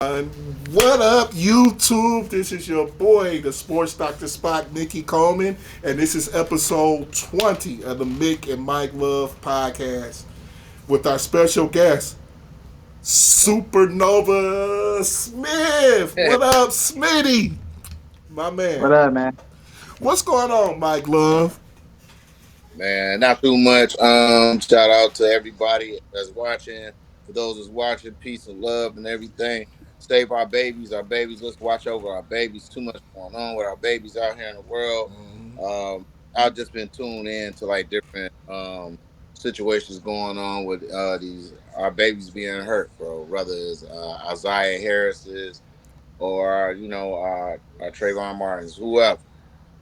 What up, YouTube? This is your boy, the Sports Doctor Spot, Mickey Coleman, and this is episode 20 of the Mick and Mike Love podcast with our special guest, Supernova Smith. What up, Smitty? My man. What up, man? What's going on, Mike Love? Man, not too much. Shout out to everybody that's watching. For those that's watching, peace and love and everything. Save our babies, our babies. Let's watch over our babies. Too much going on with our babies out here in the world. I've just been tuned in to like different situations going on with these our babies being hurt, bro. Whether it's Isaiah Harris's or Trayvon Martin's, whoever.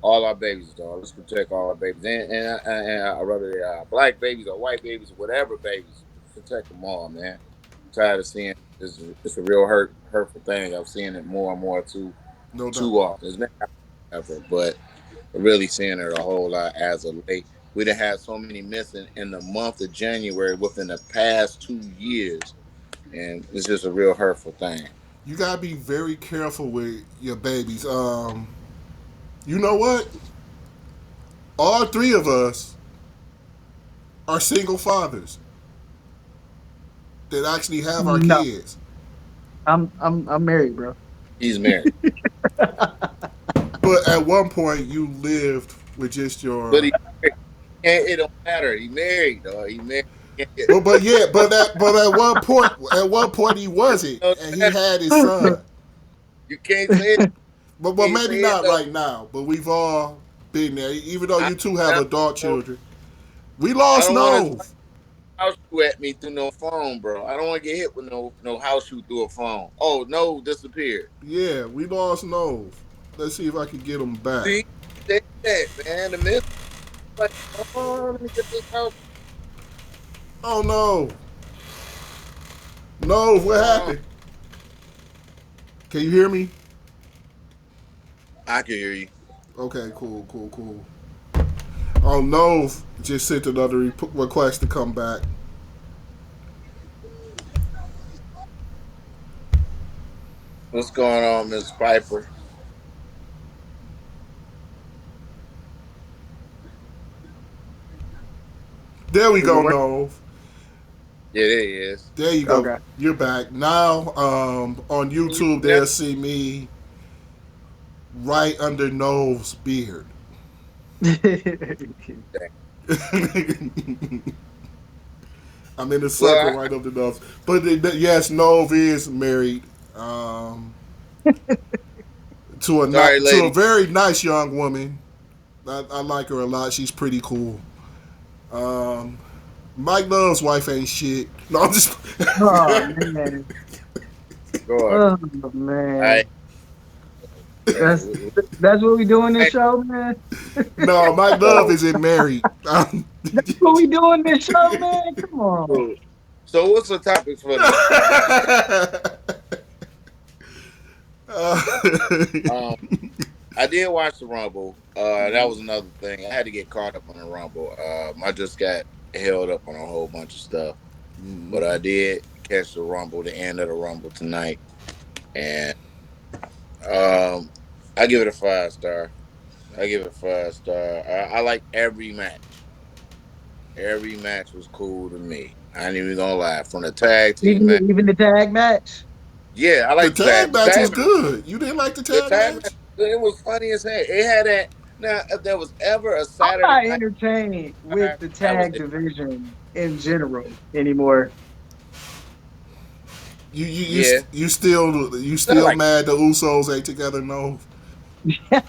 All our babies, dog. Let's protect all our babies, and whether they are black babies or white babies, whatever babies, protect them all, man. I'm tired of seeing this. It's a real hurtful thing. I'm seeing it more and more No doubt. too often. It's never ever, but I'm really seeing it a whole lot as of late. We done had so many missing in the month of January within the past 2 years, and it's just a real hurtful thing. You gotta be very careful with your babies. You know what? All three of us are single fathers that actually have our No, kids. I'm married, bro. He's married, But at one point, you lived with just but your. he it don't matter. He married, dog. He married. But yeah, but at one point he wasn't, No, and he had his son. you can't say it. But You can't maybe say it not though. right now. But we've all been there. Even though I, you two have I, adult don't, children, we I lost don't want to Nove. house shoe at me through no phone, bro. I don't want to get hit with no house shoe through a phone. Oh no, disappeared. Yeah, we lost Nove. Let's see if I can get him back. See, say that, man. The myth, like, oh, let me get this house. Oh no, Nove, what Oh, happened? Can you hear me? I can hear you. Okay, cool. Oh, Nove just sent another request to come back. What's going on, Miss Piper? There we Is it go, work? Nove. Yeah, there he is. There you go. Okay. You're back. Now, on You YouTube, never, they'll see me right under Nove's beard. I'm in the circle well, right under Nose. But yes, Nove is married um, sorry, to a lady. very nice young woman. I like her a lot. She's pretty cool. Um, Mike Love's wife ain't shit. No, I'm just. Oh man. Go ahead. Oh All right. man. Yeah, That's that's what we do in this hey, show, man. No, Mike Love so, isn't married. That's what we do in this show, man. Come on. so, so what's the topics for tonight? Um, I did watch the Rumble. That was another thing. I had to get caught up on the Rumble. I just got held up on a whole bunch of stuff, but I did catch the Rumble, the end of the Rumble tonight, and um, I give it a 5 star. I give it a 5 star. I like every match. Every match was cool to me. I ain't even gonna lie. From the tag team match, Even the tag match. yeah, I The like the tag tag. The match was tag match. good. You didn't like the The tag tag match? match. It was funny as heck. It had that. Now, if there was ever a I'm Saturday not night, entertained with the that was tag it. division in general anymore. Yeah, You I still like. mad the Usos ain't together? No. Yeah.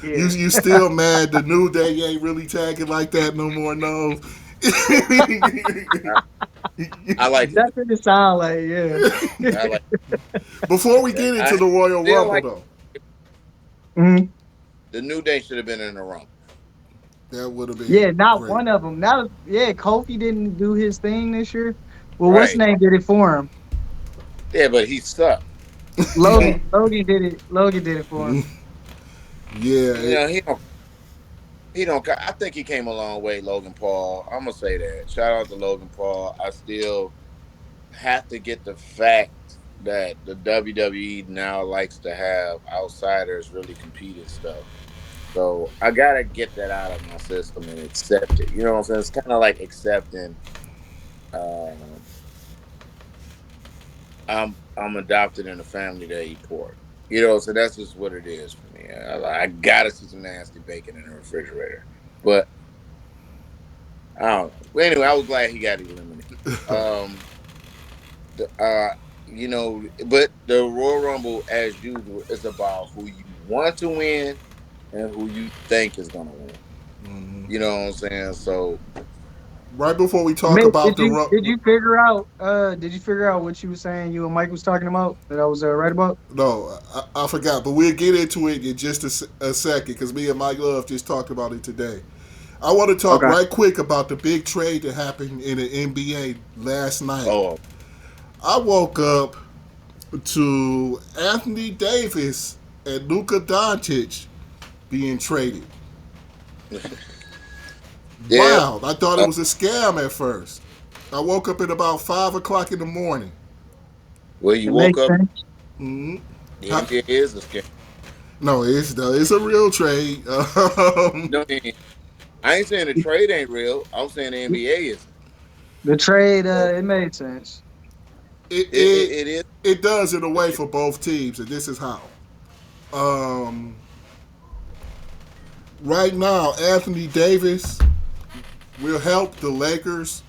You still mad the New Day ain't really tagging like that no more? No. I, I like the. That's what it sound like, yeah. I like. Before we get into I the Royal still Rumble, like though, Mhm. the New Day should have been in the Rumble. that would have Yeah, been not great. one of them. That was yeah. Kofi didn't do his thing this year. Well, what's Right. name did it for him? Yeah, but he sucked. So Logan. Logan did it. Logan did it for him. you Yeah, know he don't. I think he came a long way, Logan Paul. I'm gonna say that. Shout out to Logan Paul. I still have to get the fact. that the WWE now likes to have outsiders really compete and stuff. So I gotta get that out of my system and accept it. You know what I'm saying? It's kind of like accepting. Um, I'm adopted in a family that eat pork. You know, so that's just what it is for me. I gotta see some nasty bacon in the refrigerator, but I don't know. But anyway, I was glad he got eliminated. Um, the, but the Royal Rumble, as usual, is about who you want to win and who you think is gonna win. Mhm. You know what I'm saying? So Right before we talk Mick, about did the you did you figure out what you were saying you and Mike was talking about that I was right about? no, I forgot, but we'll get into it in just a second because me and Mike Love just talked about it today. I want to talk Okay. right quick about the big trade that happened in the NBA last night. oh I woke up to Anthony Davis and Luka Doncic being traded. yeah, Wow, I thought it uh, was a scam at first. I woke up at about 5 o'clock in the morning. well you It woke makes up. sense. Mm-hmm. The NBA is a scam. No, it's a real trade. No, I ain't saying the trade ain't real. I'm saying the NBA isn't. The trade, So it made sense. it, it, it it, it is. it does in a way for both teams, and this is how. Um, right now, Anthony Davis will help the Lakers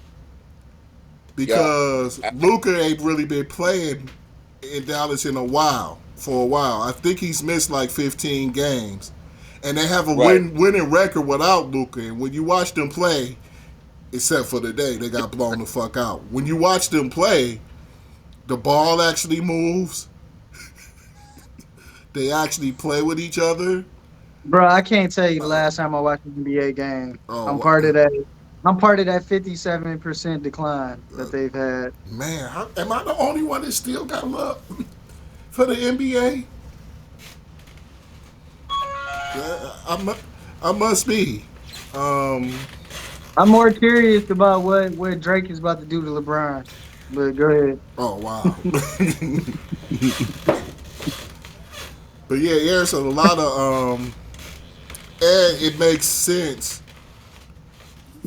Yeah, because I, Luka ain't really been playing in Dallas in a while. For a while, I think he's missed like 15 games, and they have a right. winning record without Luka. And when you watch them play, except for the day they got blown the fuck out. When you watch them play, the ball actually moves. They actually play with each other. Bro, I can't tell you the last time I watched an NBA game. I'm Oh part of that. I'm part of that 57% decline that they've had. man, am I the only one that still got love for the NBA? I must be. Um, I'm more curious about what Drake is about to do to LeBron. But go ahead. oh wow. But yeah, there's a lot of and it makes sense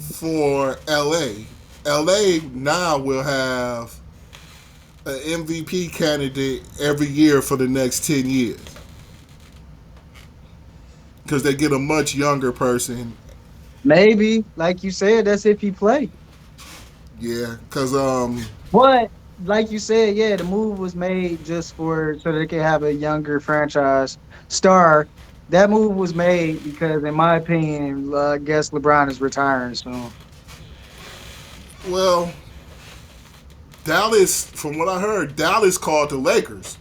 for LA. LA now will have an MVP candidate every year for the next 10 years because they get a much younger person. Maybe, like you said, that's if he play. Yeah, because But like you said, yeah, the move was made just for so they can have a younger franchise star. That move was made because, in my opinion, I guess LeBron is retiring soon. well, Dallas, from what I heard, Dallas called the Lakers.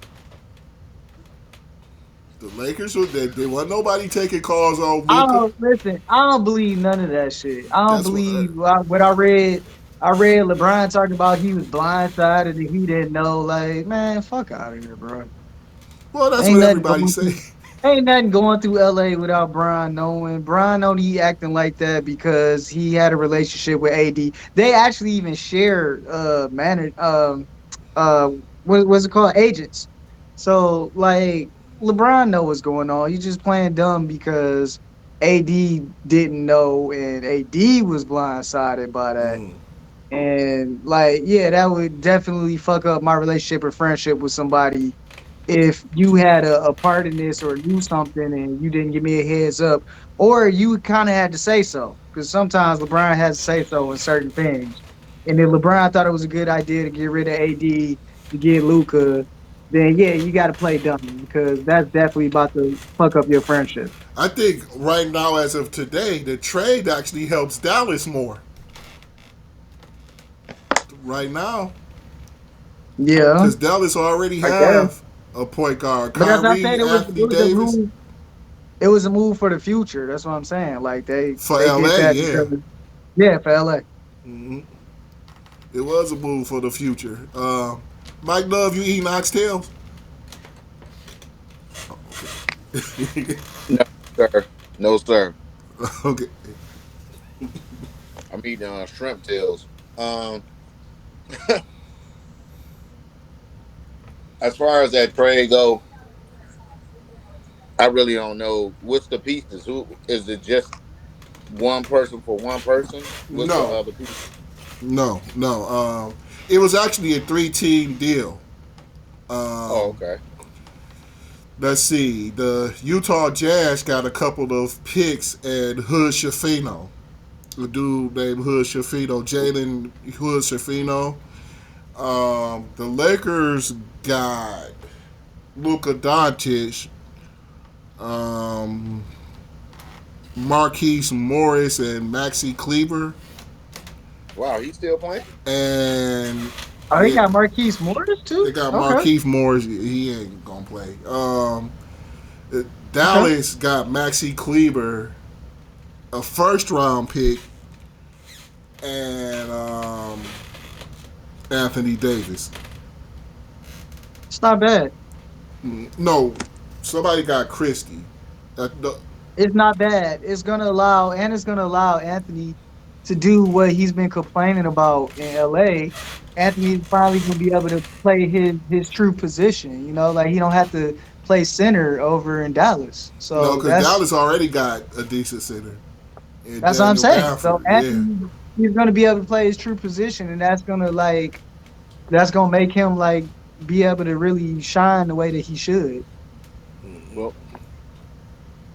The Lakers, they wasn't nobody taking calls on I Luca. don't listen. I don't believe none of that shit. I don't That's what. believe what I read. I read LeBron talking about he was blindsided and he didn't know. Like, man, fuck out of here, bro. Well, that's what Ain't nothing everybody going say. through. Ain't nothing going through LA without Brian knowing. Brian only acting like that because he had a relationship with AD. They actually even shared uh what's it called? Agents. So like LeBron know what's going on. He's just playing dumb because AD didn't know and AD was blindsided by that. Mm. And like, yeah, that would definitely fuck up my relationship or friendship with somebody if you had a part in this or knew something and you didn't give me a heads up, or you kind of had to say so. Because sometimes LeBron has to say so in certain things. And if LeBron thought it was a good idea to get rid of AD to get Luca, then yeah, you got to play dumb because that's definitely about to fuck up your friendship. I think right now, as of today, the trade actually helps Dallas more. Right now, Yeah, because Dallas already I guess. have a point guard, But as I Kyrie, said, Anthony it was a Davis move. It was a move for the future. That's what I'm saying. Like for they did LA. that Yeah, because yeah, for LA. hmm it was a move for the future. Mike Love, you eating oxtails? No, sir. No, sir. Okay. I'm eating shrimp tails. Um, as far as that trade go, I really don't know what's the pieces. Who is it? Just one person for one person? What's the No, other piece? no. It was actually a three-team deal. Oh, Um, okay. let's see. The Utah Jazz got a couple of picks and Hood Shafino, a dude named Hood Shafino, Jalen Hood Shafino. The Lakers got Luka Doncic, um, Marquise Morris, and Maxi Kleber. Wow, he's still playing. And Oh, they yeah, got Marquise Morris too. they got Okay, Marquise Morris. He ain't gonna play. okay. Dallas got Maxi Kleber, a first round pick, and Anthony Davis. It's not bad. No, somebody got Christie. No, It's not bad. It's gonna allow Anthony to do what he's been complaining about in LA. Anthony's finally gonna be able to play his true position. You know, like he don't have to play center over in Dallas. no, So because Dallas already got a decent center in that's what I'm Daniel saying. So Gafford. Yeah. Anthony, he's gonna be able to play his true position, and that's gonna make him like be able to really shine the way that he should. Well,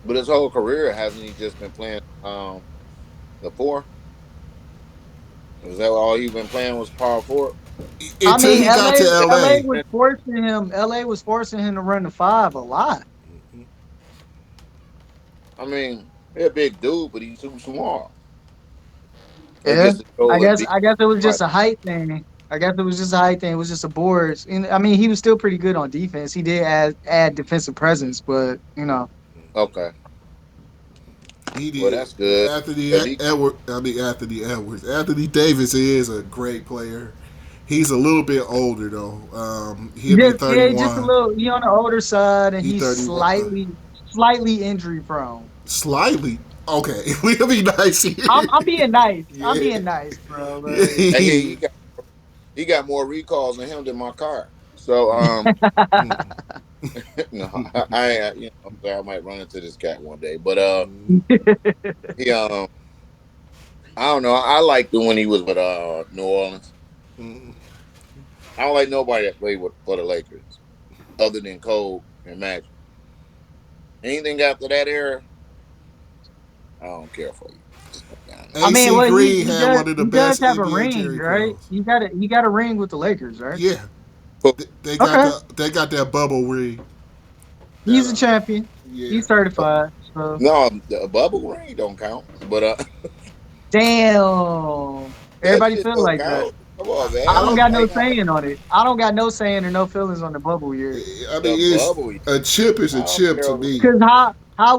but his whole career hasn't he just been playing the four? Is that all he been playing was power forward? I Until mean, he got to LA LA. was forcing him. LA was forcing him to run the five a lot. I mean, he's a big dude, but he's too small. I Yeah, guess his goal would be I guess it was right. just a height thing. I guess it was just a height thing. It was just a boards. And I mean, he was still pretty good on defense. He did add defensive presence, but you know, Okay, He well did. that's good Anthony because he Edward. I mean Anthony Edwards. Anthony Davis is a great player. He's a little bit older though. He'll be just yeah, just a 31. little. He on the older side, and He he's 31. slightly injury prone. Slightly. Okay, we'll be nice here. I'm being nice. I'm Yeah. being nice, bro. Like, hey, Yeah. he got more recalls than him than my car. So no, you know I might run into this cat one day, but he I don't know. I liked him when he was with New Orleans. I don't like nobody that played with for the Lakers other than Cole and Magic. Anything after that era, I don't care for you. Just put down there. I mean, AC well, Green had one of the he does best have a NBA ring, Jerry right? curls. He got a ring with the Lakers, right? Yeah, But Okay, they got that bubble ring. That he's a champion. yeah. He's certified. So no, the bubble ring don't count. But damn, that everybody shit feel don't like that. count. Come on, man. I don't Um, got no Hey, how about saying on it. I don't got no saying or no feelings on the bubble year. I the mean, it's bubble? a chip is I a don't chip to care. me. Cause how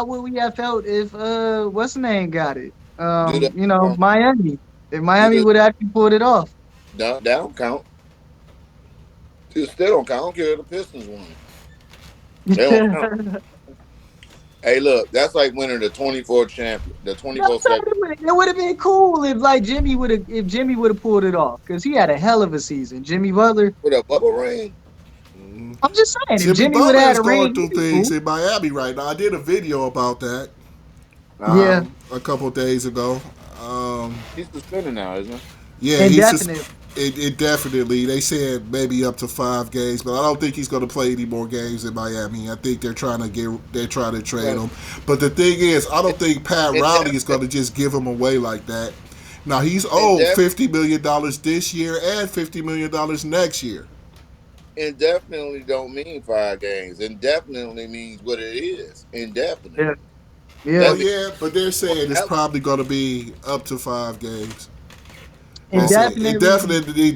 would we have felt if what's the name got it? Do the You know, Miami. If do Miami the would actually pulled it off. that don't count. It still don't count. I don't care if the Pistons won it. They don't count. No, Hey, look, that's like winning the 24 champion, the 24 second it would have been cool if like Jimmy would have pulled it off because he had a hell of a season. Jimmy Butler. with a bubble ring. I'm just saying, if Jimmy Jimmy would Butler have had is a going ring, through he'd be things cool. in Miami right now. I did a video about that Yeah, a couple days ago. Um, He's suspended now, isn't yeah, indefinite. it definitely. They said maybe up to 5 games, but I don't think he's going to play any more games in Miami. I think they're trying to he? trade him. But the thing is, I don't think Pat Riley is Indefinite, going to just give him away like that. Now he's owed indef- $50 million this year and $50 million next year. indefinitely don't mean 5 games. Indefinitely means what it is. Yeah, Indefinitely. yeah. Well, That means yeah, but they're saying it's forever. probably going to be up to 5 games. They Oh, say Indefinitely. indefinitely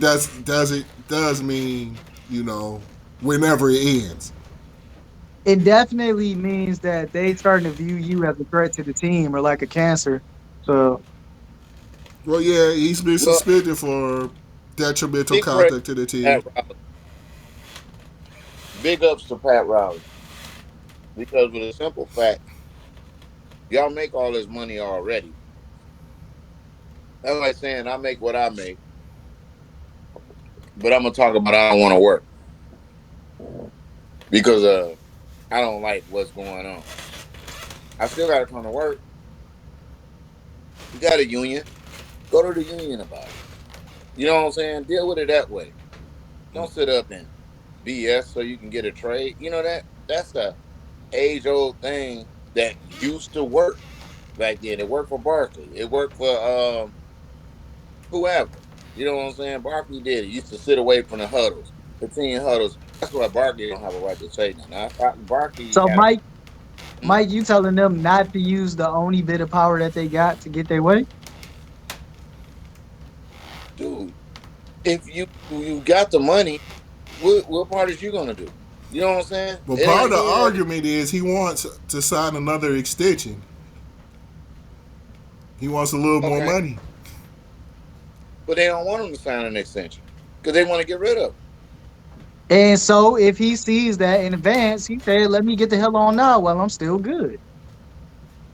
does mean you know whenever it ends. It definitely means that they starting to view you as a threat to the team or like a cancer. So Well, yeah, he's been well, suspended for detrimental big credit conduct to the to team. Pat Riley. Big ups to Pat Riley because with a simple fact, y'all make all this money already. That's like saying I make what I make, but I'm gonna talk about I don't want to work. because I don't like what's going on. I still got to come to work. You got a union. Go to the union about it. You know what I'm saying? Deal with it that way. Don't sit up and BS so you can get a trade. You know that's the age old thing that used to work back then. It worked for Barkley. It worked for whoever. You know what I'm saying? Barkley did it. He used to sit away from the huddles, the team huddles. That's why Barkley don't have a right to say nothing. I thought Barkley So had a hmm, Mike, you telling them not to use the only bit of power that they got to get their way? dude. If you got the money, what part is you gonna do? You know what I'm saying? But It part of ain't the he ain't working. argument is he wants to sign another extension. He wants a little more Okay, money. but they don't want him to sign an extension because they want to get rid of him. And so if he sees that in advance, he said, "Let me get the hell on now while I'm still good."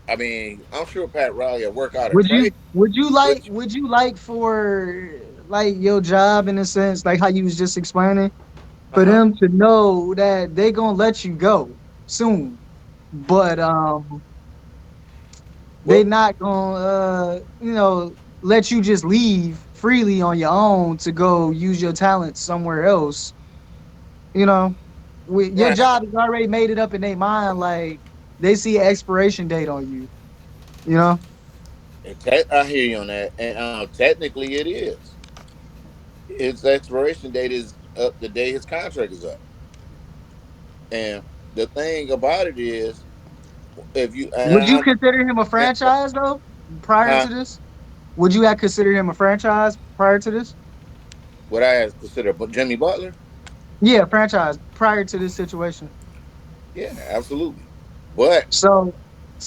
I mean, I'm sure Pat Riley will work out a trade, which Would you like for like your job in a sense, like how you was just explaining, uh for huh. them to know that they gonna let you go soon, but they Well, not gonna let you just leave freely on your own to go use your talent somewhere else. You know, your right. job has already made it up in their mind. Like they see an expiration date on you. You know, I hear you on that, and technically it is. His expiration date is up the day his contract is up, and the thing about it is, if you and would you I consider him a understand, franchise though? Prior huh? to this, would you have considered him a franchise prior to this? What I have considered, but Jimmy Butler, Yeah, franchise prior to this situation. yeah, absolutely. But So,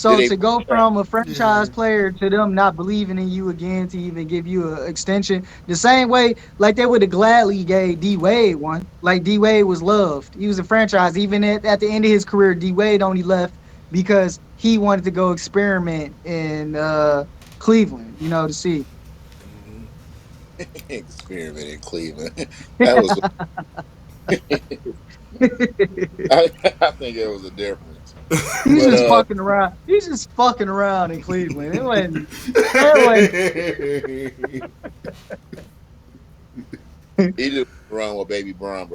did so they to put go that? from a Yeah. franchise player to them not believing in you again to even give you an extension, the same way like they would have gladly gave D Wade one. Like D Wade was loved. He was a franchise. Even at the end of his career, D Wade only left because he wanted to go experiment in Cleveland. You know, to see. Experiment in Cleveland. That was. I think there was a difference, He's but just fucking around. He's just fucking around in Cleveland. It wasn't. That wasn't. he just run with baby Brown.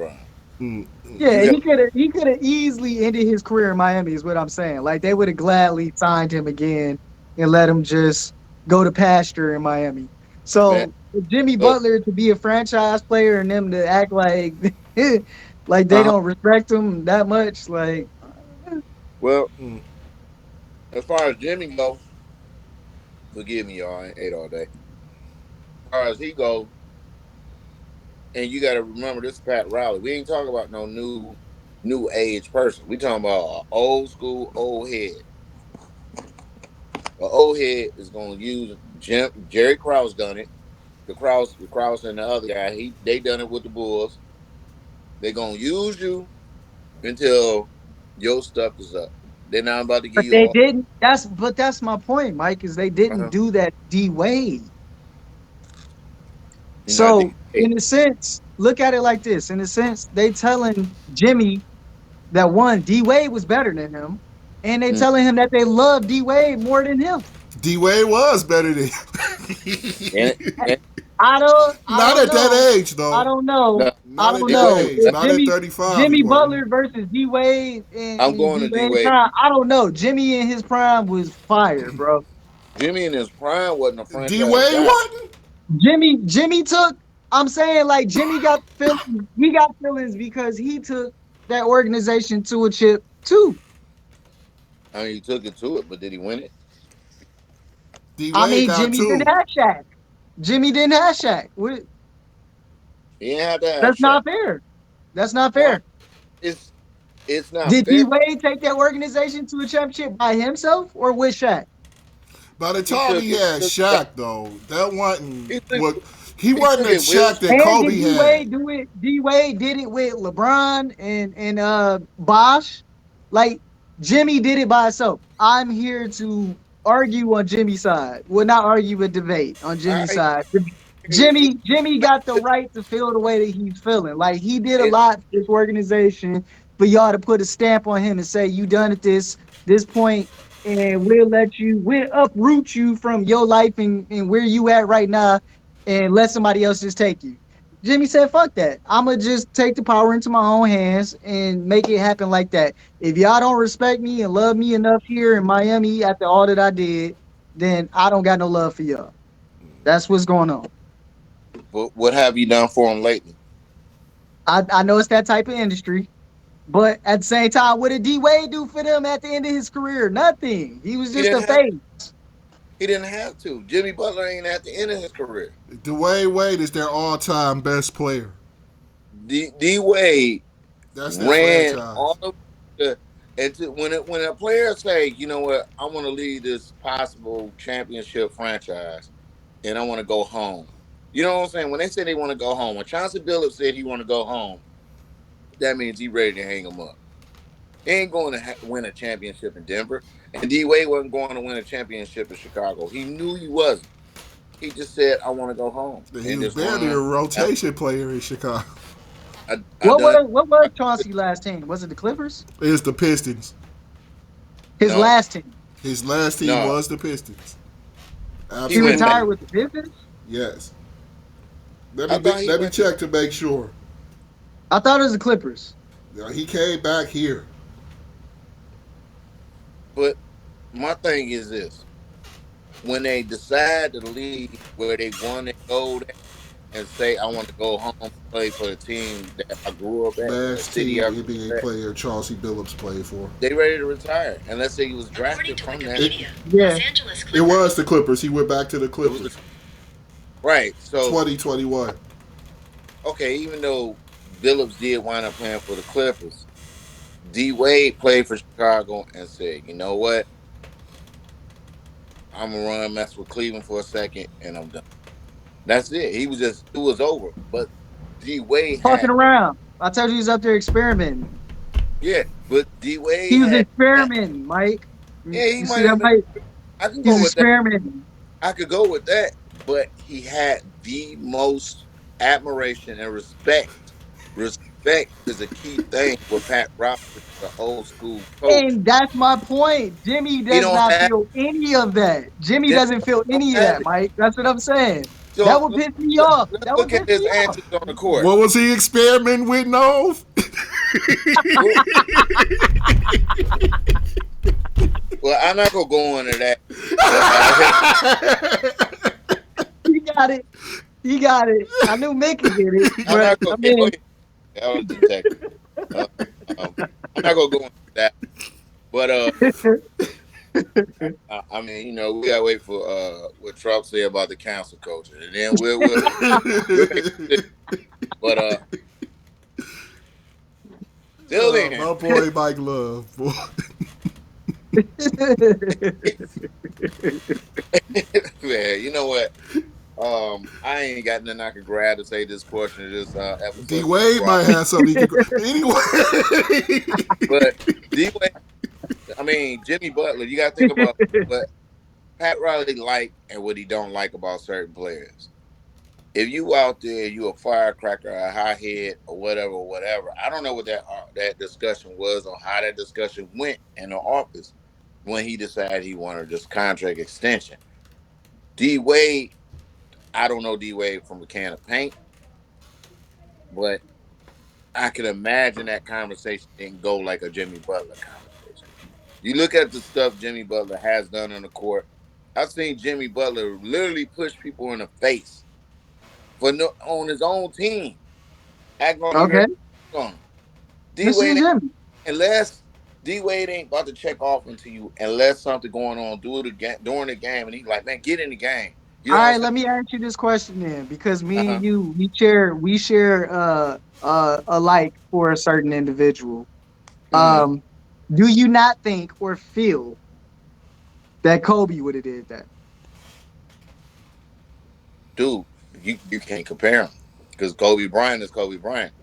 Yeah, You have he could have easily ended his career in Miami, is what I'm saying. Like they would have gladly signed him again and let him just go to pasture in Miami. man. So for Jimmy Look, Butler to be a franchise player and them to act like like they uh-huh. don't respect him that much, like Well, as far as Jimmy go, forgive me, y'all. I ain't ate all day. As far as he go, and you got to remember this is Pat Riley. We ain't talking about no new age person. We talking about an old school old head. An old head is gonna use Jerry Krause done it. The Krause and the other guy, they done it with the Bulls. They gonna use you until your stuff is up. They're not about to give but you they all. didn't. That's my point, Mike, is they didn't Uh-huh. do that D Wade. You know, So hey, in a sense, look at it like this. In a sense, they telling Jimmy that one, D Wade was better than him, and they mm, telling him that they love D Wade more than him. D Wade was better than and, and I Not don't at that know, age I though. don't know, no, I Not at don't it that know wasn't. age. if Not at Jimmy 35 he Jimmy wasn't. Butler versus D Wade I'm in going D to D Wade Wade. prime. I don't know. Jimmy in his prime was fire, bro. Jimmy in his prime wasn't a D franchise Wade guy. wasn't? Jimmy took. I'm saying like Jimmy got feelings. He got feelings because he took that organization to a chip too. I mean, he took it to it, but did he win it? D I Wade mean, got Jimmy didn't two. have Shaq. Jimmy didn't have Shaq. He didn't have to have That's Shaq. not fair. That's not Why? fair. It's it's not Did D fair. Wade take that organization to a championship by himself or with Shaq? By the He time took he it. had Shaq though, that wasn't He took what he he wasn't took the it with Shaq that Shaq. And did Kobe D had. Wade do it? D Wade did it with LeBron and Bosh. Like Jimmy did it by himself. I'm here to argue on Jimmy's side. Well, not argue, but debate on All Jimmy's right, side. he, Jimmy got the right to feel the way that he's feeling. Like he did a it, lot for this organization. for y'all to put a stamp on him and say you done at this point, and we'll uproot you from your life and where you at right now, and let somebody else just take you. Jimmy said, "Fuck that. I'ma just take the power into my own hands and make it happen like that. If y'all don't respect me and love me enough here in Miami after all that I did, then I don't got no love for y'all." That's what's going on. But what have you done for him lately? I know it's that type of industry. But at the same time, what did D Wade do for them at the end of his career? Nothing. He was He just a didn't have. face. He didn't have to. Jimmy Butler ain't at the end of his career. Dwayne Wade is their all-time best player. D Wade That's their ran franchise. all of the and when a player say, you know what, I want to lead this possible championship franchise and I want to go home. You know what I'm saying? When they say they want to go home, when Chauncey Billups said he want to go home, that means he ready to hang him up. He ain't going to win a championship in Denver, and D Wade wasn't going to win a championship in Chicago. He knew he wasn't. He just said, "I want to go home He and was just barely a run." rotation player in Chicago. I done. What was Chauncey's last team? Was it the Clippers? It's the Pistons. His No, last team. His last team no. was the Pistons. He He went back. retired Absolutely. with the Pistons? Yes. Let I me thought he let me went to. check to make sure. I thought it was the Clippers. He came back here. But my thing is this: when they decide to leave where they won their gold at and say, "I want to go home and play for the team that I grew up at, the Last city team I grew NBA up at," player Chauncey Billups played for. they ready to retire. And let's say he was drafted from that It, team. Yeah. it was the Clippers. He went back to the It was the Clippers. right. So 2021. okay, even though Billups did wind up playing for the Clippers, D Wade played for Chicago and said, "You know what? I'm gonna run mess with Cleveland for a second, and I'm done." That's it. He was just it was over. But D Wade Fucking had around. I told you he was up there experimenting. yeah, but D He Wade was had that. experimenting, Mike. Yeah, he You see might that, have been. Mike? I can He's go with that. experimenting. I could go with that. But he had the most admiration and respect. Respect is a key thing with Pat Riley, which is an old school coach. And that's my point. Jimmy He does don't not have feel any of that. Jimmy Jimmy doesn't feel don't any of have that, it. Mike. That's what I'm saying. That So would piss me let, off. let's That would look at piss his me off. antics on the court. What was he experimenting with, Nove? Well, well, I'm not gonna go into that, but He got it. He got it. I knew Mick could get it, I'm but not gonna. I Yeah, go mean, ahead. That was the text. Uh, I'm not gonna go into that. But I mean, we gotta wait for what Trump say about the council culture, and then we'll make a decision. But till then, My boy Mike Love. Boy. man, you know what? I ain't got nothing I could grab to say this portion of this D episode. Wade might have something he could. Anyway. But D Wade, I mean Jimmy Butler, you got to think about what Pat Riley like and what he don't like about certain players. If you out there, you a firecracker, a hothead, or whatever, whatever. I don't know what that discussion was or how that discussion went in the office when he decided he wanted this contract extension. D Wade, I don't know D Wade from a can of paint, but I can imagine that conversation didn't go like a Jimmy Butler conversation. You look at the stuff Jimmy Butler has done on the court. I've seen Jimmy Butler literally push people in the face for on his own team, act like he okay. ready to on him. D This is Wade, Jimmy. unless D Wade ain't about to check off into you, unless something going on, do it again during the game, and he's like, man, get in the game. You All know what I'm right, saying? let me ask you this question then, because Uh me huh. and you, we share a like for a certain individual. Mm-hmm. Um, do you not think or feel that Kobe would have did that? Dude, you can't compare him because Kobe Bryant is Kobe Bryant.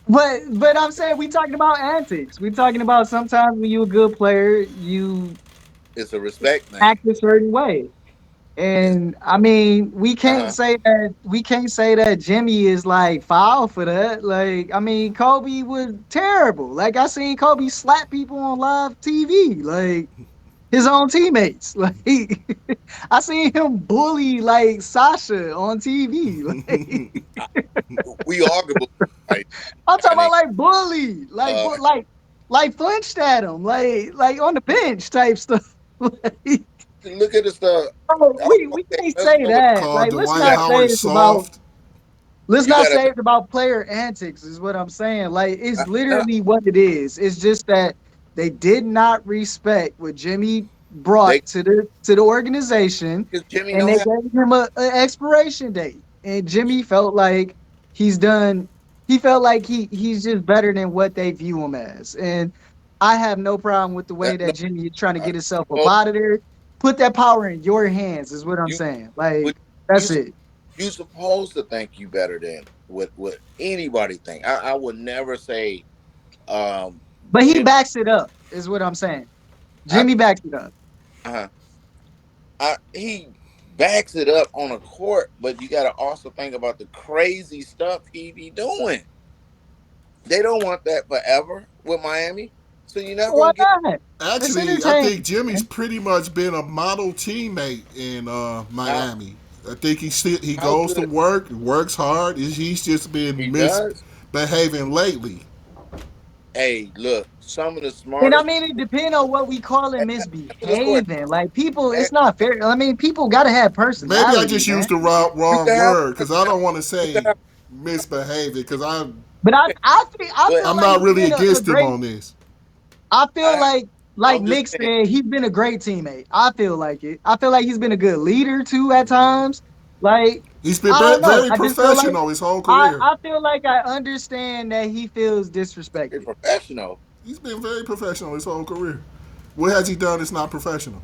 But I'm saying we talking about antics. We talking about sometimes when you a good player, you It's a respect thing. act a certain way. And I mean, Uh-huh. we can't say that Jimmy is like foul for that. Like, I mean, Kobe was terrible. Like I seen Kobe slap people on live TV, like his own teammates. Like I seen him bully like Sasha on TV. Like I, we arguable like I'm talking I about mean, like bully, uh, like flinched at him, like on the bench type stuff. Like, look at the stuff. bro, I was we gonna say, can't let's say go with that. Called Like, let's Dwight not that. say Howard it's about soft. let's You not gotta say it's about player antics, is what I'm saying. Like, I, it's no, literally what it is. It's just that they did not respect what Jimmy brought they to the organization, because Jimmy and know they how. gave him a expiration date. And Jimmy felt like he's done. He felt like he's just better than what they view him as. And I have no problem with the way No, that Jimmy is trying to get himself up well, out of there. Put that power in your hands, is what I'm you saying. Like, would you that's it. you supposed to think you better than what anybody think. I would never say But he Jim. backs it up, is what I'm saying. I Jimmy backs it up. uh, he backs it up on a court, but you got to also think about the crazy stuff he be doing. They don't want that forever with Miami, so you're not Why gonna get. not? It's Actually, I entertaining, think Jimmy's man. pretty much been a model teammate in How Miami. I think he how goes to good work, works hard. He's just he been does. misbehaving lately. Hey, look, some of the And I smartest mean, it depends on what we call it answer this question. misbehaving. Like people, Eh, it's not fair. I mean, people gotta have Maybe I personality, just man. used the You wrong can have word because I don't want to you can say have misbehaving because But I but feel I'm like not he's really been a against him great. on this. I feel I like I'm just Mick saying said, he's been a great teammate. I feel like it. I feel like he's been a good leader too at times. Like He's been I don't know. very I just feel like professional his whole career. I feel like I understand that he feels a disrespected. professional. He's been very professional his whole career. What has he done that's not professional?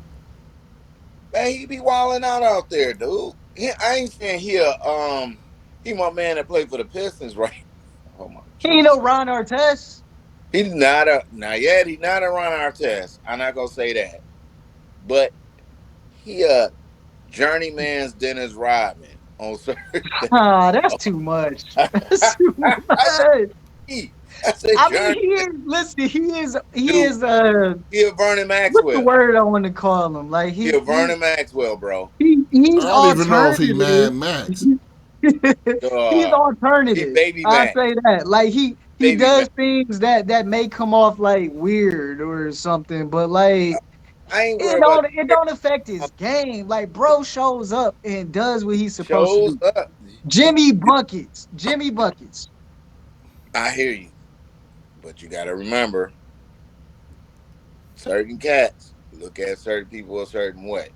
Man, he be wilding out there, dude. I ain't saying he my man that played for the Pistons, right? Oh my He ain't Jesus. no Ron Artest. He's not yet, he's not a Ron Artest. I'm not gonna say that. But he a journeyman's Dennis Rodman on certain things. Ah, that's too much. That's too I said much. he. I said I mean, journey he is. Listen, he dude. is. He a Vernon What's the Maxwell. word I want to call him? Like He a Vernon Maxwell, bro. he's I don't even know if he alternative. Mad Max. He's He alternative. baby I'll Mac. say that. Like he Baby Mac. does things that may come off like weird or something, but like I ain't worried about it don't affect his game. Like bro shows up and does what he's supposed to shows do. up. Jimmy buckets. Jimmy buckets. I hear you. But you gotta remember, certain cats look at certain people a certain way.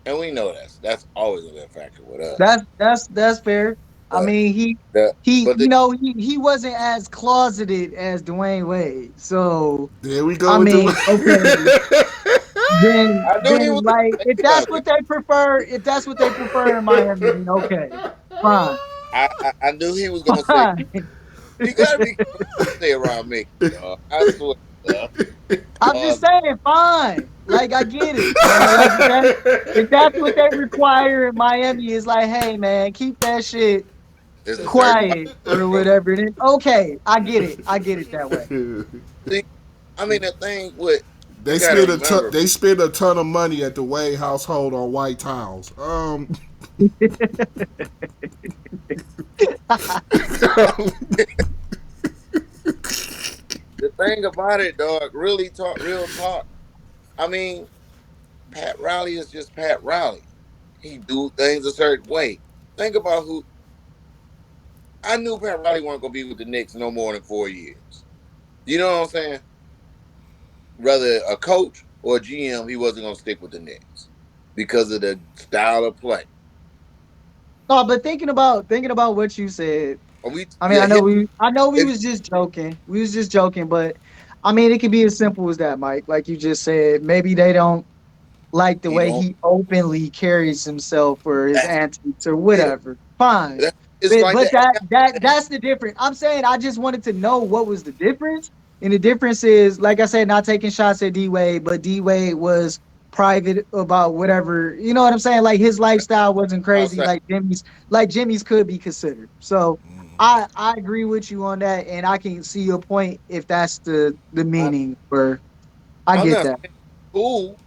And we know that's always gonna be a factor with us. That's fair. I But mean, the he but the he wasn't as closeted as Dwayne Wade. So There we I go with mean, okay, I knew he was like gonna say something. if that's what they prefer in Miami, then okay, fine, I knew he was gonna say fine. you gotta be careful what you say around Mickey, dog. I swear, dog. I'm just Um, saying, fine. Like I get it. Like if that's what they require in Miami, is like, hey man, keep that shit there's a certain quiet or whatever. Then okay, I get it. I get it that way. see. I mean, the thing with you they gotta spend remember, they spend a ton of money at the Wade household on white towels. the thing about it, dog. Really talk, real talk. I mean, Pat Riley is just Pat Riley. He do things a certain way. Think about who I knew Pat Riley wasn't gonna be with the Knicks no more than 4 years. You know what I'm saying? Whether a coach or a GM, he wasn't gonna stick with the Knicks because of the style of play. No, but thinking about what you said, Are we I mean, yeah, hit I know we if was just joking. We was just joking, but I mean, it could be as simple as that, Mike. Like you just said, maybe they don't like the he way don't he openly carries himself or his that's antics or yeah. whatever. Fine. It's like But that. that's the difference. I'm saying I just wanted to know what was the difference. And the difference is, like I said, not taking shots at D Wade, but D Wade was private about whatever. You know what I'm saying? Like his lifestyle wasn't I'll crazy say like Jimmy's. Like Jimmy's could be considered. So I agree with you on that, and I can see your point if that's the I, meaning. Or I I'm get not that. saying it's cool.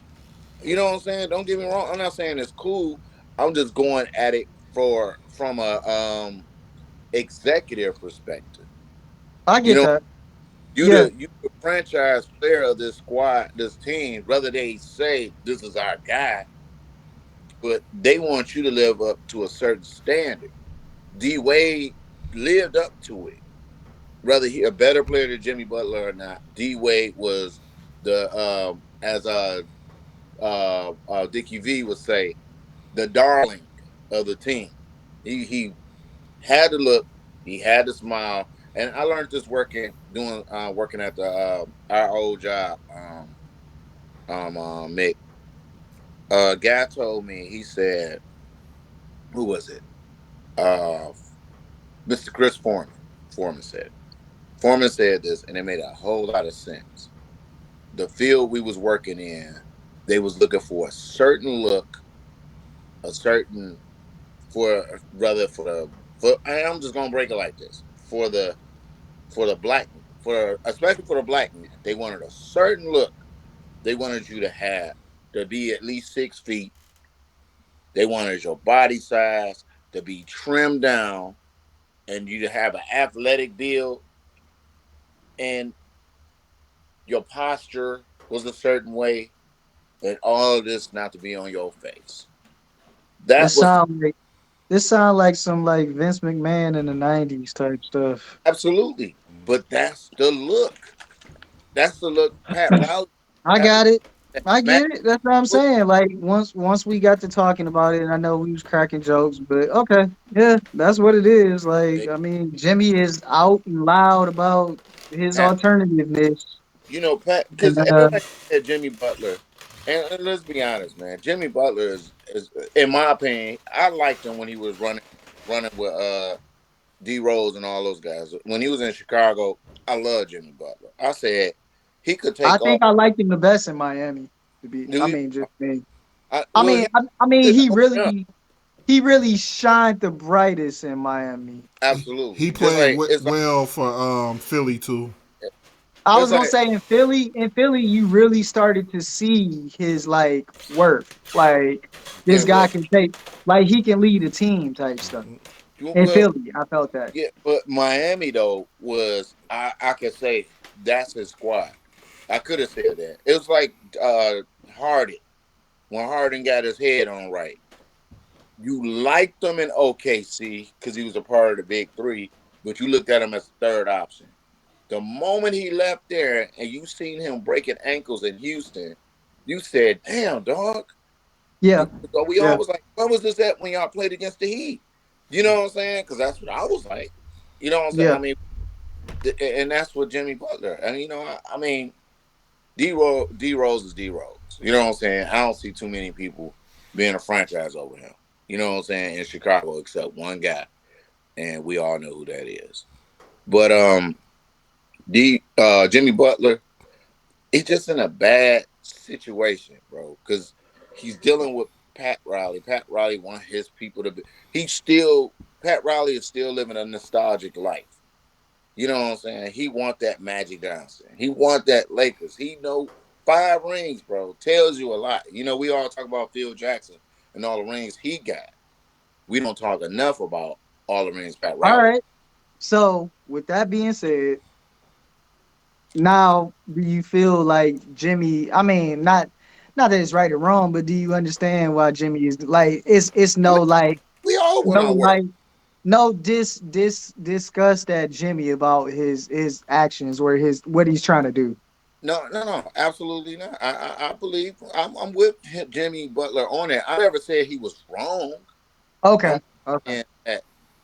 You know what I'm saying? Don't get me wrong. I'm not saying it's cool. I'm just going at it from a executive perspective. I You get know, that. you Yeah. the franchise player of this squad, this team. Whether they say this is our guy, but they want you to live up to a certain standard. D Wade lived up to it. Whether he a better player than Jimmy Butler or not, D Wade was the as Dickie V would say, the darling of the team. He had to look, he had to smile, and I learned this working at the our old job. Mick, guy told me, he said, who was it? Uh, Mr. Chris Foreman. Foreman said. Foreman said this, and it made a whole lot of sense. The field we was working in, they was looking for a certain look, a certain for rather for the for. I'm just gonna break it like this for the black for especially for the black man. They wanted a certain look. They wanted you to have to be at least 6 feet. They wanted your body size to be trimmed down, and you to have an athletic build, and your posture was a certain way, and all of this not to be on your face. That This was sound like this sound like some like Vince McMahon in the '90s type stuff. absolutely, but that's the look. That's the look. I Pat, got it. I Matt, get it. That's what I'm saying. Like once we got to talking about it, and I know we was cracking jokes, but okay, yeah, that's what it is. Like I mean, Jimmy is out and loud about his Pat, alternativeness. Pat, And because everybody said Jimmy Butler, and let's be honest, man, Jimmy Butler is, in my opinion, I liked him when he was running with D Rose and all those guys. When he was in Chicago, I love Jimmy Butler. I said he could I take off. think I liked him the best in Miami. To be, Do I you? mean, just me. I Well, mean, he I mean, did open up. he really shined the brightest in Miami. He Absolutely, just played like well for Philly too. I it's was gonna like say in Philly, you really started to see his like worth. Like this in guy what can take, like he can lead a team type stuff. In well, Philly, I felt that. yeah, but Miami though was I could say that's his squad. I could have said that. It was like Harden when Harden got his head on right. You liked him in OKC because he was a part of the big three, but you looked at him as a third option. The moment he left there and you seen him breaking ankles in Houston, you said, "Damn, dog." Yeah, So we yeah, all was like, "When was this at when y'all played against the Heat?" You know what I'm saying? Because that's what I was like. You know what I'm saying? yeah. I mean, and that's what Jimmy Butler. And I mean, D Rose is D Rose. You know what I'm saying? I don't see too many people being a franchise over him. You know what I'm saying? In Chicago, except one guy, and we all know who that is. But D Jimmy Butler, he's just in a bad situation, bro, because he's dealing with Pat Riley. Pat Riley want his people to be. He's still Pat Riley is still living a nostalgic life. You know what I'm saying? He want that Magic Johnson. He want that Lakers. He know 5 rings, bro. Tells you a lot. We all talk about Phil Jackson and all the rings he got. We don't talk enough about all the rings Pat All Riley. right. So with that being said, now do you feel like Jimmy? I mean, not that it's right or wrong, but do you understand why Jimmy is like? It's I no mean, like we all no want our work. like no discuss that Jimmy about his actions or his what he's trying to do. No, no, no, absolutely not. I believe I'm with Jimmy Butler on it. I never said he was wrong. Okay. I'm Okay. saying that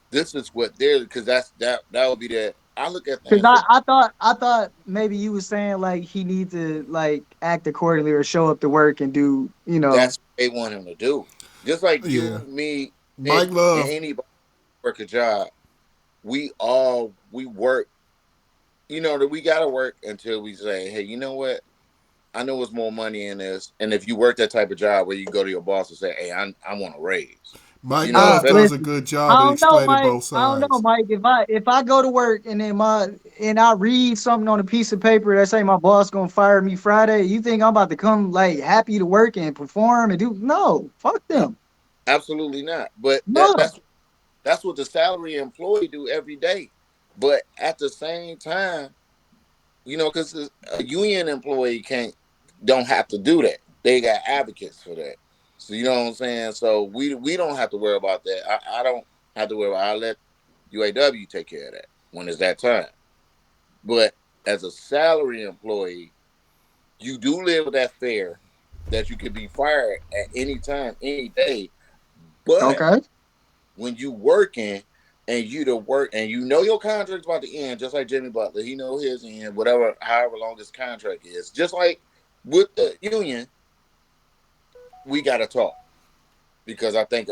this is what they're because that would be that. I look at Cause things from I thought maybe you was saying like he need to like act accordingly or show up to work and do that's what they want him to do. Just like Yeah, you, me, Nick, Mike and Love. anybody work a job, we work. That we gotta work until we say, hey, you know what? I know it's more money in this, and if you work that type of job where you go to your boss and say, "Hey, I want a raise," Mike you know, Love especially does a Listen, good I job of don't know, explaining Mike. both I don't know, sides. Mike. If I go to work and then I read something on a piece of paper that say my boss gonna fire me Friday, you think I'm about to come like happy to work and perform and do? No, fuck no, them. absolutely not. But No. that's what the salary employee do every day. But at the same time, you know, because a union employee don't have to do that. They got advocates for that. So you know what I'm saying. So we don't have to worry about that. I don't have to worry about. I let UAW take care of that when it's that time. But as a salary employee, you do live with that fear that you could be fired at any time, any day. But Okay. when you working and you to work and you know your contract's about to end, just like Jimmy Butler, he know his end, whatever, however long his contract is. Just like with the union, we gotta talk because I think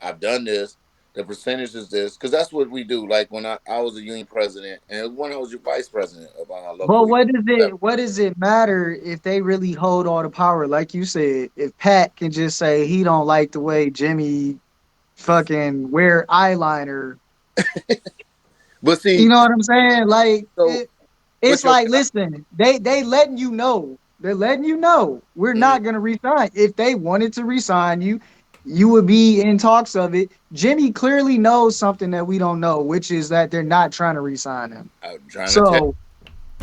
I've done this. The percentage is this because that's what we do. Like when I was a union president and when I was your vice president of our But local union. what does it what does it matter if they really hold all the power? Like you said, if Pat can just say he don't like the way Jimmy fucking wear eyeliner, But you see, know what I'm saying? Like so it's but your like, job. listen, they letting you know. They're letting you know we're Mm, not gonna resign. If they wanted to resign you, you would be in talks of it. Jimmy clearly knows something that we don't know, which is that they're not trying to resign him. I'm trying to tell. So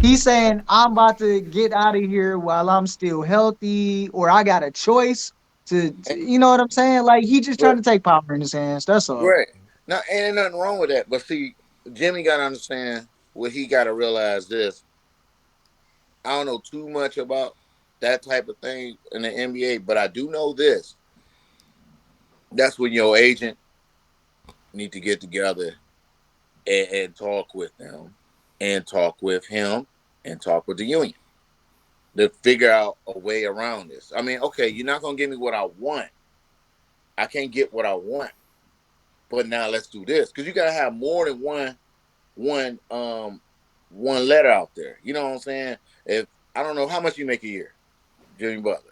he's saying, I'm about to get out of here while I'm still healthy, or I got a choice you know what I'm saying? Like, he just trying But to take power in his hands. That's all. right now, ain't nothing wrong with that. But see, Jimmy got to understand what he got to realize. This I don't know too much about that type of thing in the NBA, but I do know this. That's when your agent need to get together and talk with them, and talk with him, and talk with the union to figure out a way around this. I mean, okay, you're not gonna give me what I want. I can't get what I want, but now let's do this because you gotta have more than one one letter out there. You know what I'm saying? If I don't know how much you make a year, Jimmy Butler,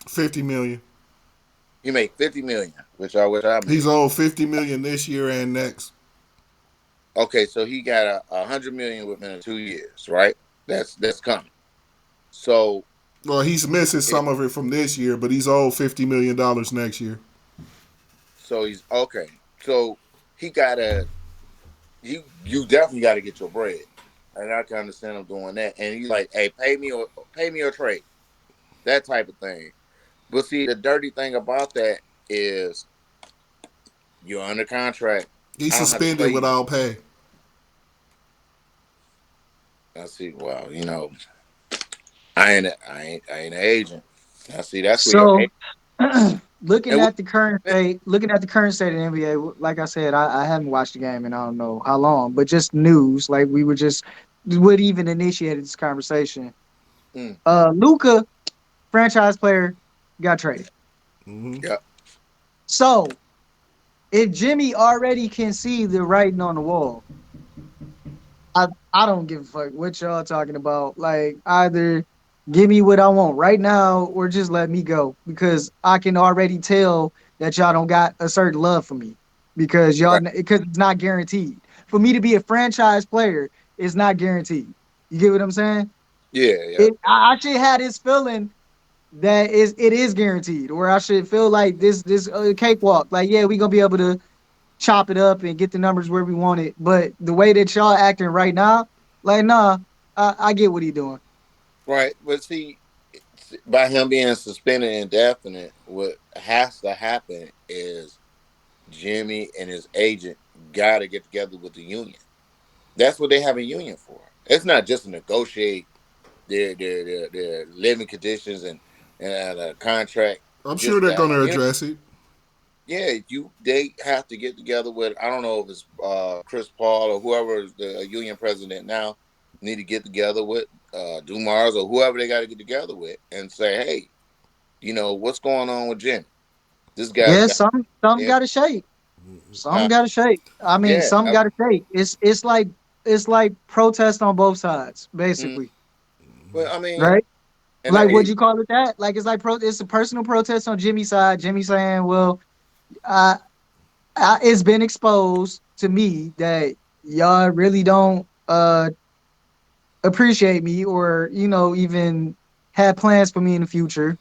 50 million. he make 50 million, which I wish I He's made. owed 50 million this year and next. Okay, so he got a 100 million within 2 years, right? That's coming. So Well, he's missing it some of it from this year, but he's owed $50 million next year. so he's okay. So he gotta you definitely got to get your bread, and I can understand him doing that. And he's like, hey, pay me or trade that type of thing. But see, the dirty thing about that is you're under contract. He's I don't have to play suspended you. without pay. I see. Well, you know, I ain't an agent. I see. That's where your So, agent. looking And at the current state, looking at the current state of the NBA, like I said, I haven't watched the game and I don't know how long, but just news, like we were just what even initiated this conversation. mm, Luka, franchise player, got traded. Hmm. yeah, So if Jimmy already can see the writing on the wall, I don't give a fuck what y'all talking about. Like, either give me what I want right now or just let me go, because I can already tell that y'all don't got a certain love for me, right, because it's not guaranteed. For me to be a franchise player, it's not guaranteed. You get what I'm saying? yeah, yeah, I should have this feeling that it is guaranteed, or I should feel like this cakewalk. Like, yeah, we gonna be able to chop it up and get the numbers where we want it. But the way that y'all acting right now, like, nah, I get what he doing. right. But see, by him being suspended indefinite, what has to happen is Jimmy and his agent got to get together with the union. That's what they have a union for. It's not just to negotiate their living conditions and a contract. I'm sure Just they're going that, to you know, address it. yeah, they have to get together with. I don't know if it's Chris Paul or whoever is the union president now. Need to get together with Dumars or whoever they got to get together with and say, hey, you know what's going on with Jimmy? This guy's Yeah, got some yeah, got to shake. Some huh? got to shake. I mean, Yeah, some got to shake. It's like protest on both sides, mm, basically, but I mean, right? And Like, would hey, you call it that? Like, it's like it's a personal protest on Jimmy's side. Jimmy saying, "Well, I, it's been exposed to me that y'all really don't appreciate me, or even have plans for me in the future.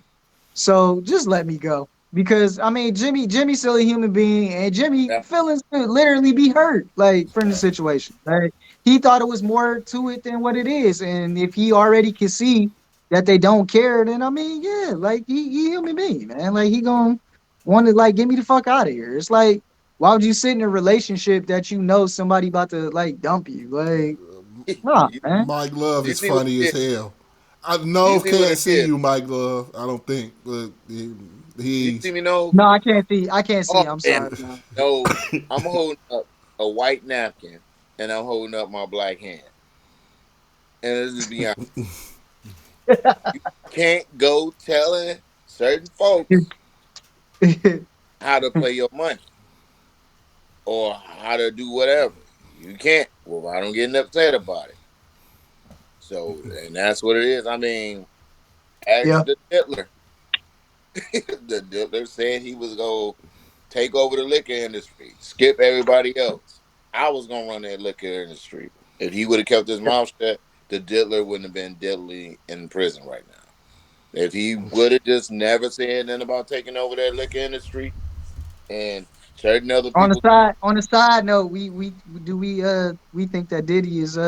So just let me go." Because I mean, Jimmy's still a human being, and Jimmy yeah, feelings could literally be hurt, like from the situation. Like he thought it was more to it than what it is, and if he already can see that they don't care, then I mean, yeah, like he human being, man. Like he gonna want to like get me the fuck out of here. It's like, why would you sit in a relationship that you know somebody about to like dump you? Like, nah, you, man. Mike Love you is see what funny as it is. hell. I You know see what can't it see is. you, Mike Love. I don't think, but You he's see me know. No, I can't see. I can't see. Oh, I'm and sorry. No. no, I'm holding up a white napkin, and I'm holding up my black hand. And let's just be honest, you can't go telling certain folks how to play your money or how to do whatever. You can't. Well, I don't get upset about it. So, and that's what it is. I mean, ask Yeah. the Diddler. The Diddler said he was going to take over the liquor industry, skip everybody else. I was going to run that liquor industry. If he would have kept his mouth shut, the Diddler wouldn't have been diddly in prison right now. If he would have just never said nothing about taking over that liquor industry and certain other people, On the side note, we think that Diddy is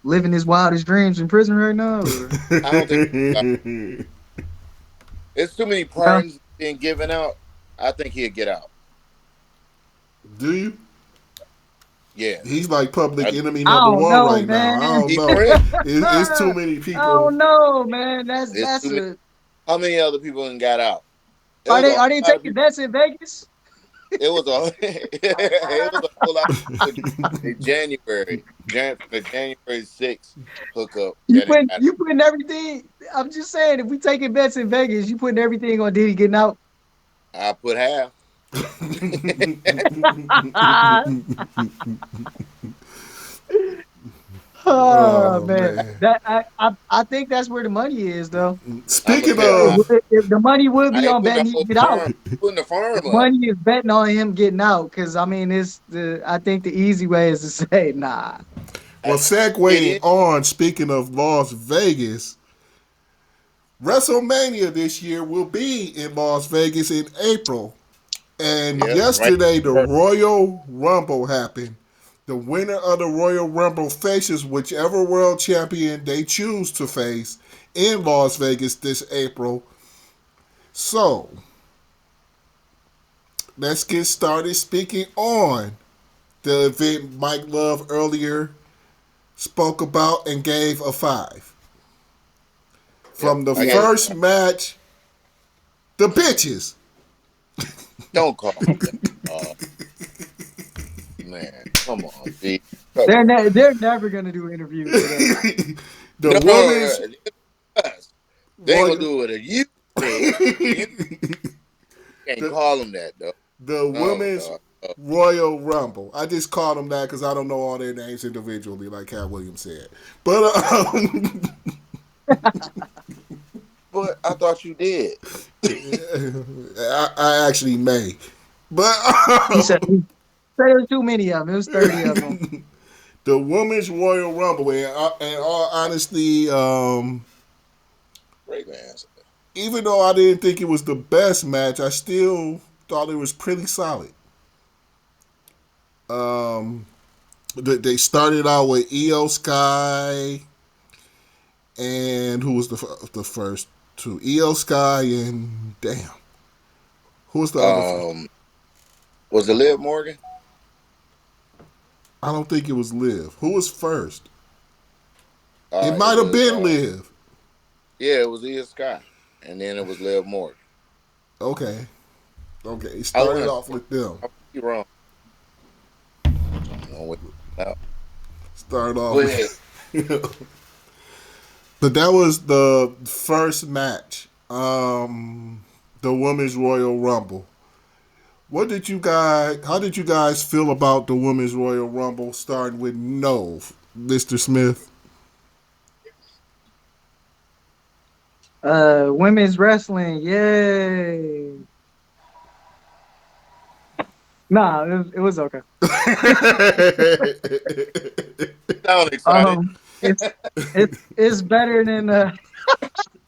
living his wildest dreams in prison right now, or I don't think it's too many no? pardons being given out. I think he'd get out. do you? Yes. He's like public I, enemy I number don't one know, right now. I man. don't he know. friend. It's too I many people. don't know, man. That's It's too that's many. a. How many other people done got out? It was a whole Are they lot of taking people. bets in Vegas? It was a it was a whole lot of people in January. The January 6th hookup that it got. You putting everything. I'm just saying, if we taking bets in Vegas, you putting everything on Diddy getting out. I put half. Oh Oh man, man. I think that's where the money is, though. I'm gonna Speaking tell. It of, would- if the money would I be ain't on putting the betting he whole get out. firm. Putting the The firm up. money is betting on him getting out, because I mean, it's the. I think the easy way is to say, nah. well, It segueing is. on, speaking of Las Vegas, WrestleMania this year will be in Las Vegas in April. And Yep. Right. yesterday, the Royal Rumble happened. The winner of the Royal Rumble faces whichever world champion they choose to face in Las Vegas this April. So, let's get started speaking on the event Mike Love earlier spoke about and gave a 5. Yep. From the I gave it. first match, the bitches. Don't call them that. Man, come on, G. Come on. They're never gonna do interviews with us. The No, no, women's no. Us. They ain't gonna Royal do it if you do it. You can't the, call them that though. the Oh women's God. Oh, Royal Rumble. I just called them that because I don't know all their names individually, like Cat Williams said. But but I thought you did. I actually may. But He said there was too many of them. It was 30 of them. the women's Royal Rumble, in all honesty, Great answer. even though I didn't think it was the best match, I still thought it was pretty solid. Um, they started out with Io Sky and who was the first two? Io Sky and damn, who was the other? Um, was it Liv Morgan? I don't think it was Liv. Who was first? It It might have was been Liv. yeah, it was Ian Sky, and then it was Liv Morgan. Okay, okay. He I started want off with them. to be wrong. I'm gonna wait out. Started off Go ahead. with, but that was the first match. The women's Royal Rumble. What did you guys? How did you guys feel about the women's Royal Rumble? Starting with no, Mr. Smith. Women's wrestling, yay. Nah, it was okay. Sound excited. Um, it's it's better than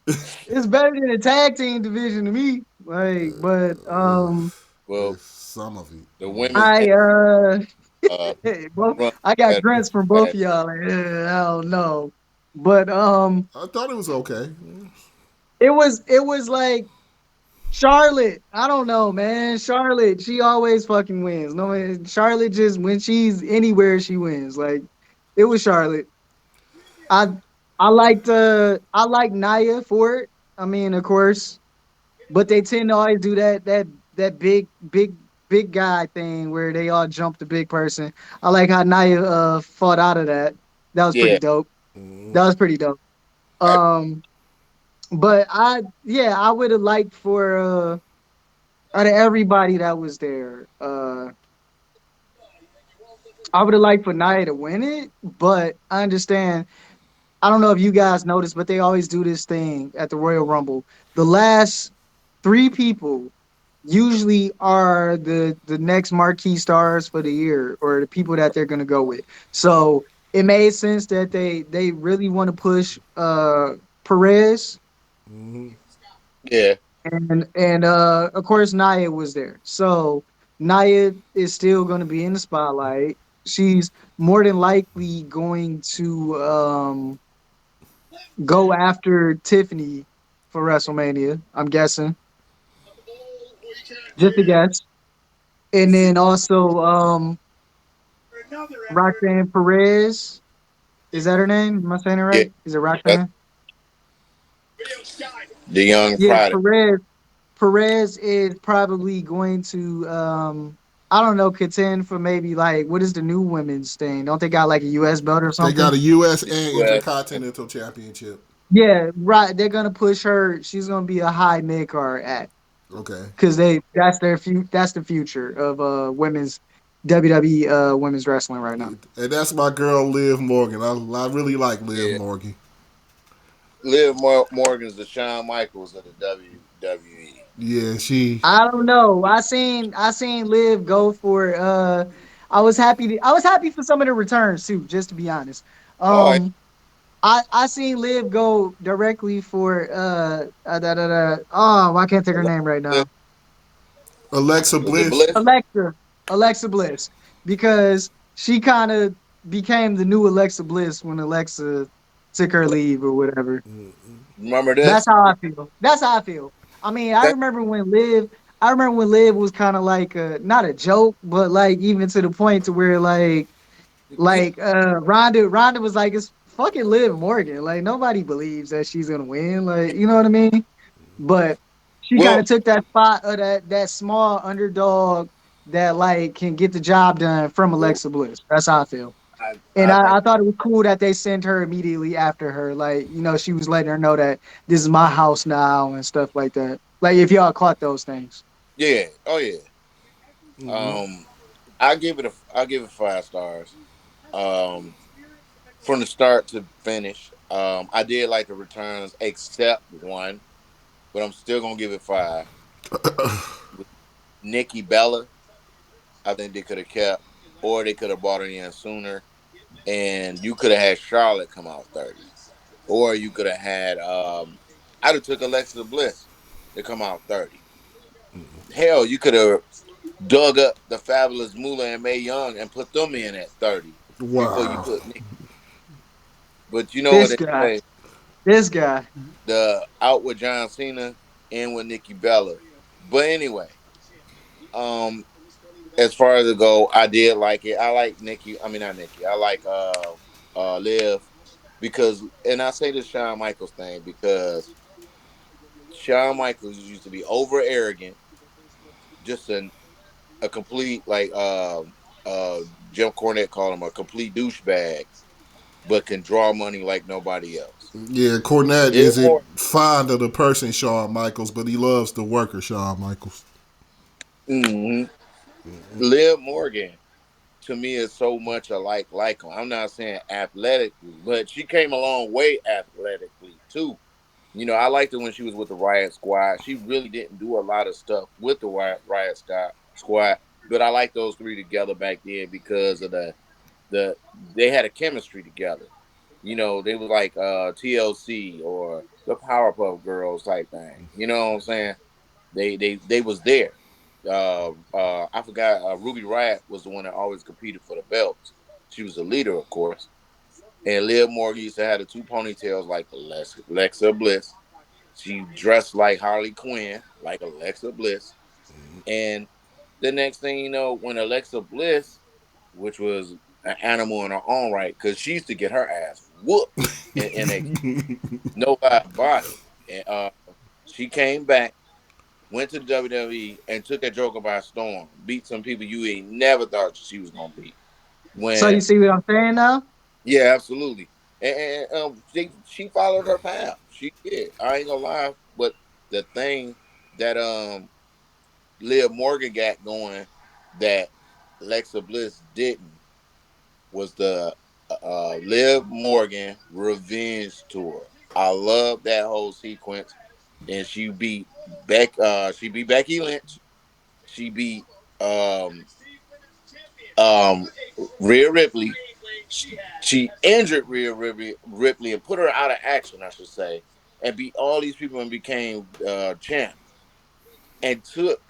it's better than the tag team division to me. Like, but Well, Some of it. the women's I uh both run I got better grunts from than both that. of y'all. Like, I don't know, but I thought it was okay. it was like Charlotte. I don't know, man. Charlotte, she always fucking wins. No, man, Charlotte just when she's anywhere, she wins. Like it was Charlotte. I I like Naya for it. I mean, of course, but they tend to always do that big guy thing where they all jump the big person. I like how Naya fought out of that. That was pretty Yeah. dope. Mm-hmm. That was pretty dope. I, Um, but I would have liked for out of everybody that was there, I would have liked for Nia to win it. But I understand. I don't know if you guys noticed, but they always do this thing at the Royal Rumble. The last three people usually are the next marquee stars for the year or the people that they're gonna go with. So it made sense that they really want to push Perez Mm-hmm. yeah. and of course Naya was there. So Naya is still gonna be in the spotlight. She's more than likely going to go after Tiffany for WrestleMania. I'm guessing, just a guess. And then also Roxanne Perez. Is that her name? Am I saying it Yeah. right? Is it That's Roxanne? the young Yeah, product. Perez is probably going to I don't know, contend for maybe like what is the new women's thing? Don't they got like a US belt or They got something? a U.S. The and US. Intercontinental Championship. Yeah, right. They're gonna push her. She's gonna be a high mid card act Okay. because that's the future of women's WWE women's wrestling right now. And that's my girl, Liv Morgan. I really like Liv Yeah. Morgan. Morgan's the Shawn Michaels of the WWE. Yeah, she. I don't know. I seen Liv go for I was happy for some of the returns too, just to be honest. Oh, Um I seen Liv go directly for oh I can't think her name right Bliss. now. Alexa Was it Bliss. Bliss? Alexa Alexa Bliss because she kind of became the new Alexa Bliss when Alexa took her Bliss. leave or whatever. Remember That's this? how I feel. That's how I feel. I mean, That, I remember when Liv was kind of like not a joke, but like even to the point to where you, Ronda was like it's fucking Liv Morgan. Like nobody believes that she's gonna win. Like, you know what I mean? But she kind well, of took that spot of that small underdog that like can get the job done from Alexa Bliss. That's how I feel. And I think I thought it was cool that they sent her immediately after her. Like, she was letting her know that this is my house now and stuff like that. Like, if y'all caught those things. yeah. Oh yeah. Mm-hmm. Um, I give it 5 stars. Um, from the start to finish. I did like the returns except one, but I'm still gonna give it 5. With Nikki Bella, I think they could have kept, or they could have brought her in sooner, and you could have had Charlotte come out 30, or you could have had I'd have took Alexa Bliss to come out 30. Hell, you could have dug up the fabulous Moolah and Mae Young and put them in at 30 before you Wow. put Nikki. But you know what This they guy, say: this guy. the out with John Cena, in with Nikki Bella. But anyway, um, as far as it go, I did like it. I like Nikki. I mean, not Nikki. I like Liv because, and I say this Shawn Michaels thing because Shawn Michaels used to be over arrogant, just a complete like Jim Cornette called him a complete douchebag, but can draw money like nobody else. Yeah, Cornette Liv isn't Morgan, fond of the person Shawn Michaels, but he loves the worker Shawn Michaels. mm-hmm. Liv Morgan to me is so much like him. I'm not saying athletically, but she came a long way athletically too. I liked her when she was with the Riot Squad. She really didn't do a lot of stuff with the Riot Squad, but I liked those three together back then because of the they had a chemistry together. They were like TLC or the Powerpuff Girls type thing. You know what I'm saying? They was there. I forgot. Ruby Riot was the one that always competed for the belts. She was the leader, of course. And Liv Morgan used to have the two ponytails like Alexa Bliss. She dressed like Harley Quinn, like Alexa Bliss. And the next thing you know, when Alexa Bliss, which was an animal in her own right, because she used to get her ass whooped in NXT, no lie about it. And she came back, went to the WWE, and took that joker by storm. Beat some people you ain't never thought she was gonna beat. So When you see what I'm saying now? Yeah, absolutely. And she followed her path. She did. I ain't gonna lie, but the thing that Liv Morgan got going that Alexa Bliss didn't was the Liv Morgan Revenge Tour. I love that whole sequence, and she beat Becky Lynch. She beat um um Rhea Ripley. She injured Rhea Ripley and put her out of action, I should say, and beat all these people and became champ. And took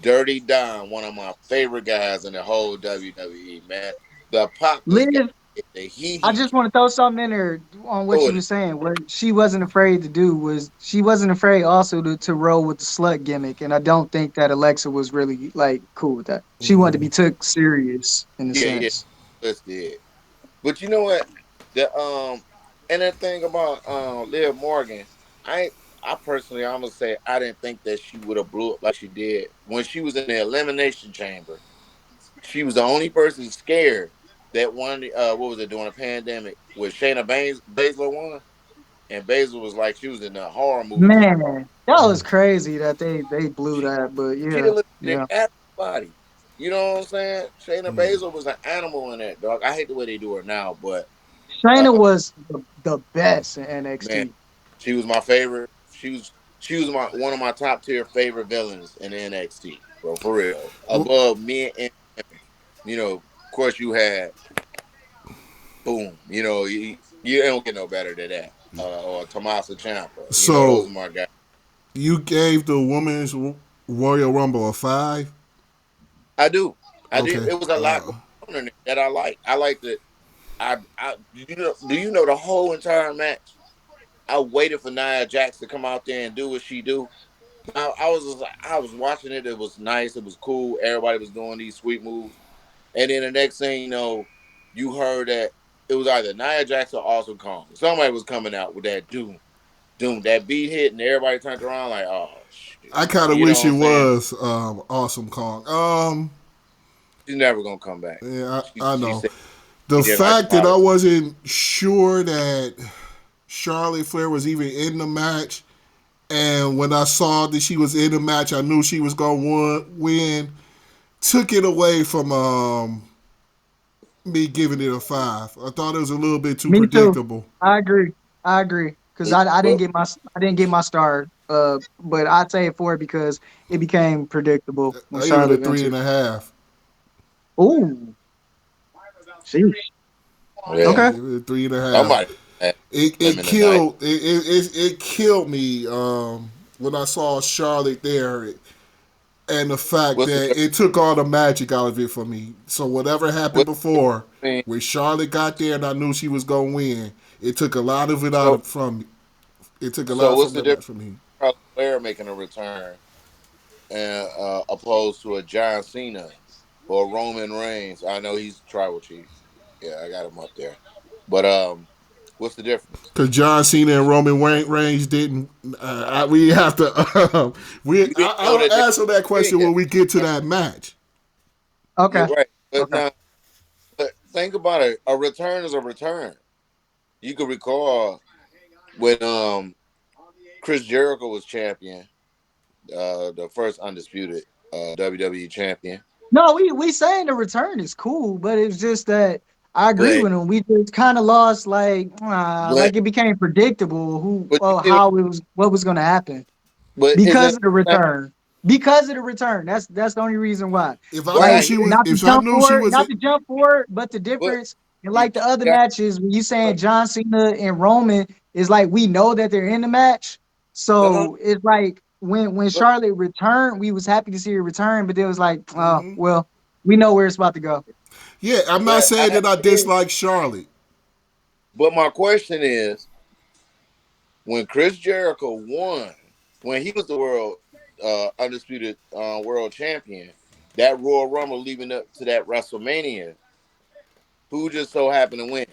Dirty Don, one of my favorite guys in the whole WWE, man. The pop this guy, Liv, the I he just want to throw something in there on what throw you it. were saying. What she wasn't afraid to do was she wasn't afraid also to roll with the slut gimmick, and I don't think that Alexa was really like cool with that. She wanted to be took serious in a Yeah, yeah, sense. let's did. But you know what? The and that thing about Liv Morgan, I I personally I'm gonna say I didn't think that she would have blew up like she did when she was in the elimination chamber. She was the only person scared that one. What was it during a pandemic? With Shayna Baszler won, and Baszler was like she was in a horror movie. Man, that was crazy that they blew She that, but she yeah, eliminated yeah. everybody. You know what I'm saying? Shayna Baszler was an animal in that dog. I hate the way they do her now, but Shayna uh, was the best in man, NXT. she was my favorite. She was my one of my top tier favorite villains in NXT, bro, for real. Above me and of course you had boom. You don't get no better than that. Or Tommaso Ciampa. Those So are my guys. you gave the women's Royal Rumble a 5? I do. I did. Okay. It was a lot going on in it that I like. I liked it. Do you know the whole entire match? I waited for Nia Jax to come out there and do what she do. I was watching it. It was nice. It was cool. Everybody was doing these sweet moves. And then the next thing you know, you heard that it was either Nia Jax or Awesome Kong. Somebody was coming out with that doom, that beat hit, and everybody turned around like, oh shit. I kind of You know wish what it I'm saying? was Awesome Kong. She's never gonna come back. Yeah, She I she know. said The she didn't like the fact that I politics. wasn't sure that Charlotte Flair was even in the match, and when I saw that she was in the match, I knew she was going to win. Took it away from me giving it a 5. I thought it was a little bit too Me too. predictable. I agree. I agree. Cause I didn't But get my star. But I'd say it for it because it became predictable when I give it a Charlotte three entered. and a half. Ooh, sheesh. yeah, Okay. Give it a three and a half. somebody had It lemon tonight. killed it killed me when I saw Charlotte there, and the fact What's the that difference? it took all the magic out of it for me. So whatever happened What's the difference before, between when Charlotte got there and I knew she was gonna win, it took a lot of it out so of from me. It took a so lot what's from the the difference? match for me. Charlotte Flair making a return and opposed to a John Cena or Roman Reigns. I know he's tribal chief. Yeah, I got him up there. But what's the difference? Because John Cena and Roman Reigns didn't. We have to. You didn't know I'll that they answer that win question yet. when we get to Right? that match. You're Okay. right. But Okay. now, but think about it. A return is a return. You could recall when Chris Jericho was champion, the first undisputed WWE champion. No, we saying the return is cool, but it's just that I agree but with him. We just kind of lost, but like it became predictable but you see how it was, what was going to happen but is because it of the return. Because of the return. That's the only reason why. If I knew right? Like, she was, not to if I jump knew she forward, was, not to jump forward, but the But difference in you like the other got matches when you saying but John Cena and Roman is like we know that they're in the match. no, So it's like when but Charlotte returned, we was happy to see her return, but it was like, oh hmm well, we know where it's about to go. yeah, I'm not but saying I that I said, dislike Charlotte. but my question is, when Chris Jericho won, when he was the world undisputed world champion, that Royal Rumble leading up to that WrestleMania, who just so happened to win it?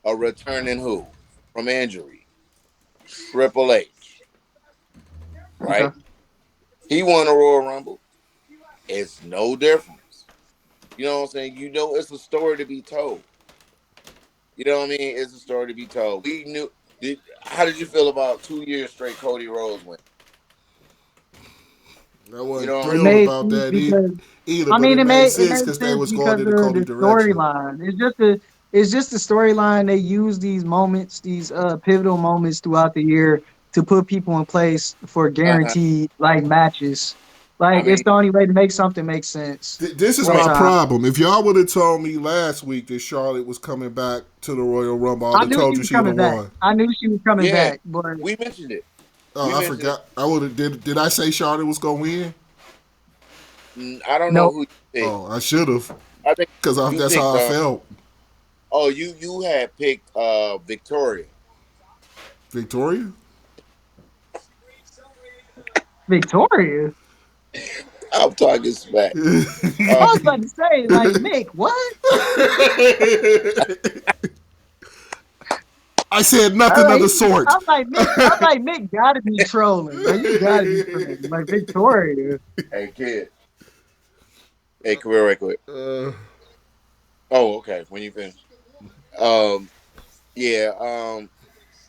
A returning who from injury? Triple H, Okay. right? He won a Royal Rumble. It's no difference. You know what I'm saying? You know, it's a story to be told. You know what I mean? It's a story to be told. We knew. How did you feel about 2 years straight Cody Rhodes win? I You wasn't know what It I'm thrilled saying? made about sense that because either, I but mean it made it sense made because they sense was going because in the of Cody the direction. storyline. It's just the storyline. They use these moments, these pivotal moments throughout the year to put people in place for Uh-huh. guaranteed like matches. I Like it's mean, the only way to make something make sense This is my right. sometimes. problem. If y'all would have told me last week that Charlotte was coming back to the Royal Rumble, I would I have knew told she you was she would coming have back. won. I knew she was coming Yeah, back, but we mentioned it. We Oh, I mentioned it. forgot. I would have did. I say Charlotte was gonna win? I don't know nope. who you picked. Oh, I should have, I think because you that's picked. how I felt. Oh, you had picked Victoria. Victoria. Victoria. I'm talking smack. I Uh, was about to say, like, Mick, what? I said nothing of the sort. I'm like, Mick gotta be trolling. Like, you gotta be trolling. Like, Victoria. hey kid. Hey, come here right quick. uh, Oh, okay. When you finish. Um, yeah.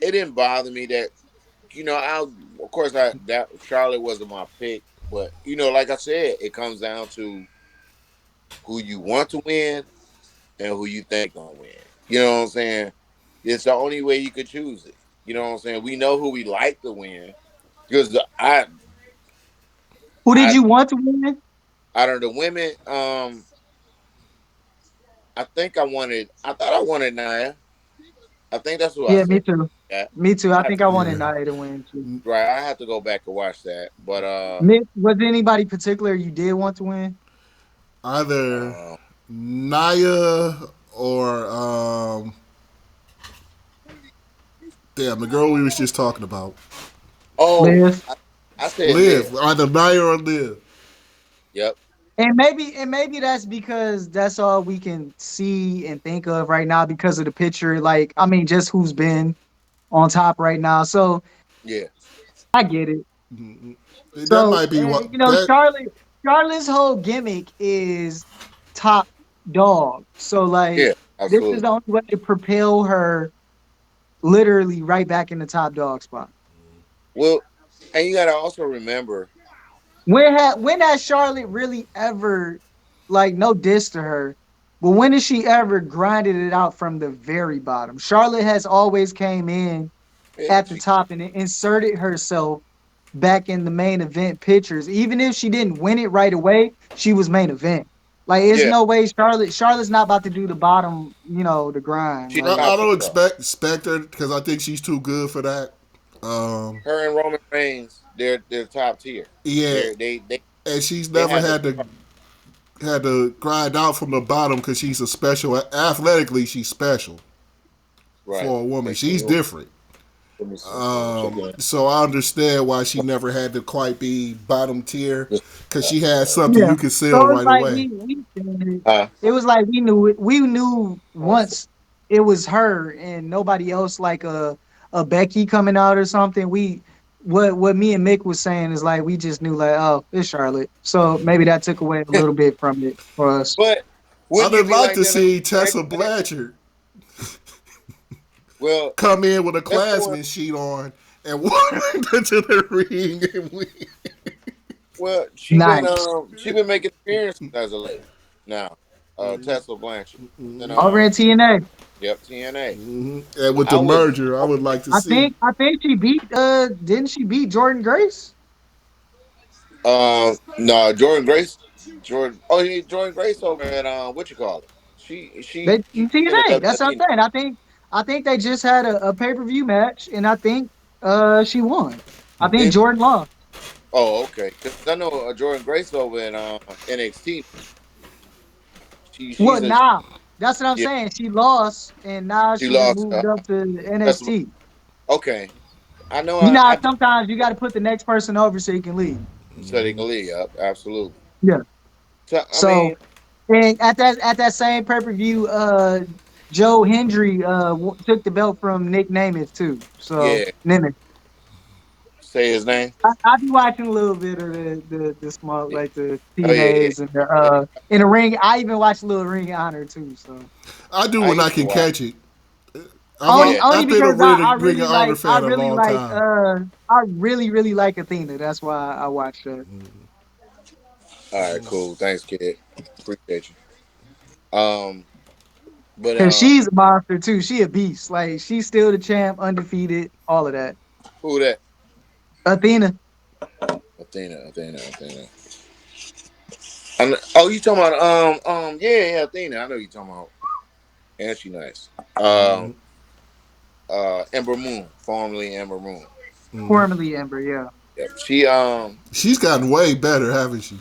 It didn't bother me that I of course I that Charlotte wasn't my pick, but like I said, it comes down to who you want to win and who you think gonna win. You know what I'm saying? It's the only way you could choose it. You know what I'm saying? We know who we like to win because Who did I you want to win? out of the women, I thought I wanted Naya. I think that's what I Yeah, said. me too. Yeah, Me too. I I have think to I go wanted yeah. Nia to win too. right. I have to go back and watch that, but Mick, was there anybody particular you did want to win? Either uh, Naya or damn, the girl we was just talking about. oh, Liv. I said Live. Liv. Either Naya or Live. Yep. And maybe that's because that's all we can see and think of right now because of the picture. Like, I mean, just who's been on top right now. So Yeah. I get it. That So might be what that. Charlotte's whole gimmick is top dog. So Yeah. like this is Absolutely. the only way to propel her literally right back in the top dog spot. Well, and you got to also remember. When has Charlotte really ever, like, no diss to her, but when has she ever grinded it out from the very bottom? Charlotte has always came in Yeah. at the top and inserted herself back in the main event pictures. Even if she didn't win it right away, she was main event. Like, it's Yeah. no way Charlotte's not about to do the bottom, the grind. She's Like, not I to don't though. expect her because I think she's too good for that. Um, Her and Roman Reigns, they're top tier. yeah, and she's They never have the had to grind out from the bottom because she's a special. Athletically, she's special right. for a woman. Hey, She's different. let me see. Check it out. So I understand why she never had to quite be bottom tier Just, because she had something yeah. you could sell So it's right like away. uh, it was like we knew it. We knew once it was her and nobody else, like a Becky coming out or something. What me and Mick was saying is like we just knew, like, oh, it's Charlotte. So maybe that took away a little bit from it for us. but I'd wouldn't you have be liked like to that if see it was Tessa Becky Lynch? Blanchard Well, come in with a let's go. Klansman sheet on and walk into the ring and win. Well, she Nice. been making appearances as of late. Now, Tesla Blanchard. And over in TNA. yep, TNA. And with I the was merger, I would like to I see. think I think she beat didn't she beat Jordan Grace? no Jordan Grace, Jordan. Oh yeah, Jordan Grace over at what you call it? They She's in in the TNA. That's what I'm WWE now. saying. I think they just had a pay-per-view match and I think she won. I think Did Jordan lost. oh okay? Because I know Jordan Grace over in NXT. Well, She's a nah. That's what I'm yeah. saying. She lost and now She she done lost. moved up to That's NXT. okay. I know. You know how I sometimes you gotta put the next person over so you can leave. so they can leave. Yep, absolutely. Yeah. So I So mean, and at that same pay-per-view, Joe Hendry took the belt from Nick Nemeth too. So yeah. Nemeth. Say his name. I be watching a little bit of the small Yeah. like the Oh yeah, TNAs and the yeah. in the ring. I even watch a little Ring of Honor too. So I do I when I used to can watch. catch it. only Yeah. only I've been a because Ring of Honor fan a long time. I really like Athena. That's why I watch that. All right. Cool. Thanks, kid. Appreciate you. But Cause she's a monster too. She a beast. Like she's still the champ, undefeated, all of that. who that? Athena. Athena. Oh, you talking about yeah, Athena. I know you talking about. And she nice. Ember Moon, formerly Ember Moon. Formerly Ember, yeah. Yep. She She's gotten way better, haven't she?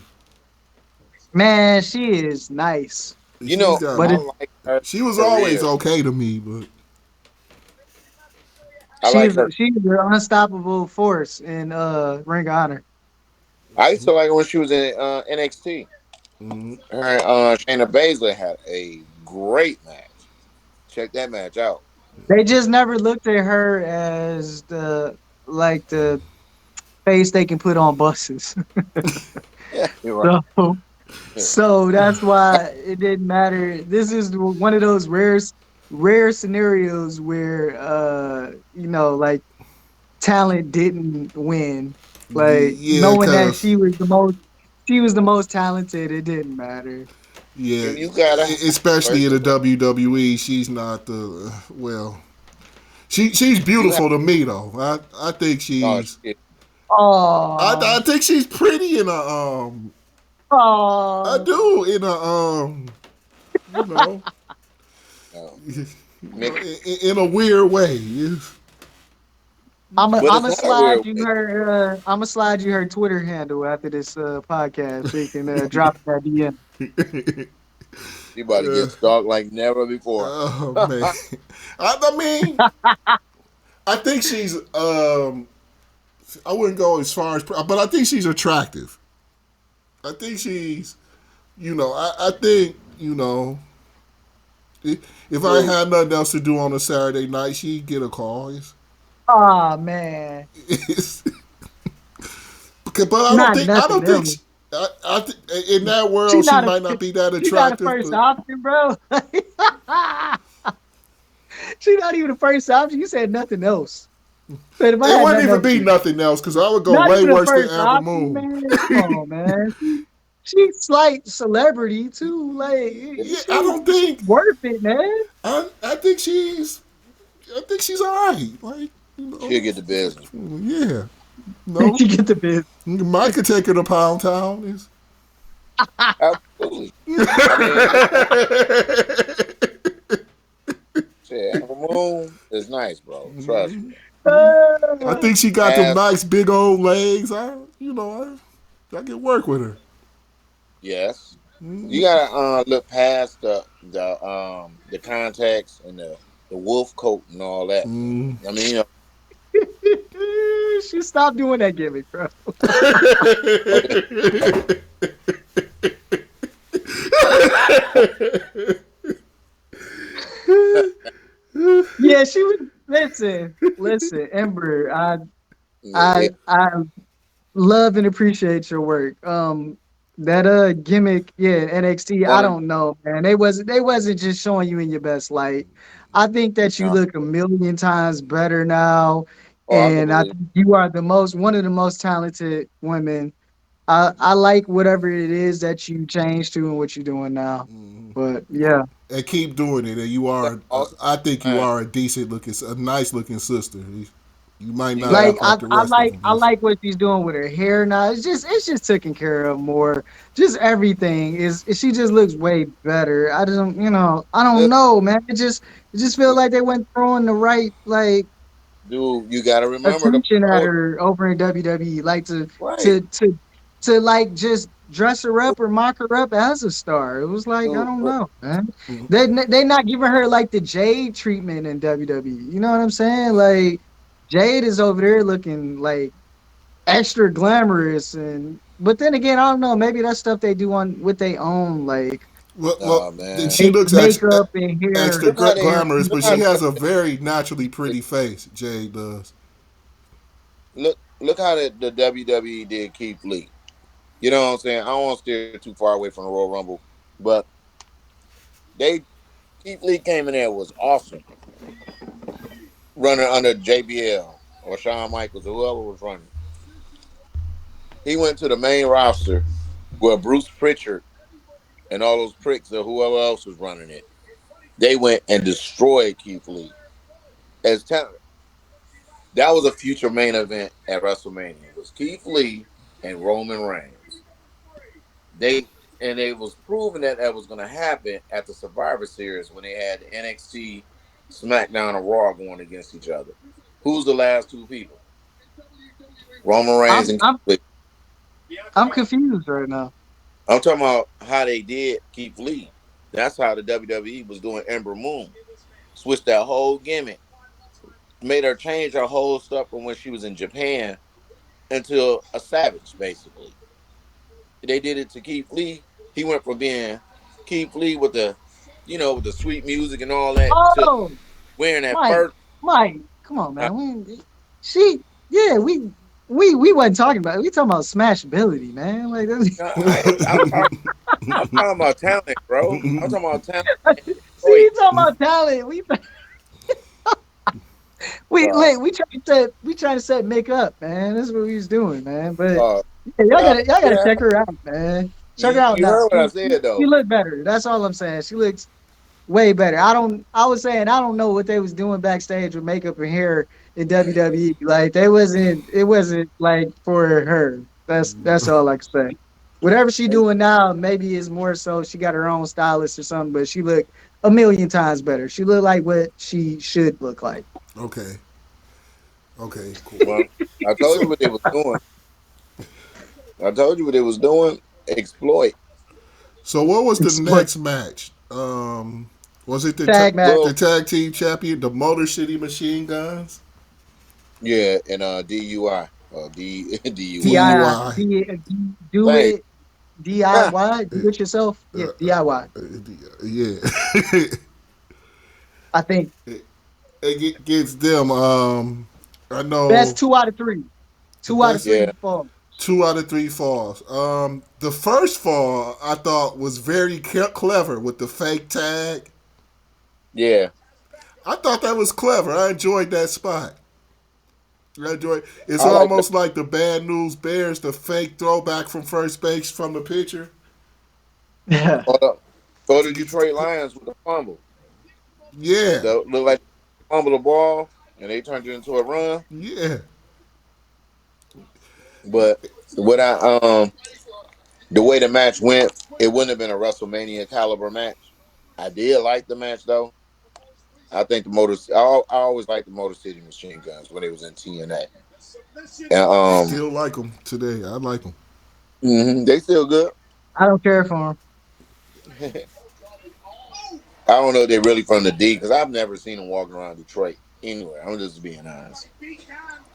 Man, she is nice. She's But I gotten. it, like her She was always career. okay to me, but I like her. she's an unstoppable force in Ring of Honor. I used to like her when she was in NXT. Her and Shayna Baszler had a great match. Check that match out. They just never looked at her as the face they can put on buses. Yeah, you're right. So so that's why it didn't matter. This is one of those rare scenarios where like talent didn't win. Like yeah, knowing that cause she was the most talented, it didn't matter. yeah, You gotta have especially in the versatile. WWE, she's not the well. She's You have beautiful to me though. I think no she's shit. Oh, I think she's pretty in a I oh. do in a you know No. you know Mick, in a weird way. Yes. but it's not a weird way. I'm gonna slide you her Twitter handle after this podcast so you can drop that DM. You about to get stalked like never before. Oh man, I mean, I think she's. I wouldn't go as far as, but I think she's attractive. I think she's. I think if I True. had nothing else to do on a Saturday night, she'd get a call. Oh man, But not I nothing don't think. else. In that She world, she not a might not be that she not a attractive, first but option, bro. She not even a first option. You said nothing else. But if I it had wouldn't nothing even else, be nothing else because I would go not way even a worse than first Amber option, Moon. man. Come on, man. She's slight celebrity too. Like Yeah, I don't she's think. worth it, man. I think she's. I think she's alright. Like She'll get the business. yeah. No, She get the biz. Mike could take her to Pound Town. Absolutely. I mean, shit, Amber Moon is nice, bro. Trust me. I Uh, think she got them Ass, nice big old legs. I can work with her. yes. You gotta look past the contacts and the wolf coat and all that. I mean, she stopped doing that gimmick, bro. but it's, Yeah, she was. Listen, Ember. I love and appreciate your work. That gimmick, yeah, NXT. I one of don't know, man. They wasn't just showing you in your best light. I think that you no. look a million times better now, Oh, I can and I believe. think you are one of the most talented women I like whatever it is that you changed to and what you're doing now. But yeah, And keep doing it. And you That's are, awesome. I think you Man, are a decent looking, a nice looking sister. You might you not got like look I, like the I rest of like them. I like what she's doing with her hair now. It's just taken care of more. Just everything is. She just looks way better. I don't I don't look, know, man. It just feels like they weren't throwing the right like dude. You got to remember the attention at promoter, her over in WWE. Like right? to to to like just dress her up or mock her up as a star. It was like I Dude, don't look, know, man. They not giving her like the Jade treatment in WWE. You know what I'm saying? Like Jade is over there looking like extra glamorous and but then again, I don't know. Maybe that's stuff they do on with their own like Well, nah, man. she looks makeup and hair. extra Look how they glamorous, look but how she has a very naturally pretty face. Jade does. look how the WWE did Keith Lee. You know what I'm saying? I don't want to steer too far away from the Royal Rumble, but they Keith Lee came in there was awesome, running under JBL or Shawn Michaels or whoever was running. He went to the main roster where Bruce Pritchard and all those pricks or whoever else was running it. They went and destroyed Keith Lee. As talent, that was a future main event at WrestleMania. It was Keith Lee and Roman Reigns. They and it was proven that that was going to happen at the Survivor Series when they had NXT, SmackDown, and Raw going against each other. Who's the last two people? Roman I'm Reigns and Keith I'm Lee. I'm confused right now. I'm talking about how they did Keith Lee. That's how the WWE was doing Ember Moon. Switched that whole gimmick, made her change her whole stuff from when she was in Japan into a savage, basically. They did it to Keith Lee. He went from being Keith Lee with the, with the sweet music and all that to Oh, wearing that Mike, fur. Mike, come on, Uh, man. She, yeah, we wasn't talking about it. We talking about smashability, man. Like, I'm talking about talent, bro. I'm talking about talent and see, Detroit. you talking about talent. We Uh, like we trying to set Mick up, man. That's what we was doing, man. But uh, yeah, y'all nah, gotta yeah, check her out, man. Check her you, out you now. heard what I She said though. look better. That's all I'm saying. She looks way better. I was saying I don't know what they was doing backstage with makeup and hair in WWE. Like it wasn't like for her. That's all I can say. Whatever she doing now, maybe is more so she got her own stylist or something, but she look a million times better. She look like what she should look like. Okay. Okay. Cool. Well, I told you So, what they was doing. I told you what they was doing. Exploit. so what was the Exploit next match? Was it tag the Well, match. tag team champion, the Motor City Machine Guns? yeah, and DUI, D DUI. DIY. DUI. Do Same. it DIY. Do it yourself. Yeah, DIY. Yeah. I think It gets them. I best know 2 out of 3. the Two out of best Yeah, three fall. 2 out of 3 falls. The first fall I thought was very clever with the fake tag. yeah. I thought that was clever. I enjoyed that spot. I enjoyed. It's I like the almost like the Bad News Bears, the fake throwback from first base from the pitcher Yeah. or the, or to the get. Detroit Lions with the fumble. Yeah, The look like they fumble the ball and they turned it into a run. yeah. But what I the way the match went, it wouldn't have been a WrestleMania caliber match. I did like the match though. I think I always liked the Motor City Machine Guns when they was in TNA. And Still like them today. I like them. they still good. I don't care for him. I don't know if they're really from the D because I've never seen them walking around Detroit anywhere. I'm just being honest.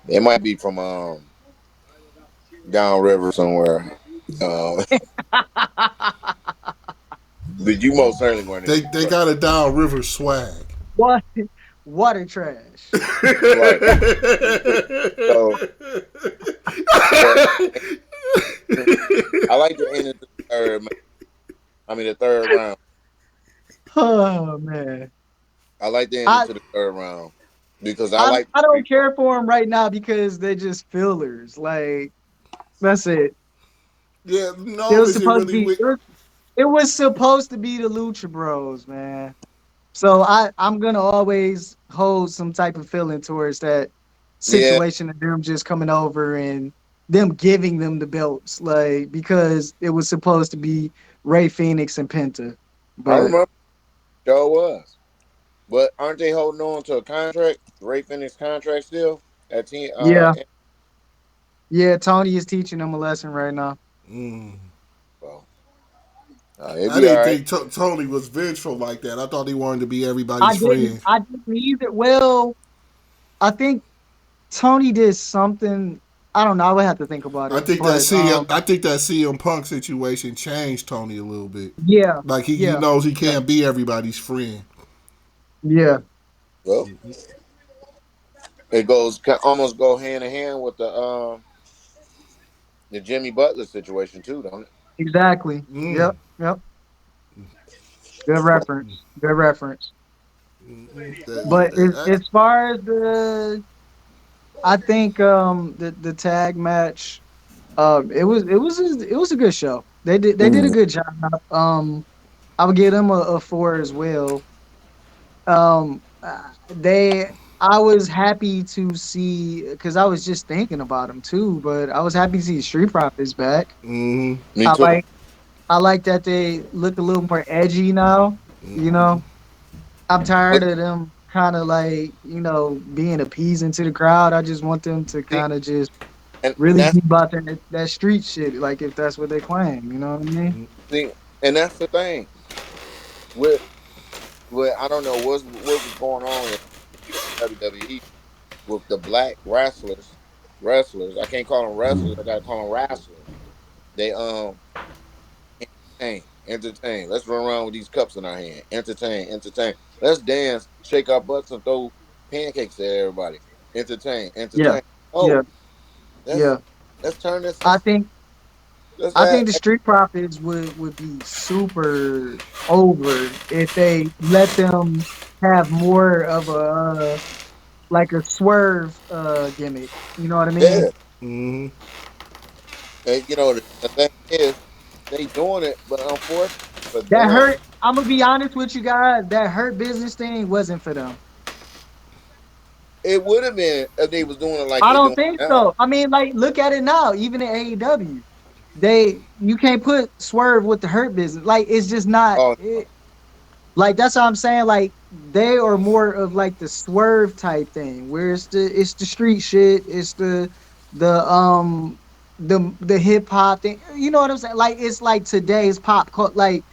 They might be from downriver somewhere. Uh, but you most certainly weren't in They Detroit, got a downriver swag. What water trash. right? So, but I like to end it the third. I mean, the third round. Oh man. I like to end it I to the third round because I I like the I street don't fight. care for him right now because they're just fillers. Like that's it. Yeah, It no, was is it supposed to really? be. It was supposed to be the Lucha Bros, man. So I'm gonna always hold some type of feeling towards that Yeah, situation of them just coming over and them giving them the belts, like because it was supposed to be Ray Phoenix and Penta. I But remember. Sure was. But aren't they holding on to a contract? Ray Phoenix contract still at team. yeah, yeah, Tony is teaching them a lesson right now. Mm. Well, it'll I be all didn't right. think Tony was vengeful like that. I thought he wanted to be I everybody's didn't friend. I didn't either. Well, I think Tony did something. I don't know. I would have to think about I it. think that But CM Punk situation changed Tony a little bit. yeah, Like he yeah, knows he yeah, can't be everybody's friend. yeah. Well, it goes almost go hand in hand with the Jimmy Butler situation too, don't it? Exactly. Mm. Yep, yep. Good reference. Good reference. But as far as I think the tag match, it was a good show. They did a Mhm. good job. I would give them a four as well. They I was happy to see because I was just thinking about them too. But I was happy to see Street Profits back. Mm-hmm. Me I too. like I like that they look a little more edgy now. You know, I'm tired But of them kind of like, being appeasing to the crowd. I just want them to see, kind of just and really that's be about that street shit, like if that's what they claim, you know what I mean? see, and that's the thing with I don't know what was going on in WWE with the black wrestlers. I can't call them wrestlers. I gotta call them wrestlers. They entertain. Let's run around with these cups in our hand. Entertain. Let's dance, shake our butts, and throw pancakes at everybody. Yeah, Entertain. yeah, Oh, let's yeah. let's turn this. I think Let's I add. think the Street Profits would be super over if they let them have more of a like a swerve gimmick. You know what I mean? Yeah, Mm-hmm. and the thing is, they doing it, but unfortunately for That them, hurt. I'm gonna be honest with you guys. That hurt business thing wasn't for them. it would have been if they was doing it like I they don't doing think it now. so. I mean, like, look at it now. Even in AEW, you can't put Swerve with the hurt business. Like, it's just not. Oh Like that's what I'm saying. Like they are more of like the Swerve type thing, where it's the street shit. It's the hip hop thing. You know what I'm saying? Like it's like today's pop culture. Like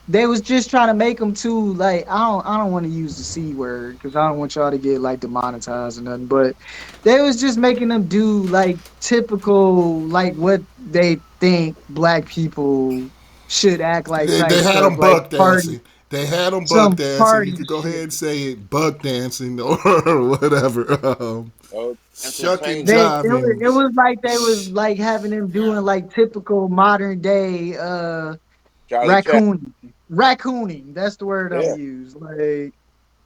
they was just trying to make them too like I don't want to use the C word because I don't want y'all to get like demonetized or nothing, but they was just making them do like typical like what they think black people should act like They type had stuff them like buck party dancing. They had them buck some dancing. You party could go ahead shit. and say it, buck dancing or whatever. oh, Shucking, entertainment. It jiving. was like they was like having them doing like typical modern day Charlie Chat. raccooning. That's the word I'm gonna Yeah, use. Like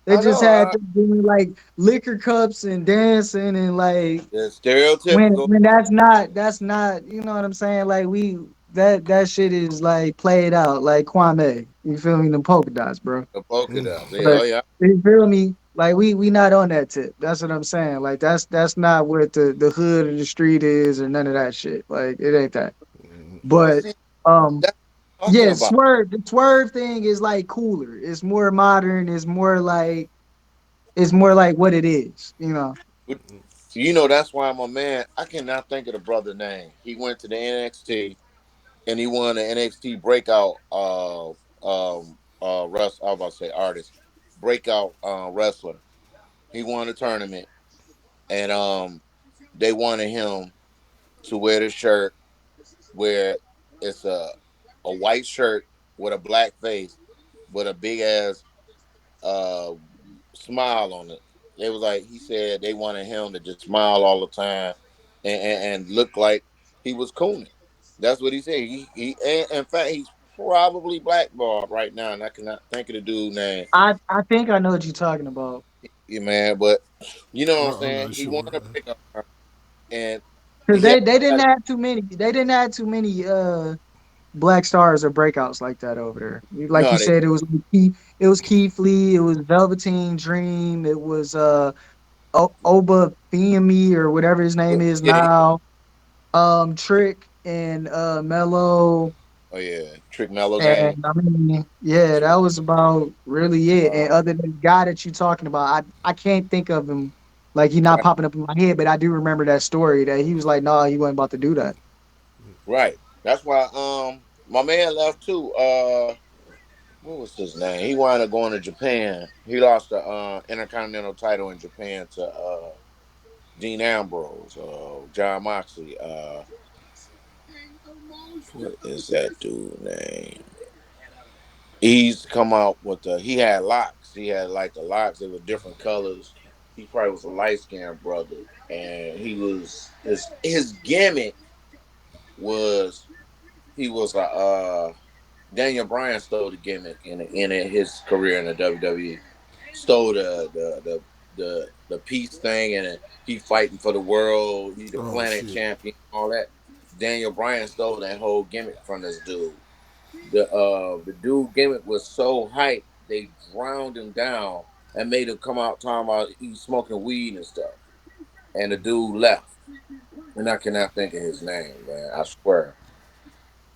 they I just know. had them doing like liquor cups and dancing and like It's when stereotypical. when that's not you know what I'm saying? Like we that shit is like played out like Kwame. You feel me? The polka dots, bro. The polka Mm. dots. Yeah, oh But yeah. you feel me? Like we not on that tip. That's what I'm saying. Like that's not what the hood of the street is or none of that shit. Like it ain't that. But But see, um that's what I'm talking yeah, about. the swerve thing is like cooler. It's more modern. It's more like what it is, you know. But, that's why I'm a man. I cannot think of the brother name. He went to the NXT and he won the NXT breakout I was about to say artist. Breakout wrestler. He won the tournament and they wanted him to wear the shirt where it's a white shirt with a black face with a big ass uh smile on it. They was like he said they wanted him to just smile all the time and look like he was cooning. That's what he said. And in fact he's probably blackballed right now, and I cannot think of the dude name. I think I know what you're talking about. Yeah, man, but you know what I'm I'm saying. not He won sure. a breakup, and because he they didn't had have too many. They didn't have too many black stars or breakouts like that over there. Like you no, they said, it was Keith Lee, it was Velveteen Dream, it was Oba Femi or whatever his name is yeah, now. Trick and Mello. oh yeah, Trick Mellow Gang. And I mean, yeah, that was about really it. Uh, And other than the guy that you're talking about, I can't think of him. Like he's not right, popping up in my head, but I do remember that story that he was like, "No, he wasn't about to do that." right. That's why my man left too. What was his name? He wound up going to Japan. He lost the Intercontinental title in Japan to Dean Ambrose, John Moxley. What is that dude name? He's come out with the. He had locks. He had like the locks. They were different colors. He probably was a light skinned brother, and he was his gimmick was he was a Daniel Bryan stole the gimmick in his career in the WWE. Stole the peace thing, and he fighting for the world. He the Oh planet shit. champion, all that. Daniel Bryan stole that whole gimmick from this dude. The dude gimmick was so hype they drowned him down and made him come out talking about he smoking weed and stuff. And the dude left, and I cannot think of his name, man. I swear.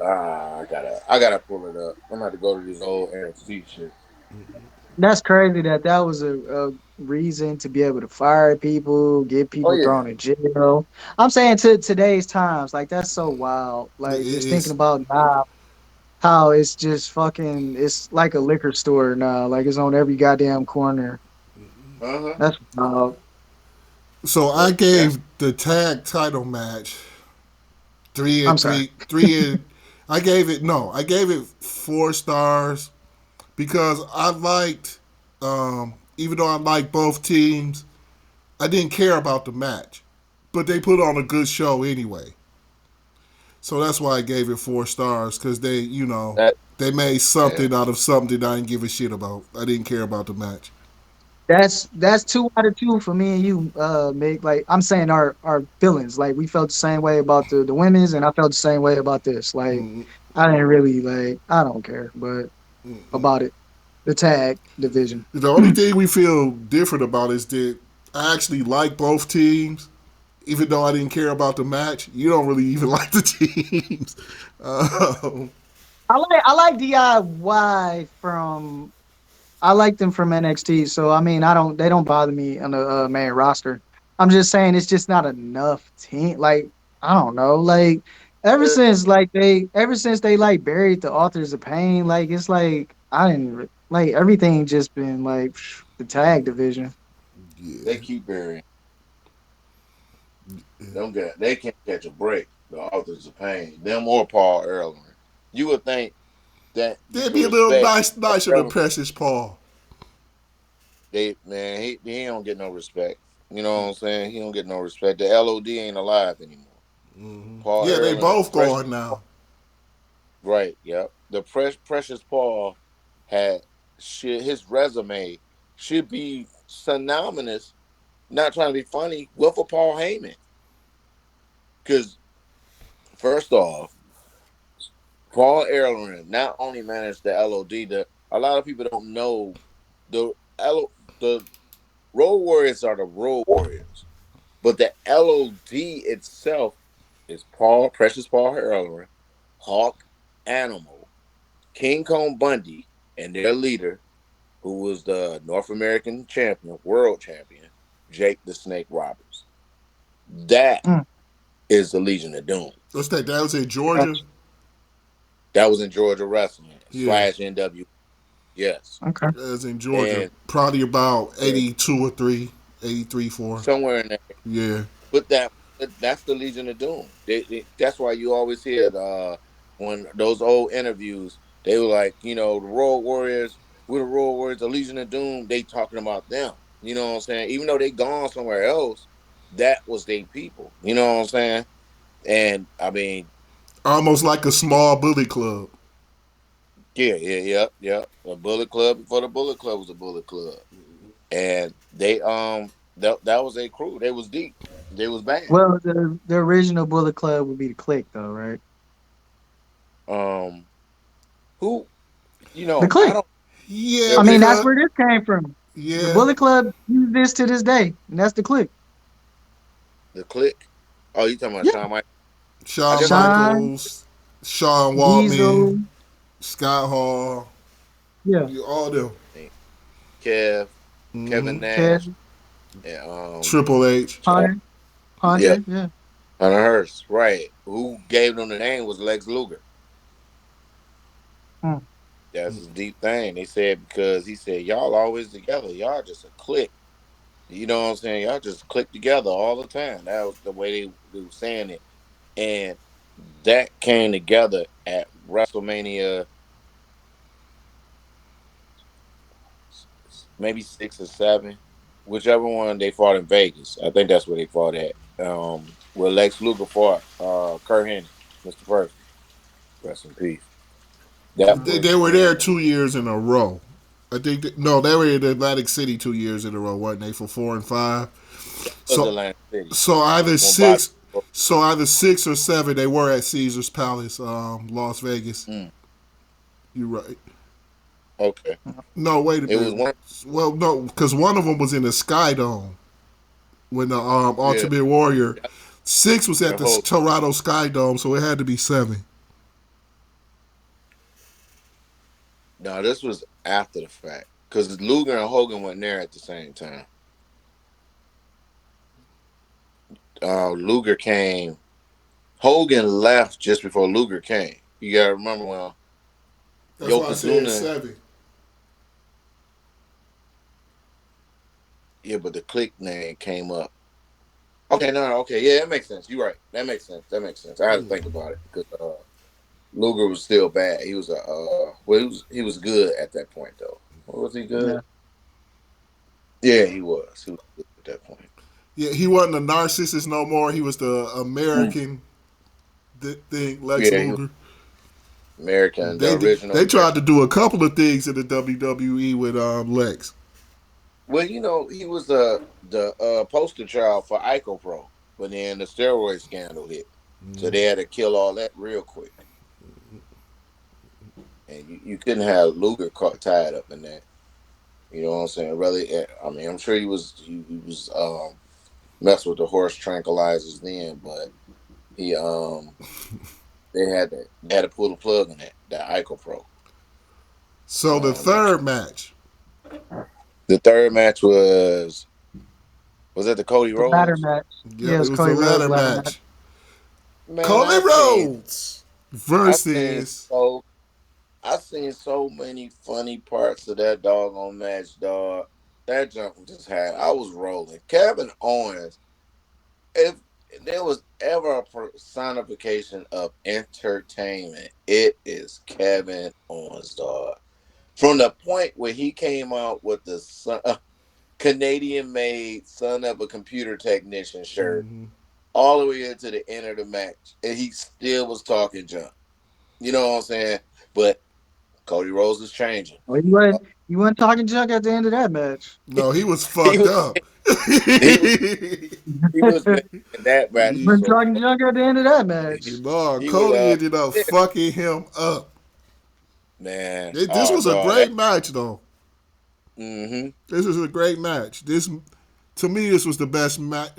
I gotta pull it up. I'm gonna have to go to this old NXT shit. That's crazy that was a reason to be able to fire people, get Oh people yeah, thrown in jail. I'm saying to today's times, like that's so wild. Like just thinking It's about now how it's just fucking. It's like a liquor store now. Like it's on every goddamn corner. uh huh. That's wild. so I But yeah, gave the tag title match three I'm and sorry. three, three and I gave it no, I gave it 4 stars because I liked, even though I liked both teams, I didn't care about the match, but they put on a good show anyway. So that's why I gave it 4 stars because they, that they made yeah. something out of something I didn't give a shit about. I didn't care about the match. That's 2 out of 2 for me and you, Mick. Like I'm saying our feelings. Like we felt the same way about the women's and I felt the same way about this. Like I didn't really like I don't care, but about it. The tag division. The only thing we feel different about is that I actually like both teams, even though I didn't care about the match. You don't really even like the teams. Um, I like DIY from I like them from NXT. So I mean I don't they don't bother me on the main roster. I'm just saying it's just not enough team. Like I don't know. Like ever since they like buried the authors of pain. Like it's like I didn't like everything just been like the tag division. They yeah, keep burying. They can't catch a break. The authors of pain, them or Paul Erling. You would think that you they'd could be a little respect Paul nicer than Erling. Precious Paul. They man, he don't get no respect. You know what I'm saying? He don't get no respect. The LOD ain't alive anymore. Paul Yeah, they Erling, both Precious, gone now. right? Yep. The Precious Paul had should his resume should be synonymous. Not trying to be funny with a Paul Heyman, because first off, Paul Erling not only managed the LOD. A lot of people don't know the the Road Warriors are the Road Warriors. But the LOD itself is Precious Paul Erling, Hawk Animal, King Kong Bundy, and their leader, who was the North American champion, world champion, Jake the Snake Roberts. That Mm, is the Legion of Doom. What's that? That was in Georgia. gotcha. That was in Georgia Wrestling Yeah, slash NW. Yes. Okay. that was in Georgia. And, Probably about and 82 or 3, 83, 4. somewhere in there. Yeah. But that's the Legion of Doom. That's why you always hear when those old interviews, they were like, the Road Warriors, we're the Road Warriors, the Legion of Doom. They talking about them. You know what I'm saying? Even though they gone somewhere else, that was their people. You know what I'm saying? And I mean, Almost like a small bully club. yeah, yeah, yeah, yeah. A Bullet Club before the Bullet Club was a Bullet Club, and they that was a crew. They was deep. They was banned. Well, the original Bullet Club would be the Click, though, right? Um, who The I Click. don't. Yeah, I There mean, is that's because where this came from. The yeah, Bullet Club use this to this day, and that's the Click. the click. Oh, you talking about Yeah, Shawn Michaels? I Shawn guess I Shine, Michaels, Sean Diesel, Waltman, Scott Hall, yeah, all them. think Kev, Kevin Nash, Kev, and Triple H. Hunter, yeah, Hunter, yeah. Hunter Hearst. Right. Who gave them the name was Lex Luger. Mm. That's his deep thing. They said because he said y'all always together. Y'all just a clique. You know what I'm saying? Y'all just click together all the time. That was the way they were saying it, and that came together at WrestleMania, maybe 6 or 7, whichever one they fought in Vegas. I think that's where they fought at. Where Lex Luger fought Kurt Hennig, Mr. Perfect. Rest in peace. That was They were there in 2 years in a row. I think no, they were in Atlantic City 2 years in a row, weren't they? For 4 and 5. that was So Atlantic City so either when Bobby. six, so either 6 or 7, they were at Caesar's Palace, Las Vegas. Mm, You're right. okay, No, wait a it was minute. one. Well, no, because one of them was in the Sky Dome when the Yeah, Ultimate Warrior. that, 6 was at that the whole. Toronto Sky Dome, so it had to be 7. No, this was after the fact because Luger and Hogan went there at the same time. Luger came. Hogan left just before Luger came. You gotta remember when That's why I said Yokozuna. 7. Yeah, but the click name came up. Okay, no, okay, yeah, that makes sense. You're right. That makes sense. That makes sense. I had to think about it because Luger was still bad. He was a well, he was good at that point though. Was he good? Yeah. Yeah, he was. He was good at that point. Yeah, he wasn't a narcissist no more. He was the Mm. American thing, Lex Yeah, he was Luger. American, the original They American. tried to do a couple of things in the WWE with Lex. Well, he was the poster child for Ico Pro, but then the steroid scandal hit, so they had to kill all that real quick, and you couldn't have Luger caught tied up in that. You know what I'm saying? Really, I mean, I'm sure he was messing with the horse tranquilizers then, but he they had to pull the plug on that Ico Pro. So the That third match, the third match was that the Cody The ladder Rhodes? match. Yeah, yep, it it's was the Cody Rhodes ladder ladder match. match. Man, Cody Rhodes I seen versus. so I seen so many funny parts of that doggone match, dog. That jump just had. I was rolling. Kevin Owens. If there was ever a personification of entertainment, it is Kevin Owens, dog. From the point where he came out with the Canadian-made son of a computer technician shirt, all the way into the end of the match, and he still was talking junk. You know what I'm saying? But Cody Rhodes is changing. Well, you weren't talking junk at the end of that match. No, he was he fucked was up. he was he was man, that match You was weren't so talking junk at the end of that match. No, he was Cody ended up yeah, fucking him up. man, This oh was a dog, that great match, though. mm-hmm. This is a great match. This, to me, this was the best match.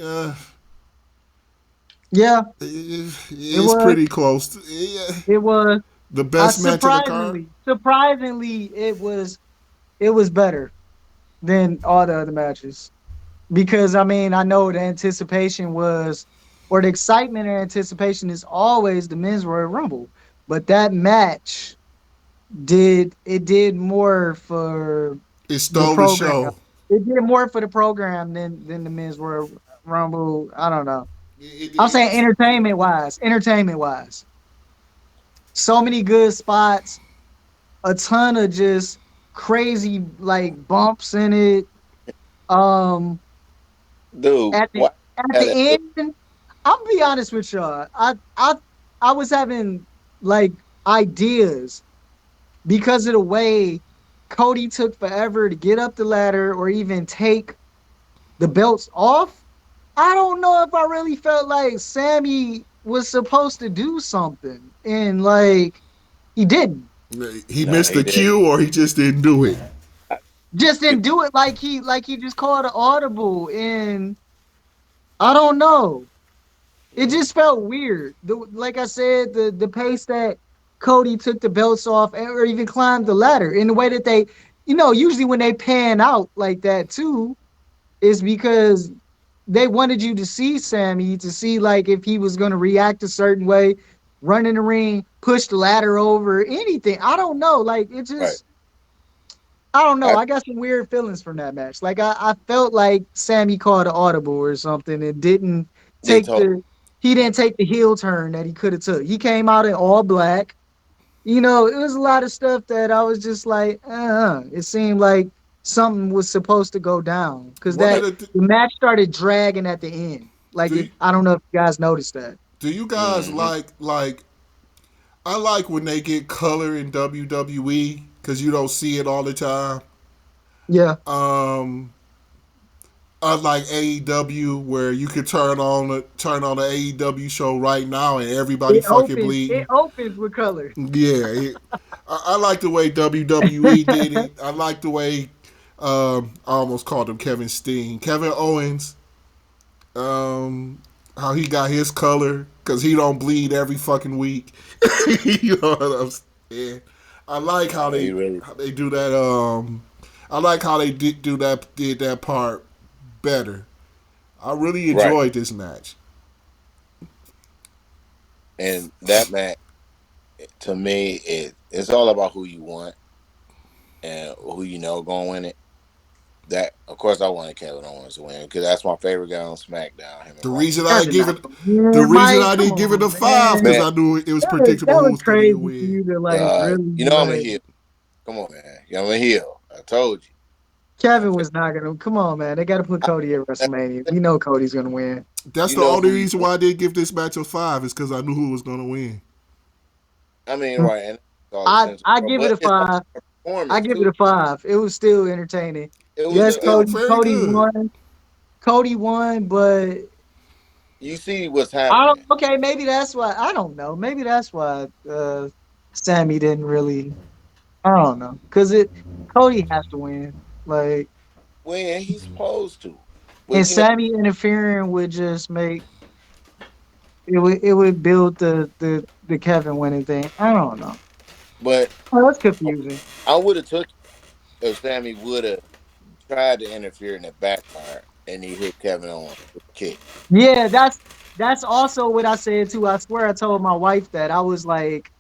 Yeah, it It's was. pretty close. Yeah. It was. The best match of the card. Surprisingly, it was better than all the other matches. Because I mean, I know the anticipation was, or the excitement and anticipation is always the men's Royal Rumble, but that match did more for It the stole the program. show. It did more for the program than the men's Royal Rumble. I don't know. I'm saying It, entertainment wise, so many good spots, a ton of just crazy like bumps in it. Um, Dude, at the why at had the that look? end, I'll be honest with y'all. I was having like ideas because of the way Cody took forever to get up the ladder or even take the belts off. I don't know if I really felt like Sammy was supposed to do something, and like he didn't. He No, missed he the did. cue, or he just didn't do it. I, Just it, didn't do it like he just called an audible, and I don't know. It just felt weird. Like I said, the pace that Cody took the belts off, or even climbed the ladder, in the way that they, usually when they pan out like that too, is because they wanted you to see Sammy, to see like if he was going to react a certain way, run in the ring, push the ladder over, anything. I don't know. Like it right. just, I don't know. I I got some weird feelings from that match. Like I felt like Sammy called an audible or something and didn't did take talk. he didn't take the heel turn that he could have took. He came out in all black. It was a lot of stuff that I was just like, It seemed like something was supposed to go down because One of that the the match started dragging at the end. Like do if you, I don't know if you guys noticed that. do you guys Hmm. like I like when they get color in WWE because you don't see it all the time. Yeah, Um, Unlike AEW where you could turn on the AEW show right now and everybody it fucking opens. It bleeding. opens with color. Yeah, I like the way WWE did it. I like the way I almost called him Kevin Steen, Kevin Owens. Um, how he got his color because he don't bleed every fucking week. You know what I'm saying? I like No, he really. how they do that. I like how they did that part better. I really Right. enjoyed this match. And that match, to me, it's all about who you want and who you know going to win it. That, of course, I wanted Kevin Owens to win because that's my favorite guy on SmackDown. Him The and Roman reason Reigns. I Kevin give not it, gonna the win, reason Mike. I Come didn't give it a on, five man. because Man, I knew it was That predictable who was was going to crazy for win. you to like really you know I'm a like heel. Come on, man. You know I'm a heel. I told you. Kevin Okay. was not gonna come on, man. They gotta put I, Cody at WrestleMania. We know Cody's gonna win. That's you the know only who you reason want. why I did give this match a five is because I knew who was going to win. I mean, right, and it's all I essential, I bro. give it But a it's all five. I performance give it too. a five. It was still entertaining. It was. Yes, Still Cody. very Cody good. won. Cody won, but You see what's I don't. happening. Okay, maybe that's why. I don't know. Maybe that's why Sammy didn't really. I don't know because it Cody has to win. Like When he's supposed to, and but Sammy interfering would just make it would build the Kevin winning thing. I don't know. but Oh, that's confusing. I would have took it if Sammy would have tried to interfere and it backfired, and he hit Kevin Owens with a kick. Yeah, that's also what I said too. I swear I told my wife that I was like,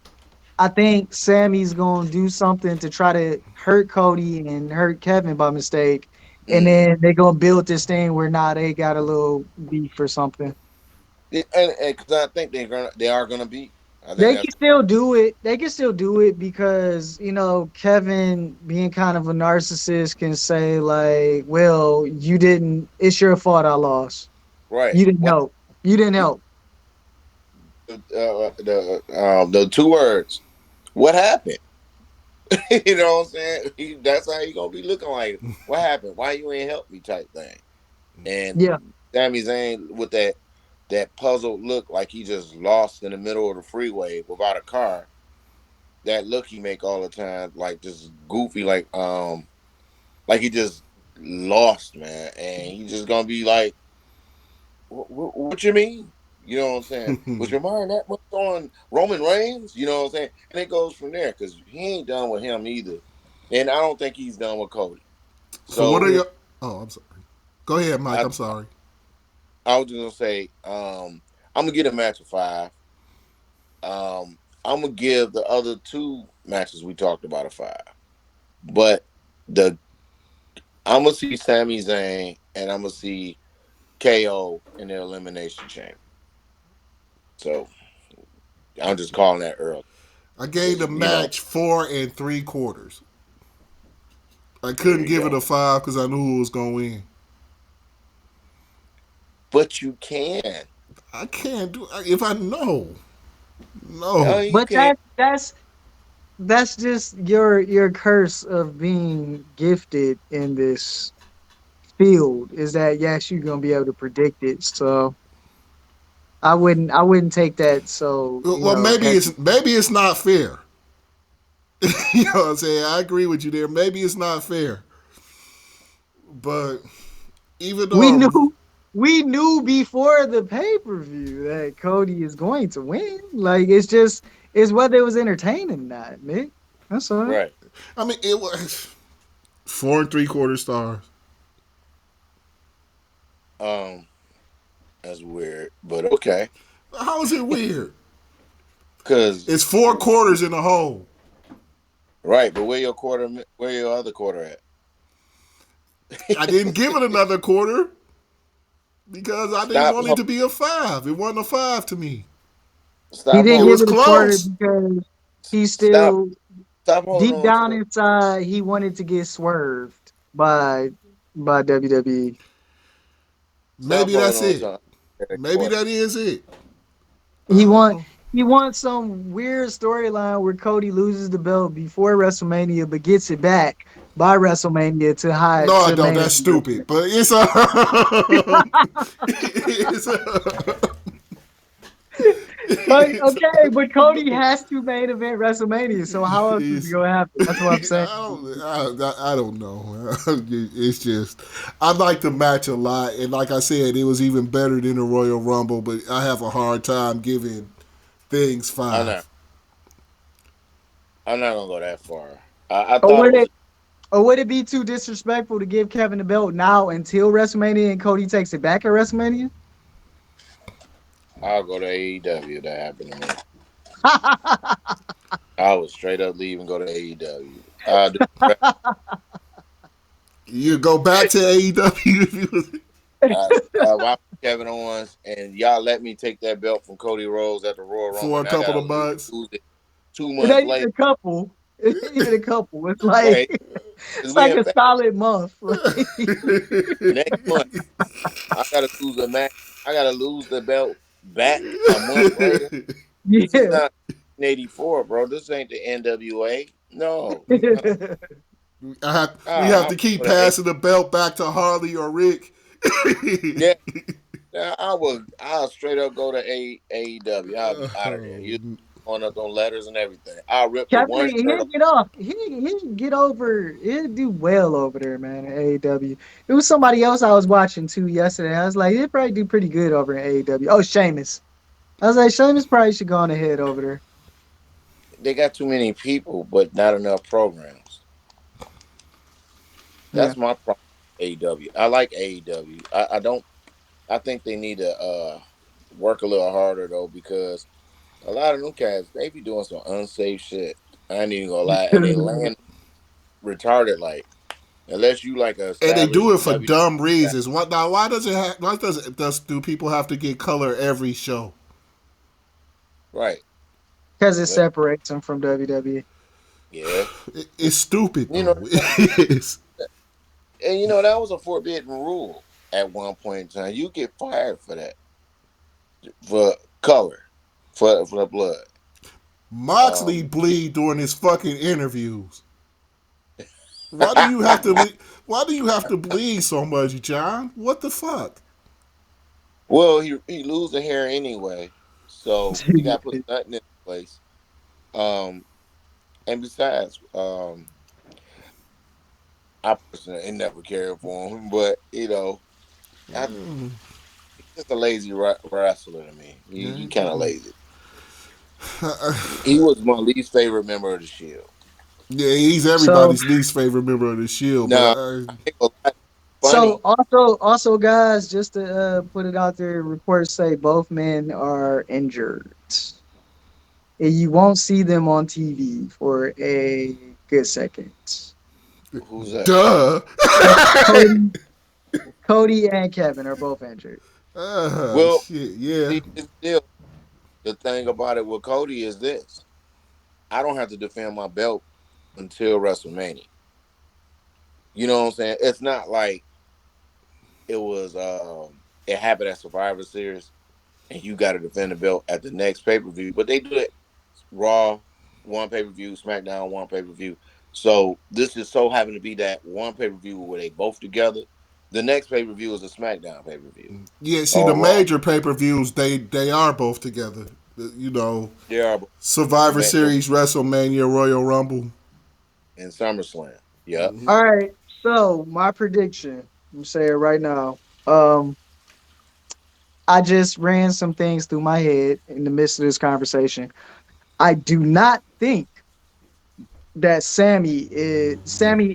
I think Sammy's gonna do something to try to hurt Cody and hurt Kevin by mistake, and Mm. then they're gonna build this thing where now they got a little beef or something. And because I think they are gonna beat. I think They that's can still do it. They can still do it because Kevin, being kind of a narcissist, can say like, "Well, you didn't. It's your fault. I lost. right. You didn't What help. You didn't help." the two words? What happened? You know what I'm saying? That's how he gonna be looking like. What happened? Why you ain't help me? Type thing. Yeah, And Sami Zayn with that puzzled look, like he just lost in the middle of the freeway without a car. That look he make all the time, like just goofy, like he just lost, man, and he just gonna be like, what you mean? You know what I'm saying? Was your mind that much on Roman Reigns? You know what I'm saying? And it goes from there because he ain't done with him either, and I don't think he's done with Cody. So what are So your? Oh, I'm sorry. Go ahead, Mike. I, I'm sorry. I was just gonna say, I'm gonna get a match of five. I'm gonna give the other two matches we talked about a five, but the I'm gonna see Sami Zayn and I'm gonna see KO in the Elimination Chamber. So I'm just calling that early I gave because the match 4 3/4. I there couldn't you give it go. a five because I knew who was going to win. But you can. I can't do if I know. Oh, No. you but can. that's just your curse of being gifted in this. field is that yes, you're gonna be able to predict it. So I wouldn't take that so, Well, heavy. maybe it's not fair. You know what I'm saying? I agree with you there. Maybe it's not fair, but even We though knew we knew before the pay-per-view that Cody is going to win. Like it's whether it was entertaining or not, Nick. That's all. Right. I mean it was 4 and 3/4 stars. Um, that's weird, but okay. How is it weird? Cause It's 4 quarters in the hole. right, but where your quarter? Where your other quarter at? I didn't give it another quarter because I didn't Stop, want it to be a 5. It wasn't a 5 to me. He stop It didn't holding give was it a quarter close. because he Stop, still stop holding deep on down to it. inside he wanted to get swerved by WWE. Stop Maybe holding that's on it. to that Maybe quarter. that is it. I He don't want know. he wants some weird storyline where Cody loses the belt before WrestleMania but gets it back by WrestleMania to hide No, I to don't. main That's event. stupid. But it's But it's, okay, but Cody has to main event WrestleMania, so how else is it it's gonna happen? That's what I'm saying. I don't know. It's just I like the match a lot, and like I said, it was even better than the Royal Rumble. But I have a hard time giving things I'm not. 5. I'm not gonna go that far. I Or thought it would was. it or would it be too disrespectful to give Kevin the belt now until WrestleMania and Cody takes it back at WrestleMania? I'll go to AEW. If that happened to me. I would straight up leave and go to AEW. I'll do. You go back to AEW if you was If I'm Kevin Owens and y'all let me take that belt from Cody Rhodes at the Royal Rumble, for a and I couple gotta of months. lose it two It months ain't even later, a couple. It ain't even a couple. It's like right? Because it's we like in a February. solid month. Next month, I gotta lose a match. I gotta lose the belt back a month later. This is Yeah. not 1984, bro. This ain't the NWA. No, We have I to keep would have. passing the belt back to Harley or Rick. Yeah, I'll straight up go to AEW. I'll be out of there. You on up on letters and everything. I'll rip the Kevin, one shirt he'll off. get off. He'll get over. He'll do well over there, man. At AEW. It was somebody else I was watching too yesterday. I was like, he'll probably do pretty good over in AEW. Oh, Sheamus. I was like, Sheamus probably should go on ahead over there. They got too many people, but not enough programs. Yeah. That's my problem. AEW. I like AEW. I don't. I think they need to work a little harder though, because a lot of them cats they be doing some unsafe shit. I ain't even gonna lie, and they land retarded like. Unless you like a And they do established it for W. dumb reasons. What now? Why does it? Why do people have to get color every show? Right. Because it But separates him from WWE. yeah. It's stupid You know, though. It is. and you know that was a forbidden rule at one point in time. You get fired for that, for color, for the blood. Moxley Um, bleed during his fucking interviews. Why do you have to? Why do you have to bleed so much, John? What the fuck? well, he lose the hair anyway, so he got to put nothing in place. Um, and besides, I personally ain't never cared for him, but I he's just a lazy wrestler to me. He kind of lazy. He was my least favorite member of the Shield. Yeah, he's So everybody's least favorite member of the Shield. But Now, I ain't gonna lie, so funny. also guys, just to put it out there, reports say both men are injured. And you won't see them on TV for a good second. Who's that? duh. Cody, Cody and Kevin are both injured. Well, Shit. Yeah. see, it's still the thing about it with Cody is this: I don't have to defend my belt until WrestleMania. You know what I'm saying? It's not like it happened at Survivor Series and you got to defend the belt at the next pay per view. But they do it Raw one pay per view, SmackDown one pay per view. So this is so having to be that one pay per view where they both together. The next pay per view is a SmackDown pay per view Yeah, see, the or Raw. major pay per views they are both together. You know, They are both Survivor the Series, WrestleMania, Royal Rumble. in SummerSlam. Yep. All right. So my prediction, I'm saying right now. Um, I just ran some things through my head in the midst of this conversation. I do not think that Sammy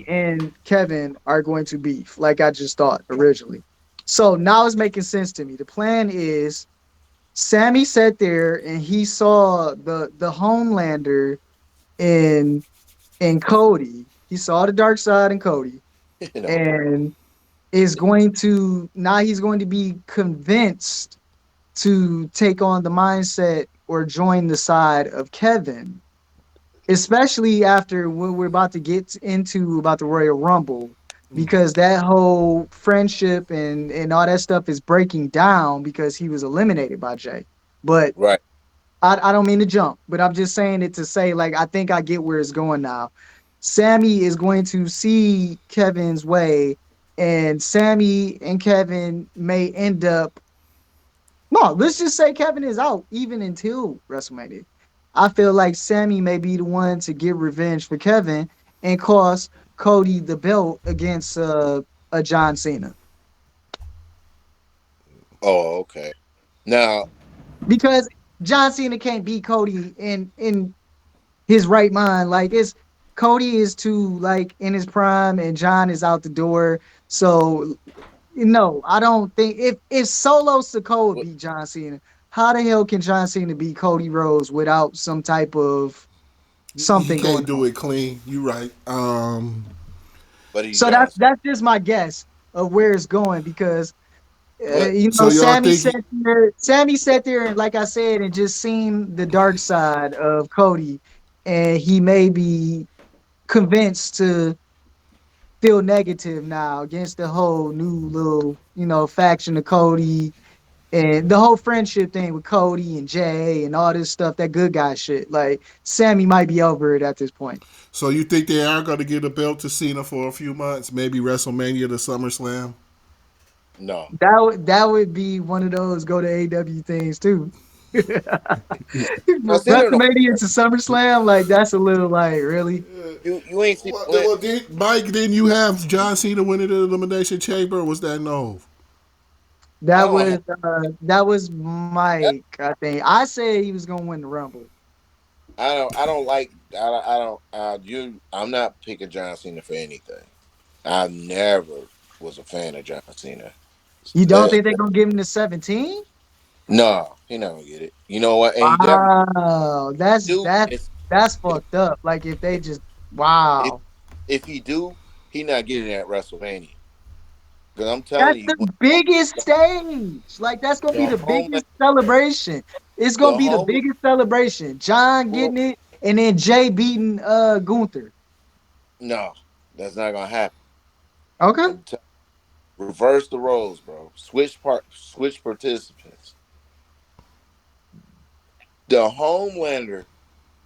and Kevin are going to beef like I just thought originally. So now it's making sense to me. The plan is Sammy sat there and he saw the Homelander in Cody. He saw the dark side in Cody You know. and is going to now he's going to be convinced to take on the mindset or join the side of Kevin, especially after what we're about to get into about the Royal Rumble, because that whole friendship and all that stuff is breaking down because he was eliminated by Jay. But Right. I don't mean to jump, but I'm just saying it to say, like, I think I get where it's going now. Sammy is going to see Kevin's way, and Sammy and Kevin may end up. No, let's just say Kevin is out even until WrestleMania. I feel like Sammy may be the one to get revenge for Kevin and cost Cody the belt against a John Cena. Oh, okay. Now, Because John Cena can't beat Cody in his right mind. Like it's Cody is too like in his prime and John is out the door. So no, I don't think if Solo Sikoa what? beat John Cena, how the hell can John Cena beat Cody Rhodes without some type of He something going can't do on? it clean. You right. But he's So Johnson. that's just my guess of where it's going because What? you know So y'all think Sammy sat there and like I said and just seen the dark side of Cody, and he may be convinced to feel negative now against the whole new little, faction of Cody and the whole friendship thing with Cody and Jay and all this stuff, that good guy shit. Like Sammy might be over it at this point. so? You think they are going to get a belt to Cena for a few months? Maybe WrestleMania to SummerSlam. No. That would be one of those go to AW things too. Now, Cena don't. WrestleMania to SummerSlam, like that's a little like really. You ain't seen Well, what? Mike, didn't you have John Cena winning the Elimination Chamber? Or was that no? I That don't was have. Mike. I think I said he was gonna win the Rumble. I don't like. I don't. You. I'm not picking John Cena for anything. I never was a fan of John Cena. You don't That, think they're gonna give him the 17? no, he never get it. You know what? And he definitely Wow, that's do. that's that's fucked up. Like if they just If wow, if he do, he not getting at WrestleMania. Because I'm telling that's you, the biggest stage. Like that's gonna be the the homeland, biggest celebration. It's gonna the be the homeland, biggest celebration. John well, getting it, and then Jay beating Gunther. no, that's not gonna happen. Okay. I'm telling. Reverse the roles, bro. Switch participants. The Homelander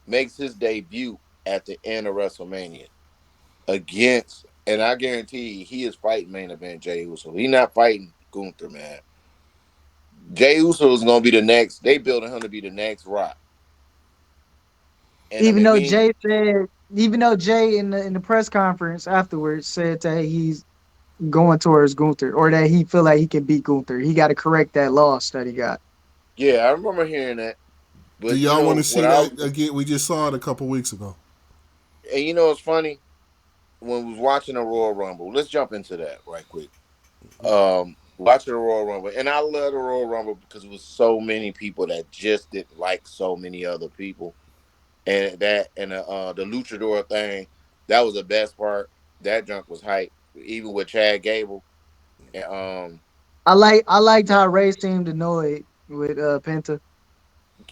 makes his debut at the end of WrestleMania against, and I guarantee you, he is fighting main event Jey Uso. He not fighting Gunther, man. Jey Uso is gonna be the next. They building him to be the next Rock. And I Even mean, though we ain't, Jay said, even though Jay in the press conference afterwards said that he's going towards Gunther or that he feel like he can beat Gunther, he got to correct that loss that he got. yeah, I remember hearing that. Do But you y'all want know to what see I that was, again? We just saw it a couple weeks ago. and you know it's funny when we was watching the Royal Rumble. Let's jump into that right quick. Watching the Royal Rumble, and I love the Royal Rumble because it was so many people that just didn't like so many other people, and the Luchador thing, that was the best part. That junk was hype, even with Chad Gable, and I liked how Ray seemed annoyed with Penta.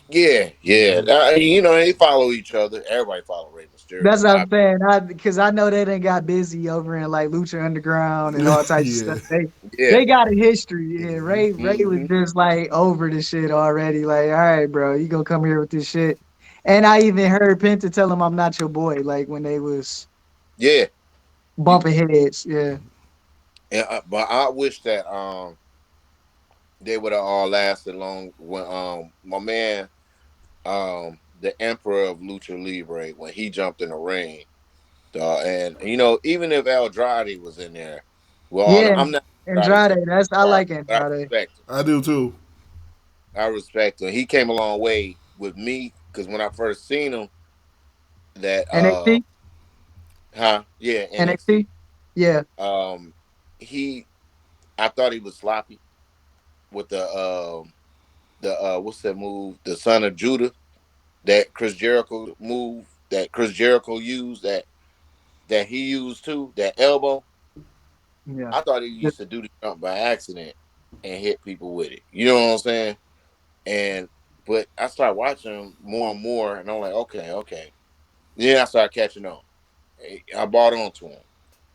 yeah, yeah, you know they follow each other. Everybody follow Rey That's Mysterio. what I'm saying. Because I know they done got busy over in like Lucha Underground and all types of Yeah. stuff. They Yeah, got a history. And Ray was hmm just like over the shit already. Like, all right, bro, you gonna come here with this shit. And I even heard Penta tell him I'm not your boy, like when they was yeah. He bumping heads. Yeah. But I wish that they would have all lasted long when my man the emperor of lucha libre when he jumped in the ring. And you know, even if Andrade was in there, well, Yeah, I'm not Andrade fan, Andrade. I like but I Andrade. respect him. I do too. I respect him. He came a long way with me because when I first seen him, that NXT, yeah, NXT. NXT. Yeah, Um, he I thought he was sloppy with the what's that move? The Son of Judah, that Chris Jericho move that Chris Jericho used that he used too, that elbow. yeah. I thought he used to do the jump by accident and hit people with it. You know what I'm saying? And but I started watching him more and more, and I'm like, okay, okay. Then I started catching on. I bought onto him,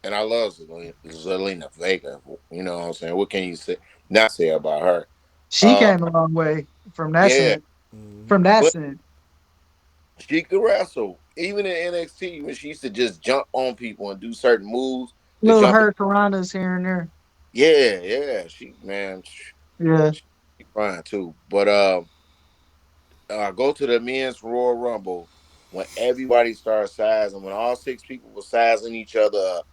and I love Zelina Vega. You know what I'm saying? What can you say? Not say about her? She Uh, came a long way from that yeah, sense. From that but sense. she could wrestle. Even in NXT, when she used to just jump on people and do certain moves to Little jump in. hurt piranhas here and there. Yeah, yeah. She man, Yeah. she fine too. But go to the men's Royal Rumble when everybody started sizing, when all six people were sizing each other up.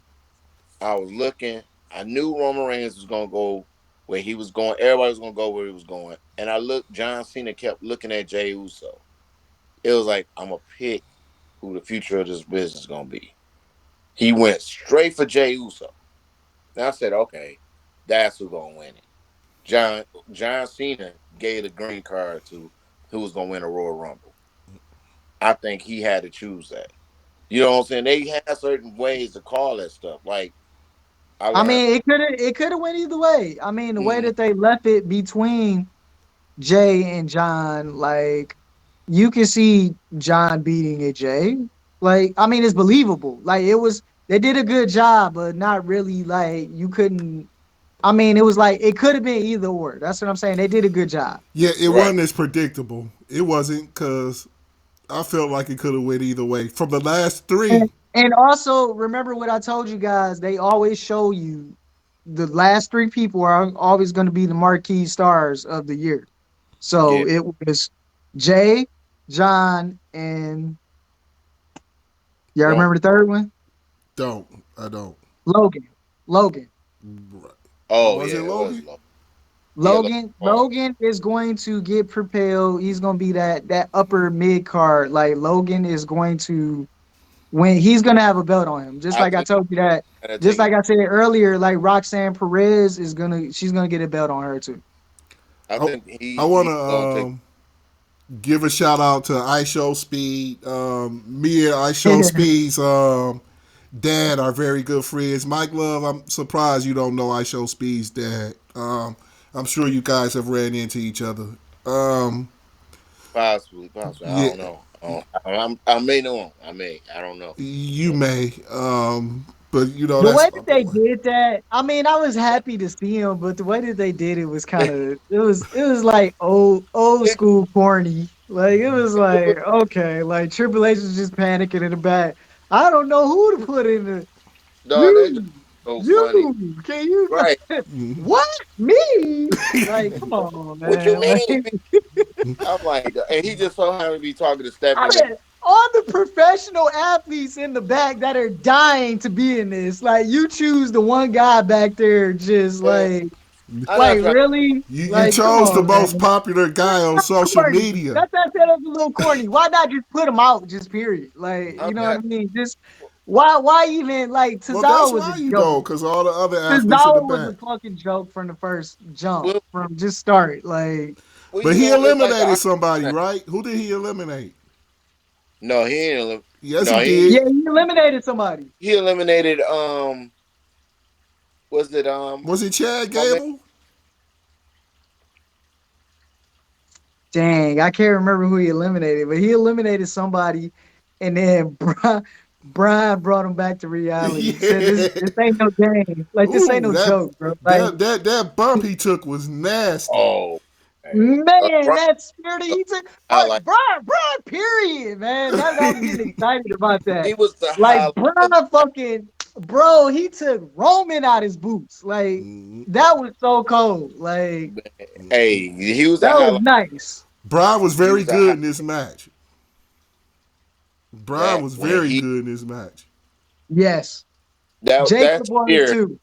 I was looking. I knew Roman Reigns was gonna go where he was going. Everybody was gonna go where he was going. And I looked. John Cena kept looking at Jey Uso. It was like I'm gonna pick who the future of this business is gonna be. He went straight for Jey Uso. And I said, okay, that's who gonna win it. John Cena gave the green card to who was gonna win a Royal Rumble. I think he had to choose that. You know what I'm saying? They have certain ways to call that stuff. Like I I learned. mean, it could have went either way. I mean, the way Mm, that they left it between Jay and John, like you can see John beating a Jay. Like, I mean, it's believable. Like it was they did a good job, but not really like you couldn't I mean, it was like it could have been either or. That's what I'm saying. They did a good job. Yeah, it right. wasn't as predictable. It wasn't because I felt like it could have went either way. From the last And, three, and also remember what I told you guys. They always show you the last three people are always going to be the marquee stars of the year. Yeah. So it was Jay, John, and y'all Roman. remember the third one? don't. I don't. Logan. Logan. Right. Oh Was yeah, it it was Logan? low. Yeah, low. Logan Oh, Logan is going to get propelled. He's going to be that upper mid card. Like Logan is going to when he's gonna have a belt on him. Just I like I think told you that. I Just think like I said earlier, like Roxanne Perez she's gonna get a belt on her too. I I, think I want he's to gonna take. give a shout out to iShow Speed. Me and iShow Speed's dad are very good friends. Mike Love, I'm surprised you don't know iShow Speed's dad. I'm sure you guys have ran into each other. Um, Possibly. I yeah, don't know. I may know him. I don't know. you may. But you know The way that's my that they boy. did that, I mean, I was happy to see him, but the way that they did it was kind of it was like old it, school corny. Like it was it was like okay, like Triple H was just panicking in the back. I don't know who to put in the no, they just you so funny. you can you Right? what me like come on What you man mean? like. I'm like, and he just so happened to be talking to I Stephanie McMahon. mean, all the professional athletes in the back that are dying to be in this, like you choose the one guy back there, just Man, I'm not like trying. really, You like come chose the on, man. most popular guy on That's social corny. media. That's why I said that was a little corny. Why not just put him out? Just period. Like I'm you know what not. I mean? Just why even like Well, Tozawa that's was a why you joke. don't, because all the other athletes in the Tozawa was back. a fucking joke from the first jump, Well, from just start. Like well, But you he know, it's like eliminated somebody, right? Who did he eliminate? no, he ain't. Yes, he No, yeah, did. he eliminated somebody. he eliminated. Was it Was it Chad my man? Gable? Dang, I can't remember who he eliminated, but he eliminated somebody, and then Brian brought him back to reality. Said Yeah. this ain't no game, like this ain't Ooh, no that joke, bro. Like that bump he took was nasty. Oh, man. man, Brian, that spirit he took, I but like. Brian, period, man. Now that I'm getting excited about He that. was the Like highlight of Brian, the night. fucking. bro, he took Roman out his boots. Like Mm-hmm. that was so cold. Like Hey, he was a that was highlight. nice. Brian was He very was a good high, in this match. Brian that was when very he good in this match. Yes. that Jacob was spear too.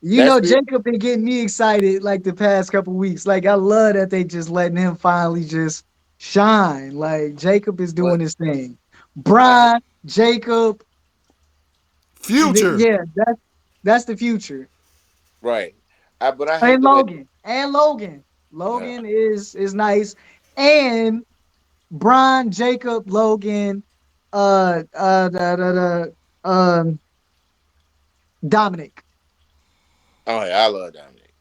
You that know, spear Jacob been getting me excited like the past couple weeks. Like I love that they just letting him finally just shine. Like Jacob is doing but his thing. I hate Brian, Jacob, Future. yeah, that's the future. right. But I hate And the way Logan. And Logan. uh, Logan is nice. And Brian, Jacob, Logan, da, da, da, um, Dominic. oh yeah, I love Dominic.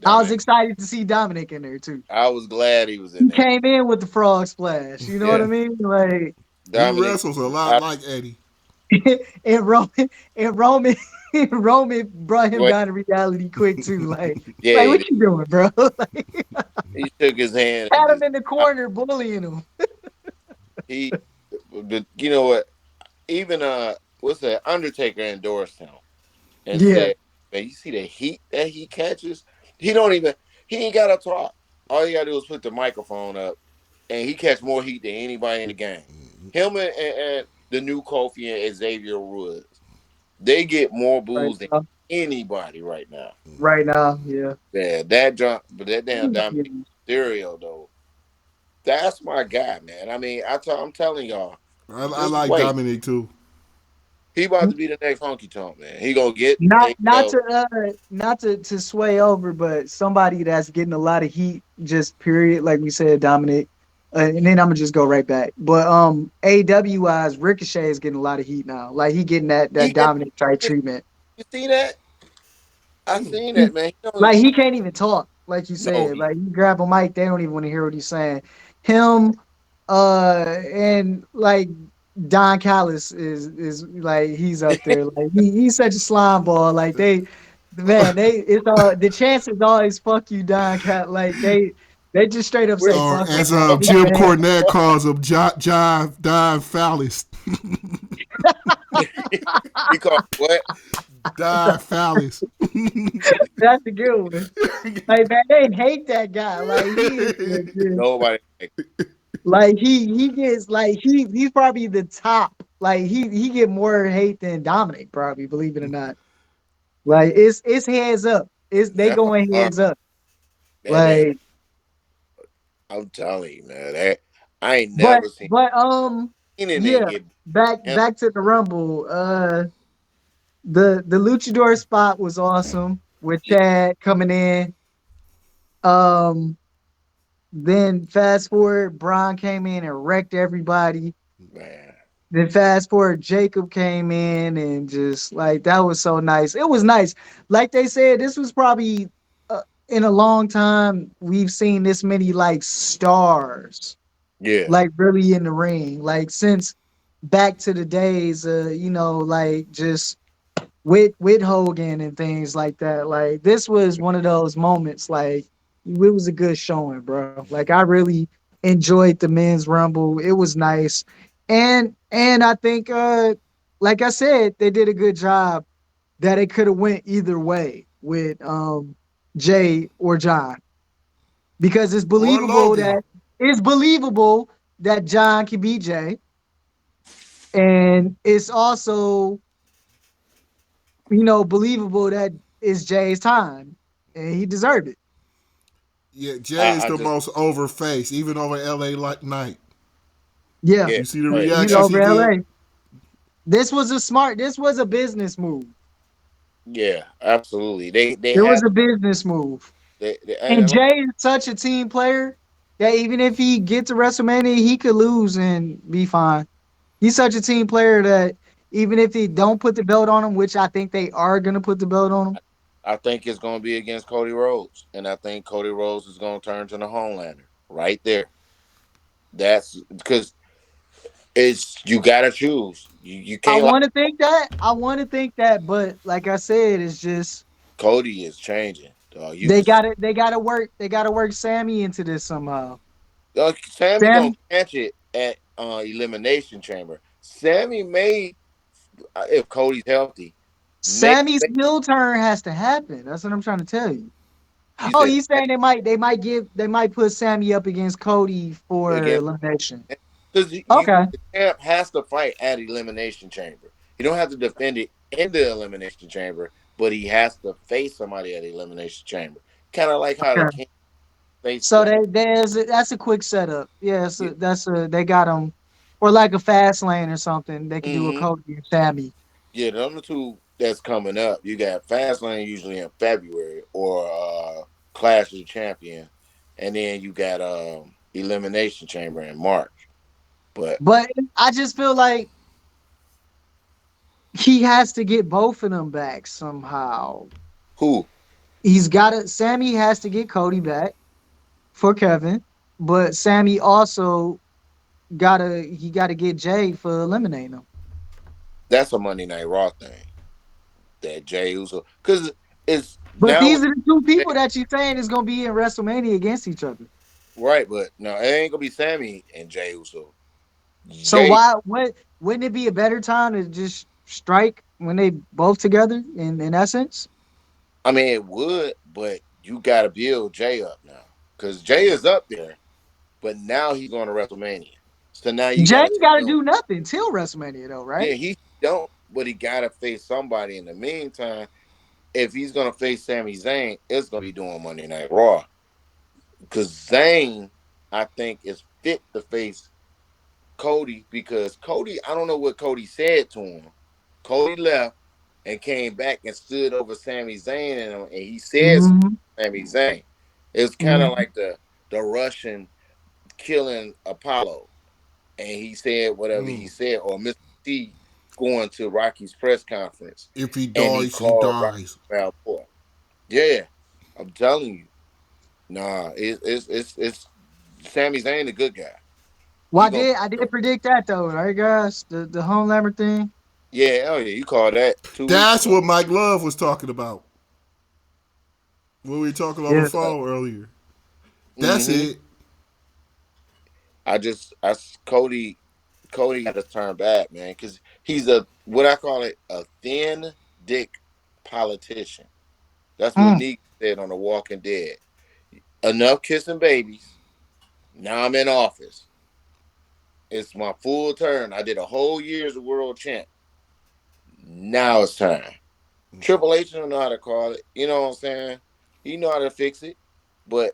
I was Dominic. excited to see Dominic in there too. I was glad he was in He there. came in with the frog splash. You know what I Yeah. mean? Like He Dominic wrestles a lot like Eddie. and Roman and Roman and Roman brought him wait, down to reality quick too. yeah, Like what you doing, bro? Like he shook his hand and had him just in the corner bullying him. he but you know what? Even what's that? Undertaker endorsed him and Yeah, said, "Man, you see the heat that he catches? He don't even he ain't got to talk. All you gotta do is put the microphone up, and he catch more heat than anybody in the game. Him and the new Kofi and Xavier Woods, they get more right booze than now. anybody right now. Right now, yeah. Yeah, that jump, but that damn Yeah. Dominic Mysterio though, that's my guy, man. I mean, I'm telling y'all, I just like wait. Dominic too. He about to be the next honky tonk man. He gonna get Not to sway over, but somebody that's getting a lot of heat, just period, like we said, Dominic. And then I'm gonna just go right back. But AWI's Ricochet is getting a lot of heat now. Like he getting that he get Dominic type treatment. you see that? I seen He, that man. He don't like he can't even talk, like you no said. he Like you grab a mic, they don't even want to hear what he's saying. Him, and like Don Callis is like he's up there. Like he's such a slime ball. Like they it's all the chances always fuck you, Don Cal. Like they just straight up say wait, Or fuck wait, as you, Jim man. Cornette calls him, Jive Don Fallis. he called what? Don Fallis. That's a good one. Like man, they hate that guy. Like he is Nobody like like he gets like he's probably the top. Like he get more hate than Dominic probably, believe it or not. Like it's heads up. It's they that going uh, heads up. that damn Like I'm telling you, man. That I ain't but never seen but Keenan ain't yeah, get him. back to the Rumble. The luchador spot was awesome with Chad coming in. Um then fast forward, Braun came in and wrecked everybody. Man. Then fast forward, Jacob came in and just like that was so nice. It was nice. Like they said, this was probably in a long time we've seen this many like stars Yeah. like really in the ring. Like since back to the days, like just with Hogan and things like that. Like this was one of those moments. Like it was a good showing, bro. Like I really enjoyed the men's rumble. It was nice, and I think, like I said, they did a good job. That it could have went either way with Jay or John because Or Logan. it's believable that John can beat Jay, and it's also believable that it's Jay's time and he deserved it. Yeah, Jay is I the just most over face, even over LA like Knight. Yeah, yeah. You see the Hey, even reactions that's he over get? LA. This was a business move. yeah, absolutely. They It was have a business move. And and like, Jay is such a team player that even if he gets to WrestleMania, he could lose and be fine. He's such a team player that even if they don't put the belt on him, which I think they are gonna put the belt on him, I think it's gonna be against Cody Rhodes. And I think Cody Rhodes is gonna turn to the Homelander right there. That's because it's you gotta choose. You I can't like want to think that. I want to think that, but like I said, it's just Cody is changing. You they can got to they got to work Sammy into this somehow. Sammy gonna Sammy, catch it at Elimination Chamber. Sammy may if Cody's healthy. Make Sammy's heel turn has to happen. That's what I'm trying to tell you. you Oh, said you saying they might put Sammy up against Cody for against elimination. because Okay. the champ has to fight at elimination chamber. He don't have to defend it in the elimination chamber, but he has to face somebody at elimination chamber. Kind of like how the Okay. king faced So the that's a quick setup. Yeah, yeah. they got them, or like a fast lane or something. They could do a Hmm. Cody and Sammy. Yeah, the other two that's coming up, you got Fastlane usually in February or Clash of the Champion, and then you got Elimination Chamber in March. But But I just feel like he has to get both of them back somehow. who? Sammy has to get Cody back for Kevin, but Sammy also gotta get Jay for eliminating him. That's a Monday Night Raw thing. That Jay Uso, because it's But now these are the two people that you're saying is gonna be in WrestleMania against each other. right, but no, it ain't gonna be Sammy and Jay Uso. So Jay, why wouldn't it be a better time to just strike when they both together in essence? I mean it would, but you got to build Jay up now because Jay is up there, but now he's going to WrestleMania. So now you Jay got to ain't take gotta him. do nothing till WrestleMania though, right? Yeah, he don't, but he got to face somebody in the meantime. If he's going to face Sami Zayn, it's going to be doing Monday Night Raw because Zayn, I think, is fit to face Cody because Cody, I don't know what Cody said to him. Cody left and came back and stood over Sami Zayn and he said something Mm-hmm. to Sami Zayn. It's kind of Mm-hmm. like the Russian killing Apollo, and he said whatever he Mm. said, or Mr. T going to Rocky's press conference If he and he dies, he called Rocky dies. Balboa. Yeah, I'm telling you, nah, it's Sami Zayn, the good guy. Well, He gonna I did predict that though, right, guys? The Homelander thing. yeah, oh yeah, you called that 2 weeks That's ago. what Mike Love was talking about when we were talking on the Yeah. But phone earlier. That's mm-hmm. it. Cody got to turn back, man, because he's a what I call it a thin dick politician. That's what Mm. Neek said on The Walking Dead. Enough kissing babies. Now I'm in office. It's my full turn. I did a whole year's of world champ. Now it's time. Triple H don't know how to call it. You know what I'm saying? He know how to fix it. But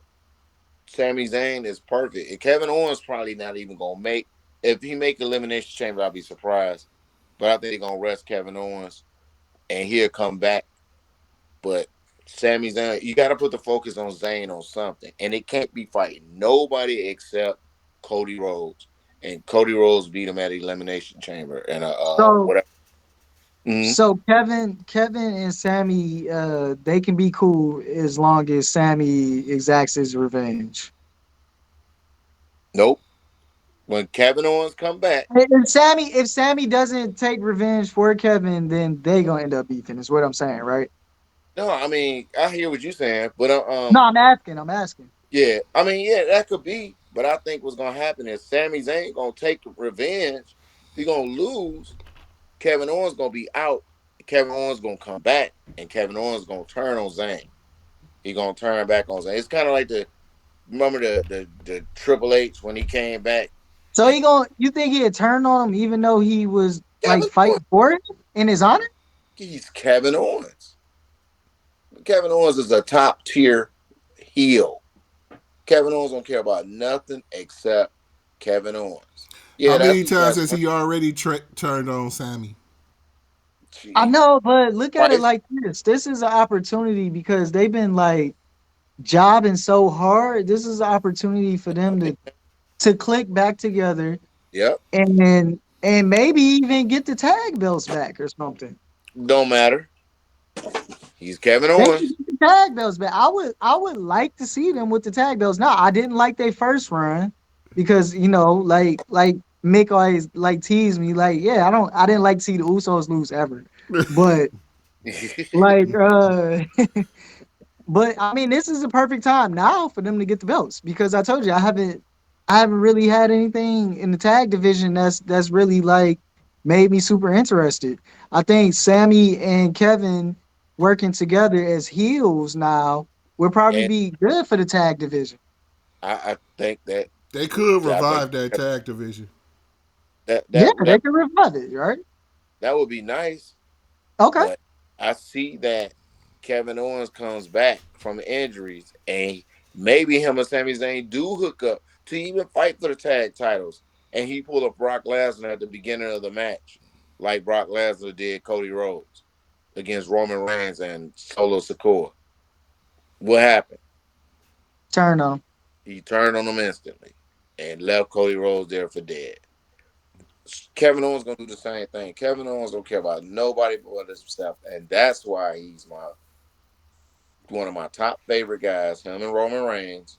Sami Zayn is perfect. And Kevin Owens probably not even gonna make. If he make Elimination Chamber, I'll be surprised. But I think they're gonna rest Kevin Owens and he'll come back. But Sami Zayn, you got to put the focus on Zayn on something, and it can't be fighting nobody except Cody Rhodes. And Cody Rhodes beat him at Elimination Chamber and So whatever. Mm-hmm. Kevin and Sammy, they can be cool as long as Sammy exacts his revenge. Nope. When Kevin Owens come back, If Sammy doesn't take revenge for Kevin, then they gonna end up beefing. Is what I'm saying, right? no, I mean I hear what you're saying, but No, I'm asking. I'm asking. yeah, I mean yeah, that could be. But I think what's gonna happen is Sami Zayn gonna take revenge. He gonna lose. Kevin Owens gonna be out. Kevin Owens gonna come back, and Kevin Owens gonna turn on Zayn. He gonna turn back on Zayn. It's kind of like the remember the Triple H when he came back. So you think he'd turn on him even though he was like Kevin Owens, fighting for it in his honor? he's Kevin Owens. Kevin Owens is a top tier heel. Kevin Owens don't care about nothing except Kevin Owens. How Yeah, that's many who times got has he already turned on Sammy? I gee, know, but look at it twice. like this. This is an opportunity because they've been like jobbing so hard. This is an opportunity for them to click back together Yep, and maybe even get the tag belts back or something. don't matter. He's Kevin They can Owens. get the tag belts back. I would like to see them with the tag belts. Now I didn't like their first run because like Mick always like teased me like I didn't like to see the Usos lose ever, but like but I mean this is a perfect time now for them to get the belts because I told you I haven't really had anything in the tag division that's really like made me super interested. I think Sammy and Kevin working together as heels now would probably And be good for the tag division. I think that They could I think revive that tag division. that Yeah, that they that can revive it, right? that would be nice. Okay. But I see that Kevin Owens comes back from injuries, and maybe him and Sami Zayn do hook up to even fight for the tag titles. And he pulled up Brock Lesnar at the beginning of the match, like Brock Lesnar did Cody Rhodes against Roman Reigns and Solo Sikoa. What happened? Turn on. He turned on him instantly and left Cody Rhodes there for dead. Kevin Owens gonna do the same thing. Kevin Owens don't care about nobody but himself, and that's why he's my one of my top favorite guys. Him and Roman Reigns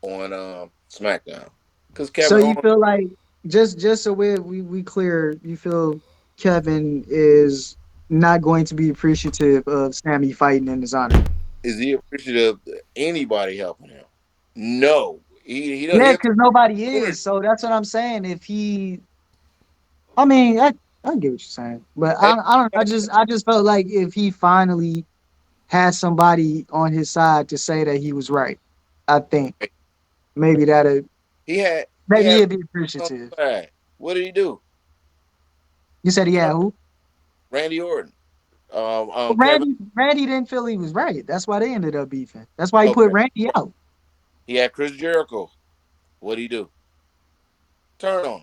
on SmackDown, because So Kevin you Owens feel like just so we clear, you feel Kevin is not going to be appreciative of Sammy fighting in his honor. is he appreciative of anybody helping him? No, he don't. He Yeah, has because nobody opportunity. is. So that's what I'm saying. If he, I mean, I get what you're saying, but Hey, I don't. I just felt like if he finally had somebody on his side to say that he was right, I think maybe that'd he maybe had he'd be on appreciative. the side. What did he do? You said he had Turn who? Randy Orton. Well, Kevin. Randy didn't feel he was right. That's why they ended up beefing. That's why he put Okay, Randy out. he had Chris Jericho. What did he do? Turn on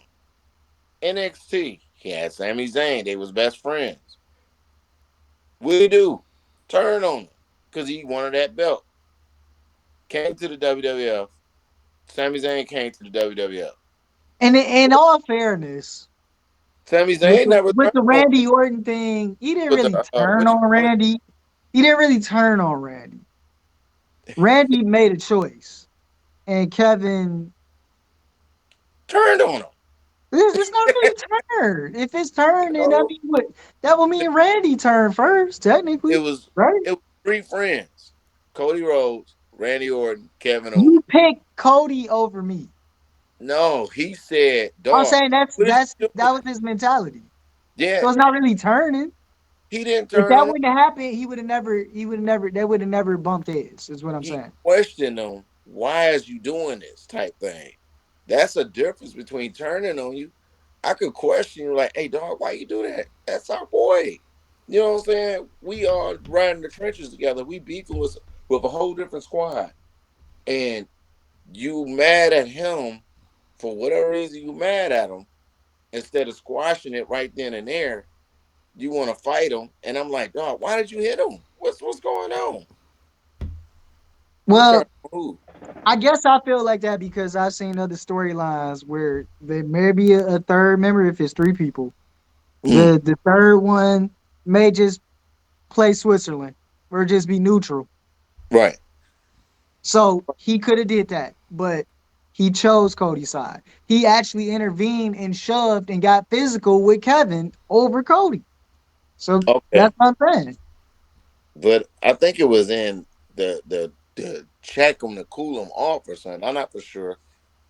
him. NXT. He had Sami Zayn. They was best friends. What did he do? Turn on him because he wanted that belt. Came to the WWF. Sami Zayn came to the WWF. And in all fairness, Sami with Zayn never with turned the on Randy Orton thing, he didn't with really the turn what you on call it. Randy. He didn't really turn on Randy. Randy made a choice, and Kevin, Turned on him. it's not really turn. If it's turn, then No, that would mean Randy turned first, it technically, was right? it was three friends: Cody Rhodes, Randy Orton, Kevin Owens. You picked Cody over me. No, he said, I'm "Dog, saying that's what is that's you that doing?" was his mentality. Yeah, So it's not really turning. he didn't If turn that on him. wouldn't have happened, he would have never, they would have never bumped heads, is what I'm He saying. questioned him. Why is you doing this type thing? That's a difference between turning on you. I could question you like, "Hey, dog, why you do that? That's our boy." You know what I'm saying? We are riding the trenches together. We beefing with a whole different squad, and you mad at him for whatever reason you mad at him. Instead of squashing it right then and there, you want to fight him. And I'm like, dog, why did you hit him? What's going on? You turn Well, who? I guess I feel like that because I've seen other storylines where there may be a third member if it's three people. Mm, The third one may just play Switzerland or just be neutral. right. So he could have did that, but he chose Cody's side. He actually intervened and shoved and got physical with Kevin over Cody. So Okay. that's what I'm saying. But I think it was in the check him to cool him off or something. I'm not for sure.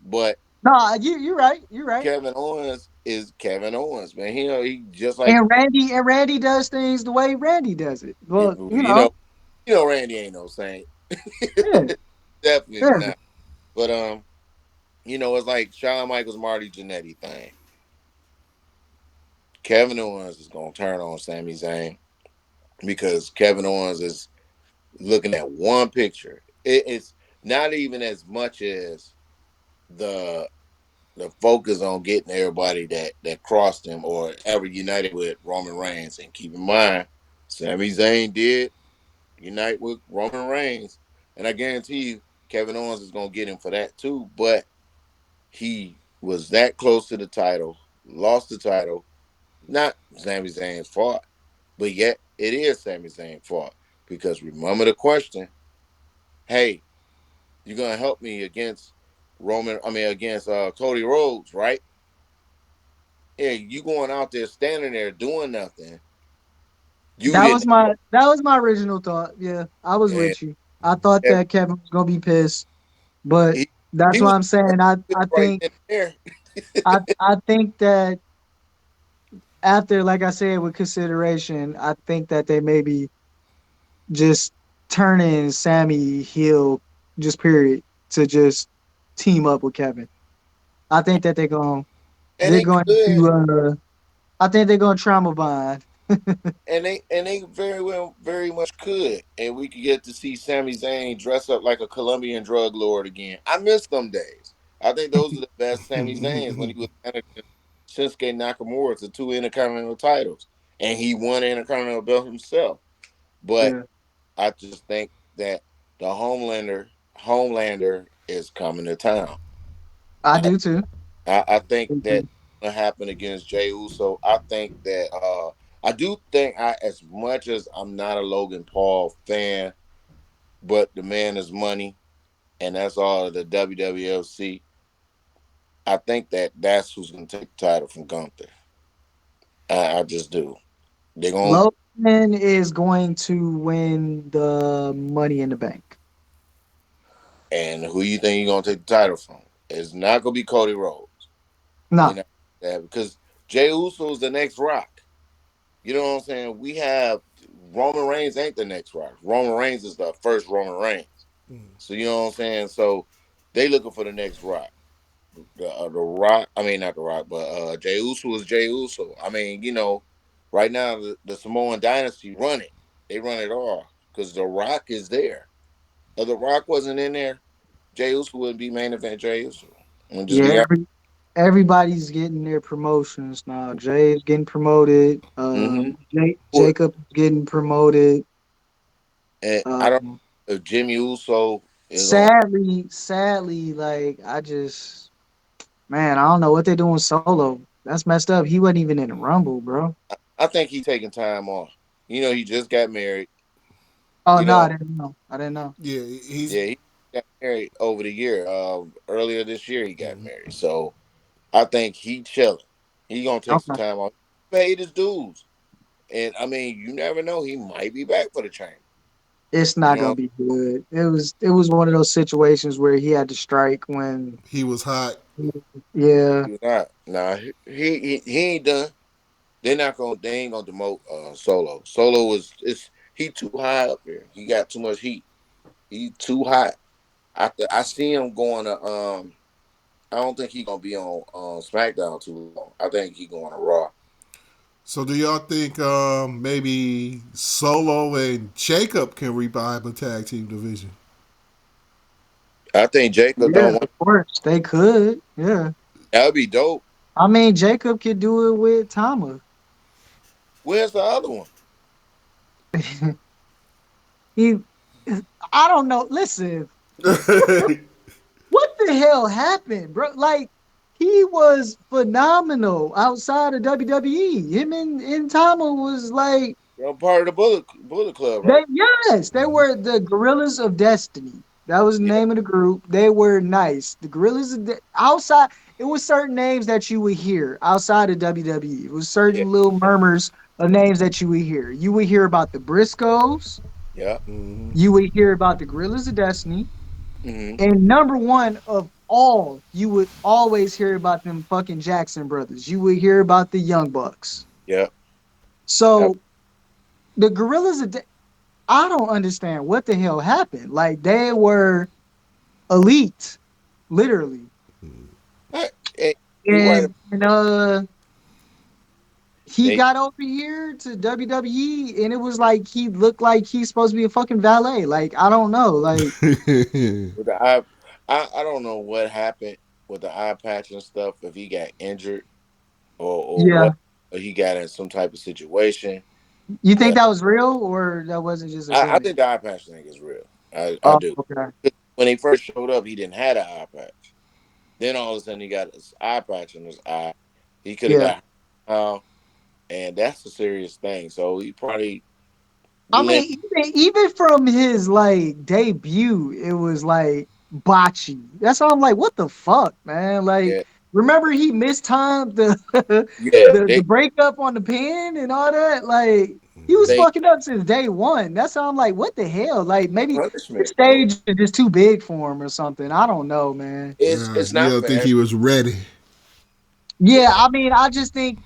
But No, you're right. You're right. Kevin Owens is Kevin Owens, man. He just like And Randy does things the way Randy does it. Well, you know, Randy ain't no saint. yeah, Definitely yeah. not. But it's like Shawn Michaels Marty Jannetty thing. Kevin Owens is gonna turn on Sami Zayn because Kevin Owens is looking at one picture. It's not even as much as the the focus on getting everybody that crossed him or ever united with Roman Reigns. And keep in mind, Sami Zayn did unite with Roman Reigns, and I guarantee you, Kevin Owens is gonna get him for that too. But he was that close to the title, lost the title. Not Sami Zayn's fault, but yet it is Sami Zayn's fault because remember the question: Hey, you're gonna help me against Roman? I mean, against Cody Rhodes, right? Yeah, you going out there standing there doing nothing. You didn't, That was my original thought. Yeah, I was and with you. I thought every, that Kevin was gonna be pissed, but he that's he why was I'm saying I pissed I right think then and there. I think that after, like I said, with consideration, I think that they maybe just turning Sammy heel, just period, to just team up with Kevin. I think that And they're they going could, to I think they're gonna trauma bond. and they very much could, and we could get to see Sami Zayn dress up like a Colombian drug lord again. I miss them days. I think those are the best Sami Zayns when he was managing Shinsuke Nakamura to two Intercontinental titles, and he won the Intercontinental belt himself. But Yeah, I just think that the Homelander is coming to town. I do too. I think that Mhm. will happen against Jey Uso. I think that I do think as much as I'm not a Logan Paul fan, but the man is money, and that's all of the WWFC. I think that that's who's going to take the title from Gunther. I just do. They're going to, Logan is going to win the Money in the Bank. and who you think you're going to take the title from? It's not going to be Cody Rhodes. They're No, not because Jey Uso is the next Rock. You know what I'm saying? We have Roman Reigns ain't the next Rock. Roman Reigns is the first Roman Reigns. So you know what I'm saying? So they looking for the next Rock. The Rock, I mean not the Rock, but Jey Uso is Jey Uso. I mean, right now the Samoan dynasty run it. They run it all because the Rock is there. If the Rock wasn't in there, Jey Uso wouldn't be main event Jey Uso. I'm just yeah, be honest. everybody's getting their promotions now. Jay's getting promoted. Mm-hmm. Jacob's getting promoted. And I don't Um, know if Jimmy Uso is on. sadly, like man, I don't know what they're doing solo. That's messed up. He wasn't even in the Rumble, bro. I think he's taking time off. He just got married. Oh You no, I know, didn't know. I didn't know. Yeah, he's yeah, he got married over the year. Earlier this year he got married. So I think he chilling. He gonna take some Okay. time off. He paid his dues, and I mean, you never know. He might be back for the chamber. It's You not gonna know, be good. It was one of those situations where he had to strike when he was hot. yeah. he's not. Nah, he ain't done. They're not gonna. They ain't gonna demote Solo. Solo he too high up there. He got too much heat. He too hot. I see him going to I don't think he gonna be on SmackDown too long. I think he going to Raw. So do y'all think maybe Solo and Jacob can revive a tag team division? I think Jacob Yeah, don't want of course. They could. Yeah. that would be dope. I mean Jacob could do it with Tama. Where's the other one? he I don't know. Listen, what the hell happened, bro? Like he was phenomenal outside of WWE. Him and Tama was like You're part of the Bullet Club, they right? yes, they were the Gorillas of Destiny. That was the Yeah, name of the group. They were nice. The Gorillas of outside. It was certain names that you would hear outside of WWE. It was yeah, certain little murmurs of names that you would hear. You would hear about the Briscoes. yeah. You would hear about the Gorillas of Destiny. Mm-hmm. And number one of all, you would always hear about them fucking Jackson brothers. You would hear about the Young Bucks. Yeah. Yep. So the Gorillas of I don't understand what the hell happened. Like they were elite, literally. Hey, hey, you right. And he They got over here to WWE and it was like he looked like he's supposed to be a fucking valet. Like, I don't know. Like, with the eye. I don't know what happened with the eye patch and stuff. If he got injured or yeah. what, or he got in some type of situation. You think But that was real or that wasn't just a I gimmick? think the eye patch thing is real. I Oh, do. okay. When he first showed up, he didn't have an eye patch. Then all of a sudden, he got his eye patch in his eye. He could have Yeah. got and that's a serious thing. So he probably I limp. mean, even from his like debut, it was like botchy. That's why I'm like, what the fuck, man? Like, Yeah, remember he mistimed the yeah. the breakup on the pen and all that. Like, he was They fucking up since day one. That's why I'm like, what the hell? Like, maybe the punishment, bro. stage is just too big for him or something. I don't know, man. It's You not don't for think every. he was ready? Yeah, Yeah, I mean, I just think.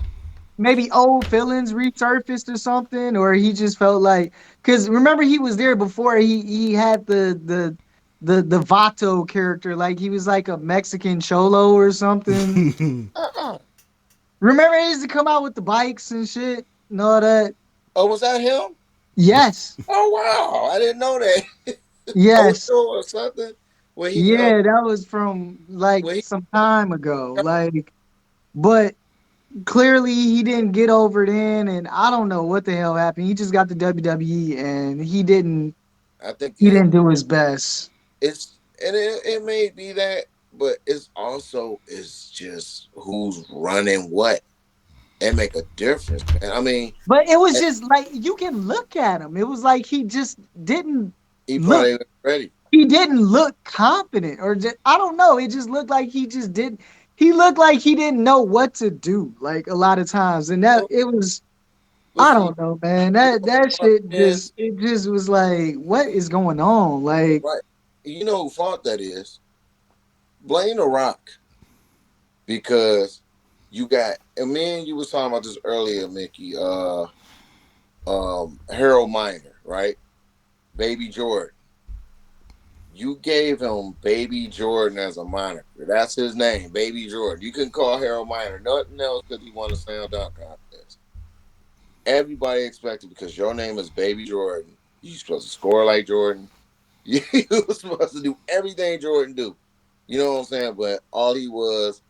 maybe old feelings resurfaced or something, or he just felt like because remember he was there before he had the Vato character, like he was like a Mexican cholo or something. Uh-uh. Remember he used to come out with the bikes and shit and all that. Oh, was that him? Yes, Oh wow, I didn't know that. yes, Ocho or something. Where he yeah, that was from like where he some time ago. Like, but clearly he didn't get over then, and I don't know what the hell happened. He just got the WWE, and I think he didn't do his best. it may be that, but it's just who's running what. It make a difference, man. I mean, But it was eh, just like you can look at him. It was like he just didn't he look. probably ain't ready. He didn't look confident, or just, I don't know. It just looked like he just didn't. He looked like he didn't know what to do. Like a lot of times, and that Well, it was. but I see, don't know, man. you That know, shit just is it just was like, what is going on? Like, right. You know who fault that is? Blame the Rock because you got and me and you was talking about this earlier, Mickey. Harold Miner, right? Baby Jordan. You gave him Baby Jordan as a moniker. That's his name, Baby Jordan. You can call Harold Miner nothing else because he won a slam dunk contest. Everybody expected because your name is Baby Jordan. You supposed to score like Jordan. You were supposed to do everything Jordan do. You know what I'm saying? But all he was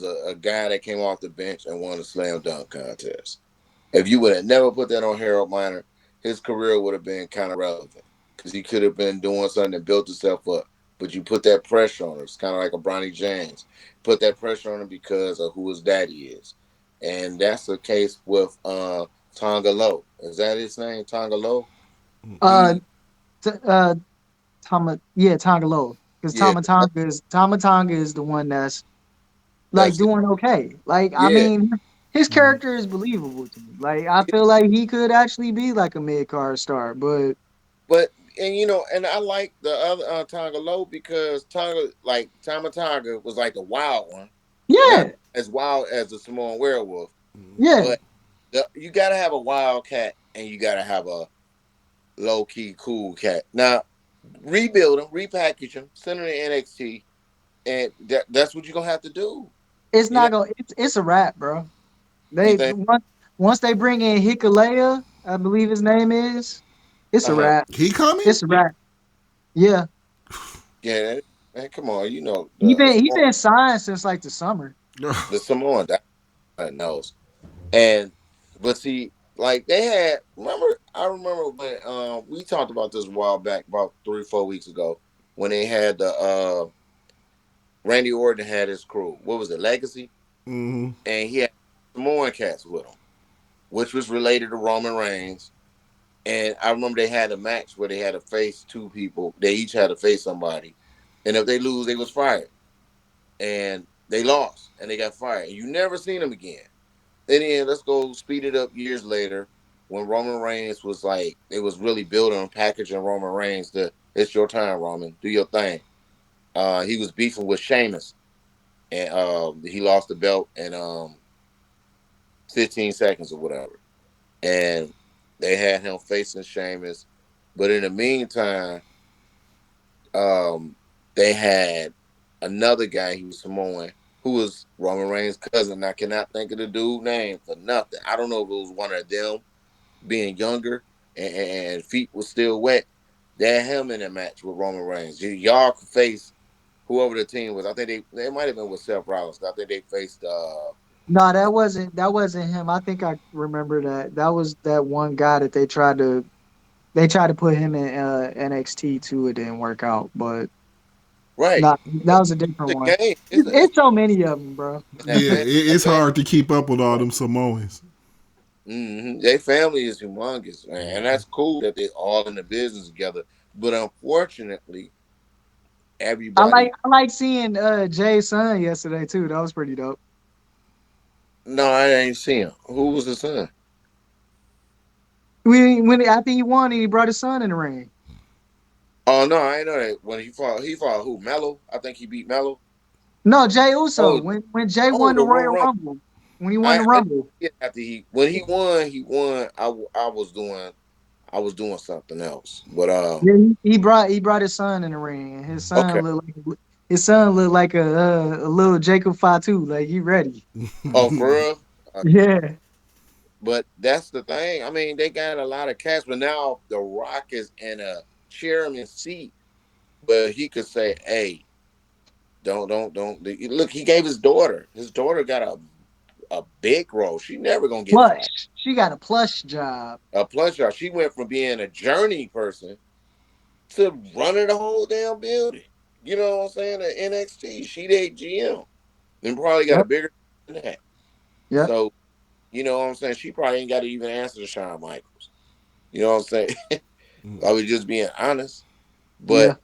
a guy that came off the bench and won a slam dunk contest. If you would have never put that on Harold Miner, his career would have been kind of relevant because he could have been doing something that built himself up. But you put that pressure on him. It's kind of like a Bronny James. Put that pressure on him because of who his daddy is. And that's the case with Tonga Low. Is that his name? Tonga Low? uh, He, t- uh, yeah, Tongalo, because yeah, Tama Tonga is the one that's like that's it. doing okay. Like, I Yeah. mean, his character is believable to me. Like, I feel like he could actually be like a mid card star, but But and you know, and I like the other Tonga Low because Tonga like Tama Tonga was like the wild one, not yeah, as wild as the Samoan werewolf, yeah, but you gotta have a wild cat and you gotta have a low key cool cat. Now rebuild them, repackage them, send them to NXT, and that's what you're gonna have to do. it's You know, not gonna. It's a wrap, bro. you They think? once they bring in Hikalea, I believe his name is. It's a Uh-huh. wrap. He coming? It's a wrap. Yeah, Yeah, man, come on, you know he been signed since like the summer. The Samoan that knows. And but see, like they had I remember when we talked about this a while back, about 3 or 4 weeks ago, when they had the Randy Orton had his crew. What was it, Legacy? Hmm. And he had Samoan cats with him, which was related to Roman Reigns. And I remember they had a match where they had to face two people. They each had to face somebody. And if they lose, they was fired. And they lost and they got fired. And you never seen them again. And then let's go speed it up years later when Roman Reigns was like, it was really building and packaging Roman Reigns to, it's your time, Roman, do your thing. He was beefing with Sheamus and he lost the belt in 15 seconds or whatever. And they had him facing Sheamus. But in the meantime, um, they had another guy, he was Samoan, who was Roman Reigns' cousin. I cannot think of the dude's name for nothing. I don't know if it was one of them being younger and feet was still wet. They had him in a match with Roman Reigns. Y'all could face whoever the team was. I think they might have been with Seth Rollins. I think they faced No, that wasn't him. I think I remember that. That was that one guy that they tried to put him in NXT too. It didn't work out, but right. not that But was a different the one. game. It's so many of them, bro. Yeah, That it's family. hard to keep up with all them Samoans. Their family is humongous, man, and that's cool that they all in the business together. But unfortunately, everybody. I like seeing Jay's son yesterday too. That was pretty dope. No, I ain't seen him. Who was the son? When after he won, he brought his son in the ring. Oh no, I ain't know that. When he fought who? Mello. I think he beat Mello. No, Jay Uso. Oh, When Jay oh, won the the Royal Royal Rumble. Rumble. when he won the I Rumble. yeah, after he won, he won. I was doing something else. But Yeah, he brought his son in the ring, and okay. his son looked like a little Jacob Fatu, like he ready. Oh, for real? Yeah, But that's the thing. I mean, they got a lot of cash, but now The Rock is in a chairman seat where he could say, "Hey, don't." Look, he gave his daughter. His daughter got a big role. She never gonna get fired. plush. She got a plush job. A plus job. She went from being a journey person to running the whole damn building. You know what I'm saying? At NXT, she the GM, and probably got a Yep, bigger than that. yep, So you know what I'm saying? She probably ain't got to even answer to Shawn Michaels. You know what I'm saying? I was just being honest. yeah. But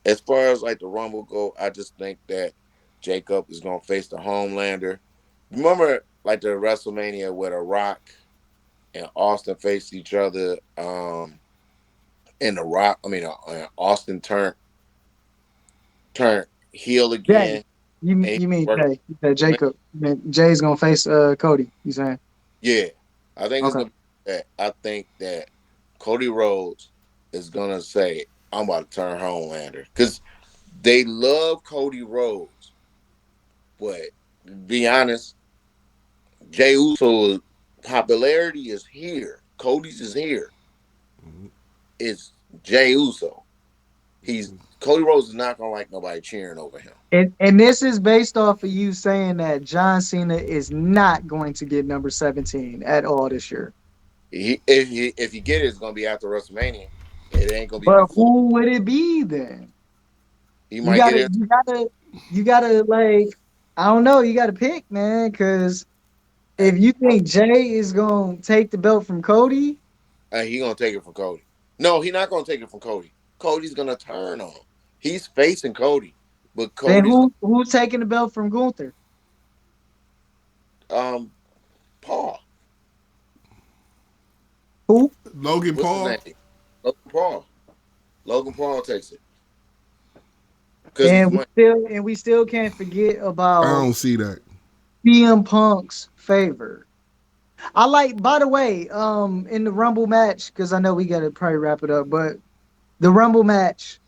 as far as like the Rumble go, I just think that Jacob is gonna face the Homelander. Remember, like the WrestleMania where The Rock and Austin faced each other. And The Rock, Austin turned heel Jay, again. you And he you mean worked. Jay? You said Jacob. You mean Jay's gonna face Cody. You saying? Yeah, I think it's Okay. gonna be that. I think that Cody Rhodes is gonna say, "I'm about to turn Homelander," because they love Cody Rhodes, but to be honest, Jay Uso's popularity is here. Cody's is here. It's Jay Uso. He's Cody Rhodes is not gonna like nobody cheering over him. And this is based off of you saying that John Cena is not going to get number 17 at all this year. If he get it, it's gonna be after WrestleMania. It ain't gonna be But before. who would it be then? He You might get gotta, it, you gotta, you gotta like, I don't know. You gotta pick, man. Because and if you think Jay is gonna take the belt from Cody, he gonna take it from Cody. No, he not gonna take it from Cody. Cody's gonna turn on him. He's facing Cody, but then Cody's who's taking the belt from Gunther? gonna Paul. Who? Logan What's his Paul. name? Logan Paul. Logan Paul takes it because he's And money. we still can't forget I about don't see that. CM Punk's favor. I like, by the way, in the Rumble match, because I know we gotta probably wrap it up, but the Rumble match,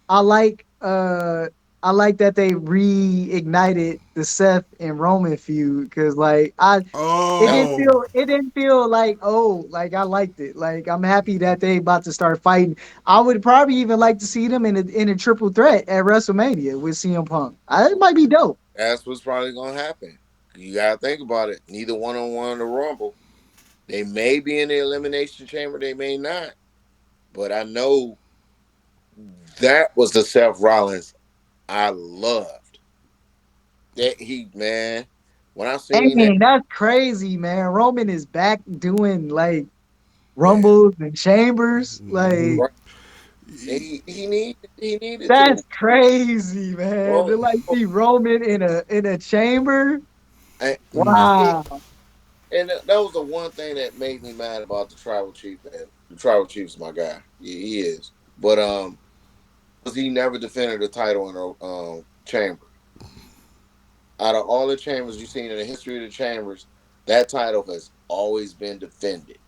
I like I like that they reignited the Seth and Roman feud because like That was Oh, it didn't feel like oh like I liked it. Like I'm happy that they about to start fighting. I would probably even like to see them in a triple threat at WrestleMania with CM Punk. It might be dope. that's what's probably gonna happen. You gotta think about it. Neither one on one in the Rumble. They may be in the elimination chamber. They may not. But I know that was the Seth Rollins I loved. That he man, when I seen that Hey, that's crazy, man. Roman is back doing like man, rumbles and chambers. Like right? He needed that's to. crazy, man. Bro, To like see Roman in a chamber. and, Wow. and that was the one thing that made me mad about the tribal chief. And the tribal chief's my guy. He is. But because he never defended the title in a chamber. Out of all the chambers you've seen in the history of the chambers, that title has always been defended.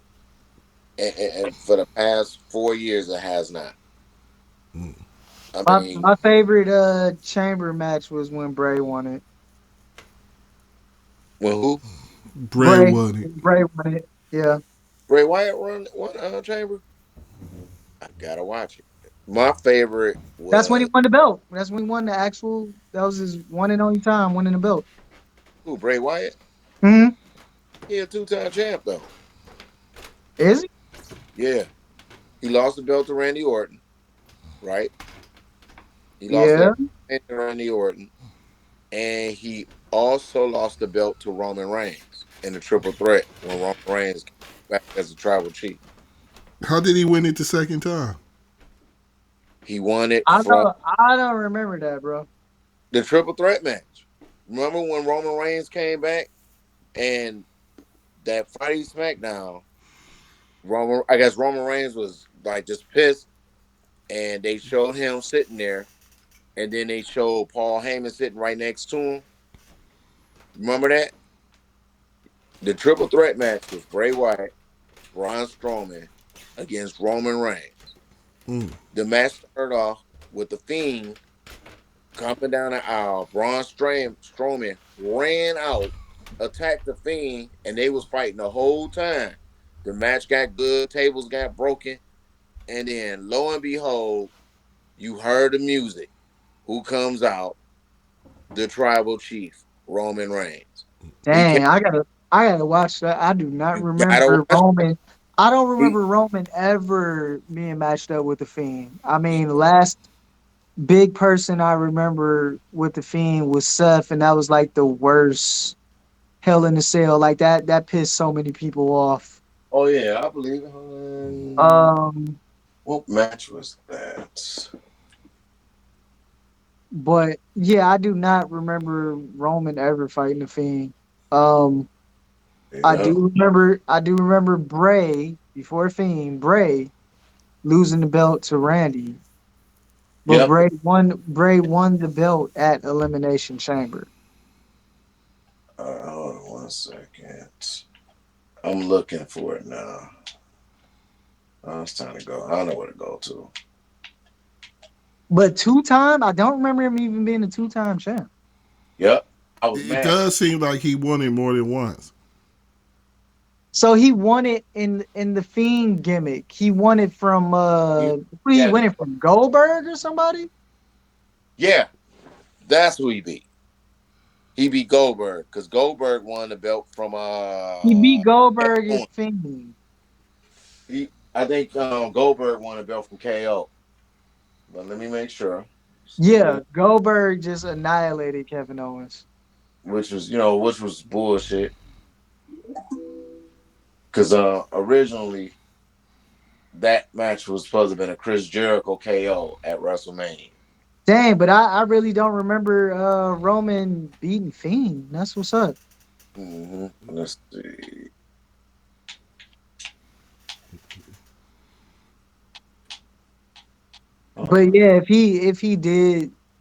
And for the past 4 years, it has not. I mean, My favorite chamber match was when Bray won it. when who? Bray won it. Bray won it. Yeah. Bray Wyatt run one chamber? I gotta watch it. My favorite That's when he was won the belt. That's when he won the actual that was his one and only time winning the belt. who? Bray Wyatt? Hmm. He a two-time champ though. Is he? Yeah, he lost the belt to Randy Orton, right? He lost Yeah. that to Randy Orton, and he also lost the belt to Roman Reigns in the triple threat when Roman Reigns came back as a tribal chief. How did he win it the second time? He won it from I don't remember that, bro. the triple threat match. Remember when Roman Reigns came back and that Friday SmackDown, I guess Roman Reigns was like just pissed, and they showed him sitting there, and then they showed Paul Heyman sitting right next to him. Remember that? The triple threat match was Bray Wyatt, Braun Strowman against Roman Reigns. Mm. The match started off with the Fiend coming down the aisle. Strowman ran out, attacked the Fiend, and they was fighting the whole time. The match got good, tables got broken, and then lo and behold, you heard the music. Who comes out? The tribal chief, Roman Reigns. He came. Dang, I gotta watch that. I do not You gotta remember watch. Roman. I don't He, remember Roman ever being matched up with the Fiend. I mean, the last big person I remember with the Fiend was Seth, and that was like the worst Hell in a Cell. Like that pissed so many people off. oh yeah, I believe it. Um, What match was that? but yeah, I do not remember Roman ever fighting the Fiend. Um, Yeah. I do remember Bray before Fiend, Bray losing the belt to Randy. But Yep. Bray won the belt at Elimination Chamber. Hold on 1 second. I'm looking for it now. It's time to go. I don't know where to go to. But two-time, I don't remember him even being a two-time champ. Yep. I was It mad. does seem like he won it more than once. So he won it in the Fiend gimmick. He won it from He, who he yeah, won it from Goldberg or somebody? yeah, that's who he beat. He beat Goldberg because Goldberg won the belt from He beat Kevin Goldberg at Owens. Fiend. I think Goldberg won the belt from KO. But let me make sure. Yeah, Goldberg just annihilated Kevin Owens. Which was bullshit. Because originally that match was supposed to have been a Chris Jericho KO at WrestleMania. Dang, but I really don't remember Roman beating Fiend. That's what's up. Let's see. But yeah,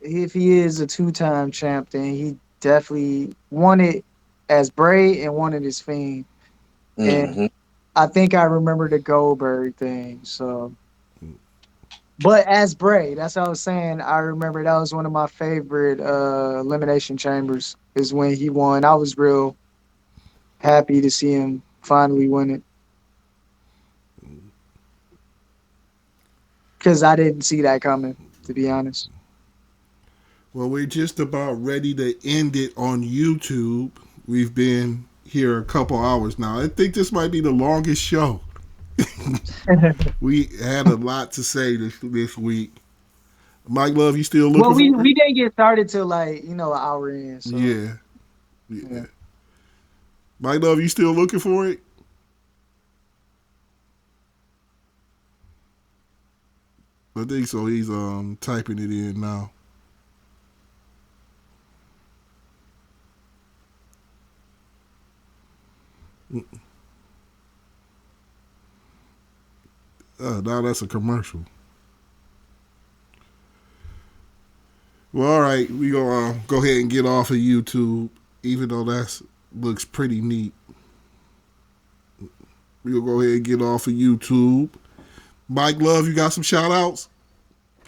if he is a two-time champ, then he definitely won it as Bray and won it as Fiend. And Mm-hmm. I think I remember the Goldberg thing. So, but as Bray, that's what I was saying. I remember that was one of my favorite elimination chambers is when he won. I was real happy to see him finally win it because I didn't see that coming, to be honest. Well, we're just about ready to end it on YouTube. We've been here a couple hours now. I think this might be the longest show. We had a lot to say this week. Mike Love, you still Well, looking we for it? we didn't get started till like an hour in, so Yeah, yeah. yeah. Mike Love, you still looking for it? I think so. He's typing it in now. Now that's a commercial. Well, all right, we gonna go ahead and get off of YouTube, even though that's looks pretty neat. We gonna go ahead and get off of YouTube. Mike Love, you got some shout outs?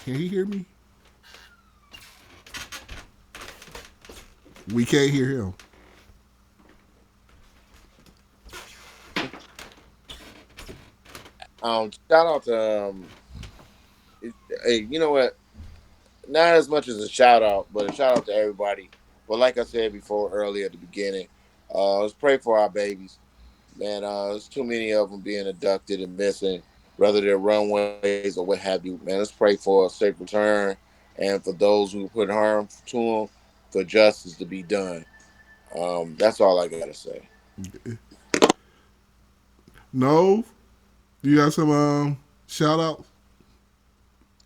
Can he hear me? We can't hear him. Shout out to hey, you know what? Not as much as a shout out, but a shout out to everybody. But like I said before earlier at the beginning, let's pray for our babies. Man, there's too many of them being abducted and missing, whether they're runways or what have you. Man, let's pray for a safe return and for those who put harm to them, for justice to be done. That's all I gotta say. No, you got some shout outs?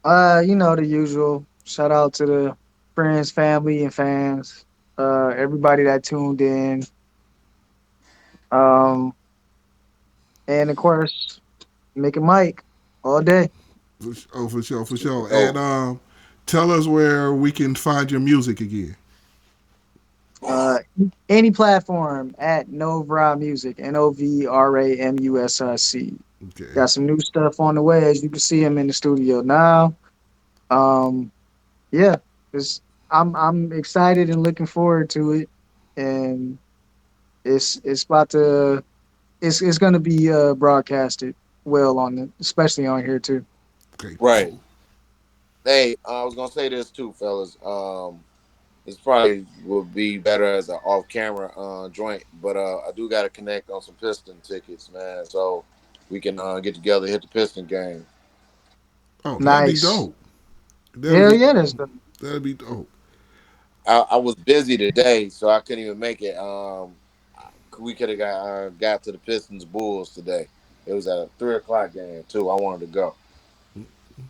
The usual. Shout out to the friends, family, and fans. Everybody that tuned in. Um, and of course, Mick and Mike all day. Oh, for sure, for sure. And Oh, tell us where we can find your music again. Uh, any platform at Novra Music, NOVRAMUSIC. Okay. Got some new stuff on the way, as you can see him in the studio now. Um, yeah, it's, I'm excited and looking forward to it, and it's about to it's gonna be broadcasted well on the, especially on here too. Okay. Right. Dope. Hey, I was gonna say this too, fellas. This probably would be better as an off-camera joint, but I do got to connect on some Piston tickets, man. So we can get together, hit the Piston game. Oh, that'd be Nice, dope. That'd hell be yeah, that's the that'd be dope. I was busy today, so I couldn't even make it. We could have got to the Pistons Bulls today. It was at a 3 o'clock game too. I wanted to go.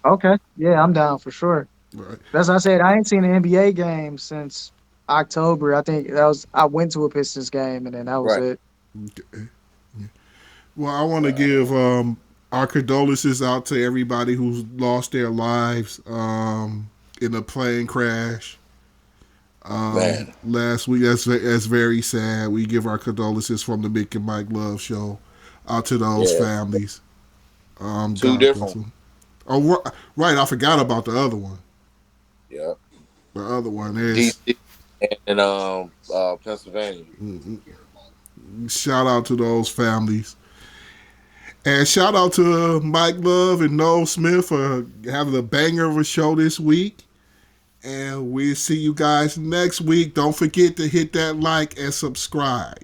okay. Yeah, I'm down for sure. Right. That's what I said. I ain't seen an NBA game since October. I think that was I went to a Pistons game and then that was Right. it. Okay. Well, I want to But give our condolences out to everybody who's lost their lives in a plane crash man, last week. That's very sad. We give our condolences from the Mick and Mike Love Show out to those yeah, families. two God bless different. them. Oh, right. I forgot about the other one. Yeah, The other one is DC and Pennsylvania. shout out to those families. And shout out to Mike Love and Noel Smith for having a banger of a show this week. And we'll see you guys next week. Don't forget to hit that like and subscribe.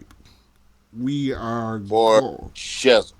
We are For gone. shizzle.